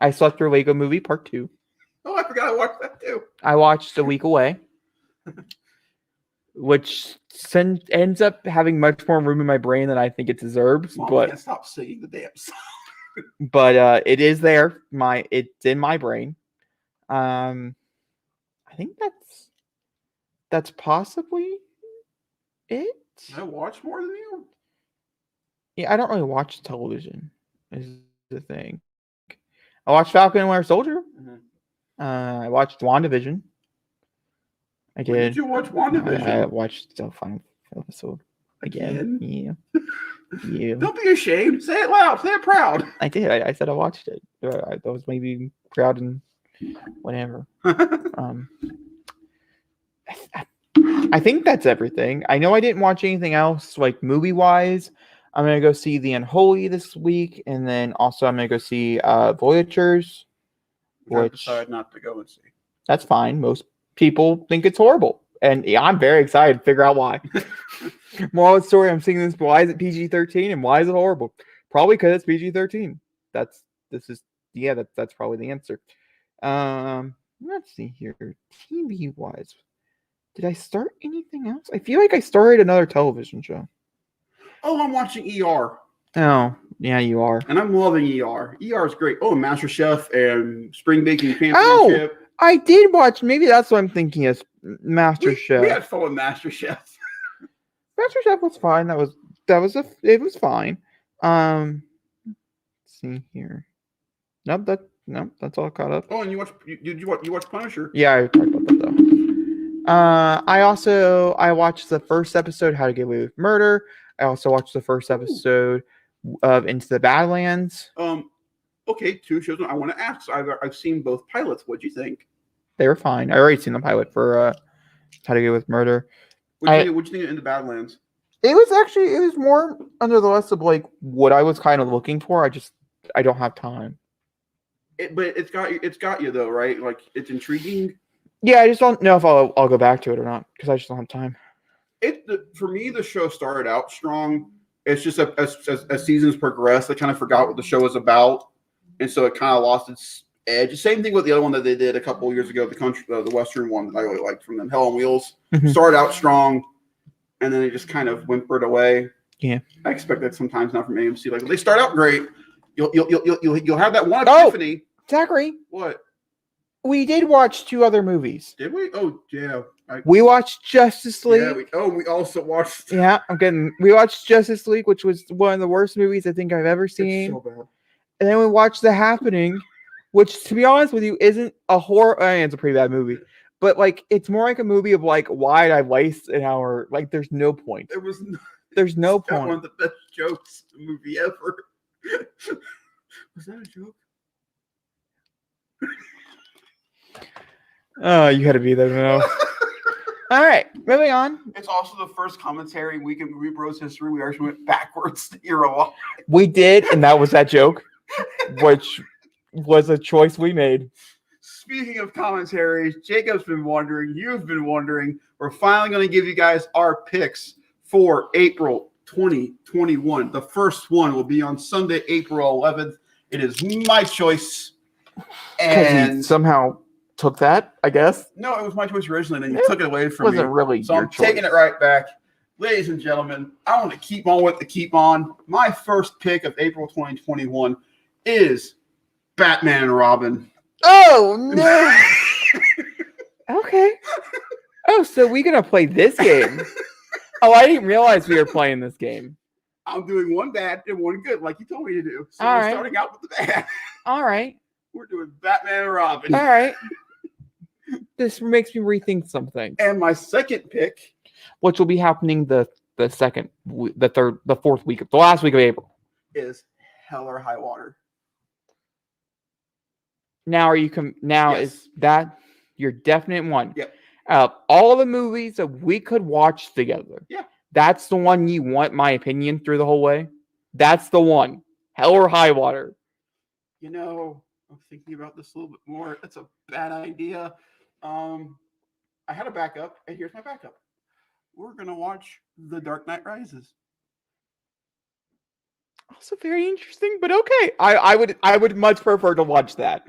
I slept through Lego Movie Part 2. Oh, I forgot I watched that too. I watched A Week Away, which ends up having much more room in my brain than I think it deserves. Mom, but can't stop singing the damn song. But it is there. It's in my brain. I think that's possibly it. I watch more than you. Yeah, I don't really watch television. Is the thing. I watched Falcon and Winter Soldier. Mm-hmm. I watched WandaVision. I did. When did you watch WandaVision? I watched the final episode again. Yeah. Yeah. Don't be ashamed. Say it loud. Say it proud. I did. I said I watched it. I was maybe proud and whatever. I think that's everything. I know I didn't watch anything else like movie wise. I'm gonna go see The Unholy this week, and then also I'm gonna go see Voyagers, I which decided not to go and see. that's fine. Most people think it's horrible, and yeah, I'm very excited to figure out why. Moral of the story: I'm seeing this. Why is it PG-13 and why is it horrible? Probably because it's PG-13. That's probably the answer. Let's see here. TV wise, did I start anything else? I feel like I started another television show. Oh, I'm watching ER. Oh, yeah, you are. And I'm loving ER. ER is great. Oh, MasterChef and Spring Baking Championship. Oh, I did watch. Maybe that's what I'm thinking is MasterChef. We had fun with MasterChef. MasterChef was fine. It was fine. Let's see here. Nope, that's all caught up. Oh, and you watch Punisher? Yeah, I talked about that though. I watched the first episode, How to Get Away with Murder. I also watched the first episode of Into the Badlands. Okay, two shows I want to ask. I've seen both pilots. What'd you think? They were fine. I already seen the pilot for How to Get Away with Murder. What'd you think of Into Badlands? It was more under the list of like what I was kind of looking for. I don't have time. But it's got you though, right? Like it's intriguing. Yeah, I just don't know if I'll go back to it or not because I just don't have time. For me, the show started out strong. It's just as seasons progressed, I kind of forgot what the show was about, and so it kind of lost its edge. Same thing with the other one that they did a couple of years ago, the Western one that I really liked from them, Hell on Wheels. Mm-hmm. Started out strong, and then it just kind of whimpered away. Yeah. I expect that sometimes now from AMC. Like, if they start out great, you'll have that one Oh! epiphany. Zachary, What? we did watch 2 other movies. Did we? Oh, yeah. We watched Justice League. Yeah, we also watched. Yeah, we watched Justice League, which was one of the worst movies I think I've ever seen. It's so bad. And then we watched The Happening, which, to be honest with you, isn't a horror. I mean, it's a pretty bad movie, but like it's more like a movie of like, why did I waste an hour? Like, there's no point. There's no point. One of the best jokes in the movie ever. Was that a joke? Oh, you had to be there to know. All right, moving on. It's also the first commentary week in Movie Bros history. We actually went backwards to You're Alive. We did, and that was that joke, which was a choice we made. Speaking of commentaries, Jacob's been wondering, you've been wondering. We're finally going to give you guys our picks for April 2021. The first one will be on Sunday, April 11th. It is my choice. And somehow took that, I guess. No, it was my choice originally, and then you took it away from me. Wasn't really so your I'm choice. taking it right back. Ladies and gentlemen, I want to keep on with the keep on. My first pick of April 2021 is Batman and Robin. Oh, no. Okay. Oh, so we're going to play this game. Oh, I didn't realize we were playing this game. I'm doing one bad and one good, like you told me to do. So All we're right. starting out with the bad. All right. We're doing Batman and Robin. All right. This makes me rethink something. And my second pick, which will be happening the last week of April, is Hell or High Water. Now are you Yes. Is that your definite one? Yep. All of the movies that we could watch together. Yeah. That's the one you want my opinion through the whole way? That's the one. Hell or High Water. You know, I'm thinking about this a little bit more. That's a bad idea. I had a backup, and here's my backup. We're going to watch The Dark Knight Rises. Also very interesting, but okay. I would much prefer to watch that.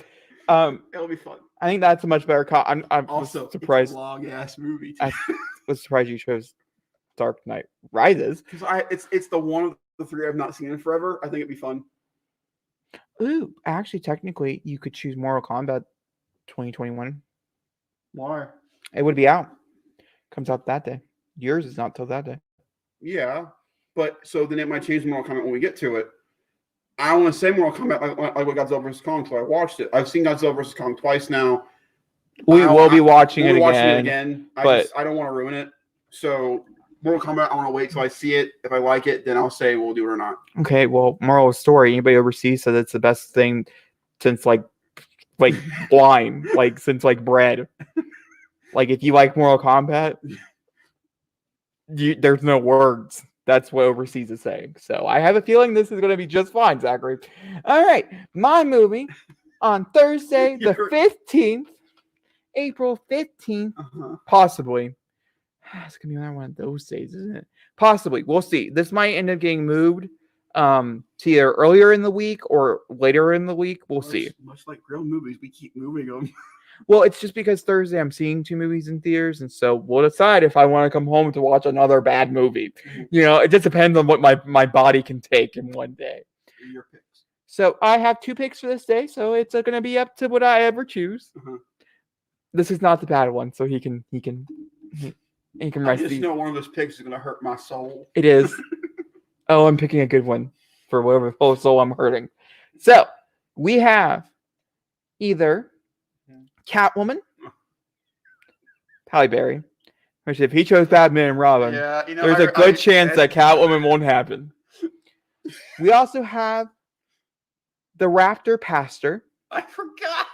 It'll be fun. I think that's a much better I'm Also surprised. It's a long ass movie. I was surprised you chose Dark Knight Rises. Because it's the one of the three I've not seen in forever. I think it'd be fun. Ooh, actually, technically, you could choose Mortal Kombat 2021. Why? It would be out. Comes out that day. Yours is not till that day. Yeah, but so then it might change Mortal Kombat when we get to it. I don't want to say Mortal Kombat like what Godzilla vs. Kong, so I watched it. I've seen Godzilla vs. Kong twice now. We will be watching it again. But I don't want to ruin it. So Mortal Kombat, I want to wait till I see it. If I like it, then I'll say we'll do it or not. okay, well, moral of the story, anybody overseas says it's the best thing since like wine, like since like bread. Like if you like Mortal Kombat, there's no words. That's what overseas is saying. So I have a feeling this is going to be just fine, Zachary. All right, my movie on Thursday, the 15th, April 15th, possibly. It's going to be another one of those days, isn't it? Possibly. We'll see. This might end up getting moved to either earlier in the week or later in the week. We'll see. Much like real movies, we keep moving them. Well, it's just because Thursday I'm seeing 2 movies in theaters, and so we'll decide if I want to come home to watch another bad movie. You know, it just depends on what my body can take in one day. Your picks. So I have 2 picks for this day, so it's going to be up to what I ever choose. This is not the bad one, so he can rest. I just know one of those picks is going to hurt my soul. It is. Oh, I'm picking a good one for whatever soul I'm hurting. So we have either Catwoman, Halle Berry, which if he chose Batman and Robin, there's a good chance that Catwoman won't happen. We also have The Raptor Pastor. I forgot.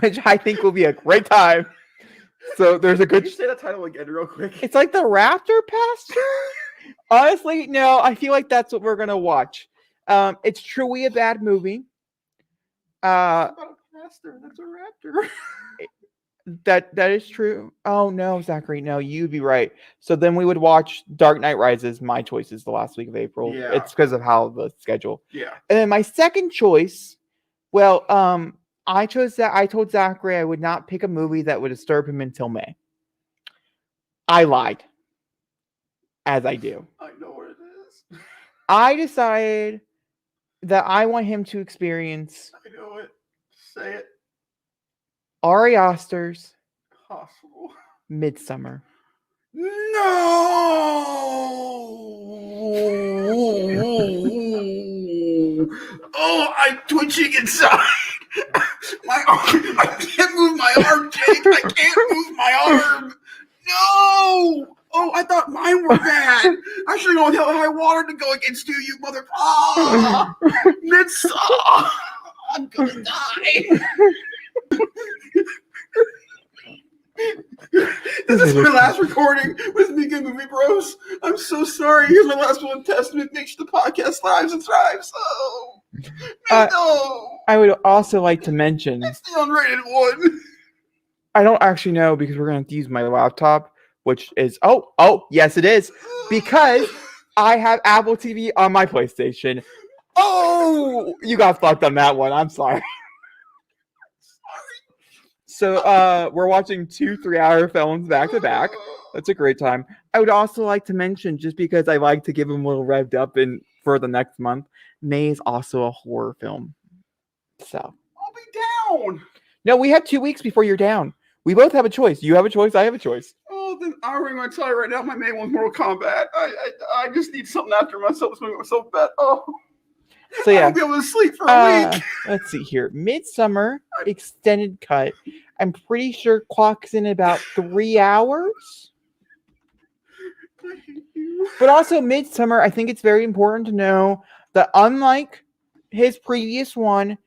Which I think will be a great time. So there's a good... Can you say that title again real quick? It's like The Raptor Pastor? Honestly, no, I feel like that's what we're going to watch. It's truly a bad movie. That's a raptor. That is true. Oh no, Zachary, no, you'd be right. So then we would watch Dark Knight Rises. My choice is the last week of April. Yeah. It's because of how the schedule. Yeah. And then my second choice, well, I chose that. I told Zachary I would not pick a movie that would disturb him until May. I lied. as I do. I know what it is. I decided that I want him to experience I know it. Say it. Ari Aster's Possible. Midsummer. No! Oh, I'm twitching inside. My arm. I can't move my arm, Jake. I can't move my arm. No! Oh, I thought mine were bad. I should have gone hell high water to go against you, mother. Ah! Midsummer. I'm gonna die. This is my last recording with me and Movie Bros. I'm so sorry. Here's my last one testament. Make sure the podcast lives and thrives. Oh, no. I would also like to mention It's the unrated one. I don't actually know because we're going to have to use my laptop, which is yes it is, because I have Apple TV on my PlayStation. Oh, you got fucked on that one. I'm sorry. So we're watching 2 3-hour films back to back. That's a great time. I would also like to mention, just because I like to give them a little revved up for the next month, May is also a horror film. So I'll be down. No, we have 2 weeks before you're down. We both have a choice. You have a choice. I have a choice. Oh, then I'm going to tell you right now, my May one's Mortal Kombat. I just need something after myself to make myself bet. Oh. So yeah, I won't be able to sleep for a week. Let's see here. Midsummer extended cut. I'm pretty sure clocks in about 3 hours. I hate you. But also Midsummer, I think it's very important to know that unlike his previous one,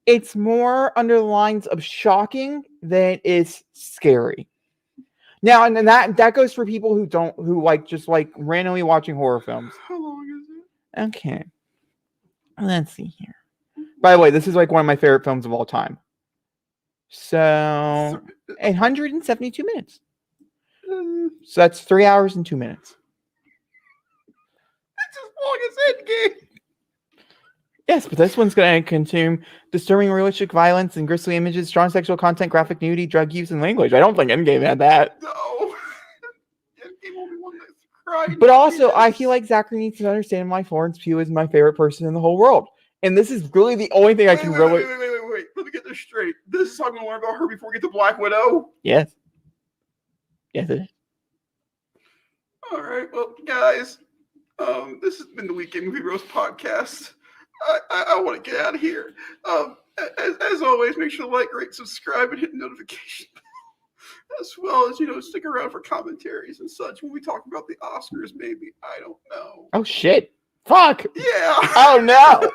it's more under the lines of shocking than it is scary. Now, and that goes for people who just like randomly watching horror films. How long is it? Okay. Let's see here. By the way, this is like one of my favorite films of all time. So, 172 minutes. So that's 3 hours and 2 minutes. That's as long as Endgame. Yes, but this one's going to consume disturbing realistic violence and grisly images, strong sexual content, graphic nudity, drug use, and language. I don't think Endgame had that. No. Endgame only one that's cried. But also, I feel like Zachary needs to understand why Florence Pugh is my favorite person in the whole world. And this is really the only thing I can really... Wait. Let me get this straight. This is how I'm going to learn about her before we get to Black Widow? Yes. Yes, it is. All right. Well, guys, this has been the Weekend Movie Roast podcast. I want to get out of here. As always, make sure to like, rate, subscribe, and hit the notification bell. As well as, stick around for commentaries and such when we talk about the Oscars, maybe. I don't know. Oh, shit. Fuck. Yeah. Oh, no.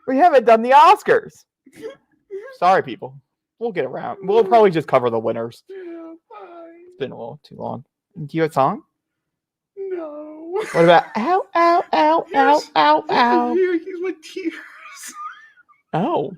We haven't done the Oscars. Sorry, people. We'll get around. We'll probably just cover the winners. Yeah, bye. It's been a little too long. Do you have a song? No. What about ow, ow, ow, ow, ow, ow? Here, here's my tears. Oh.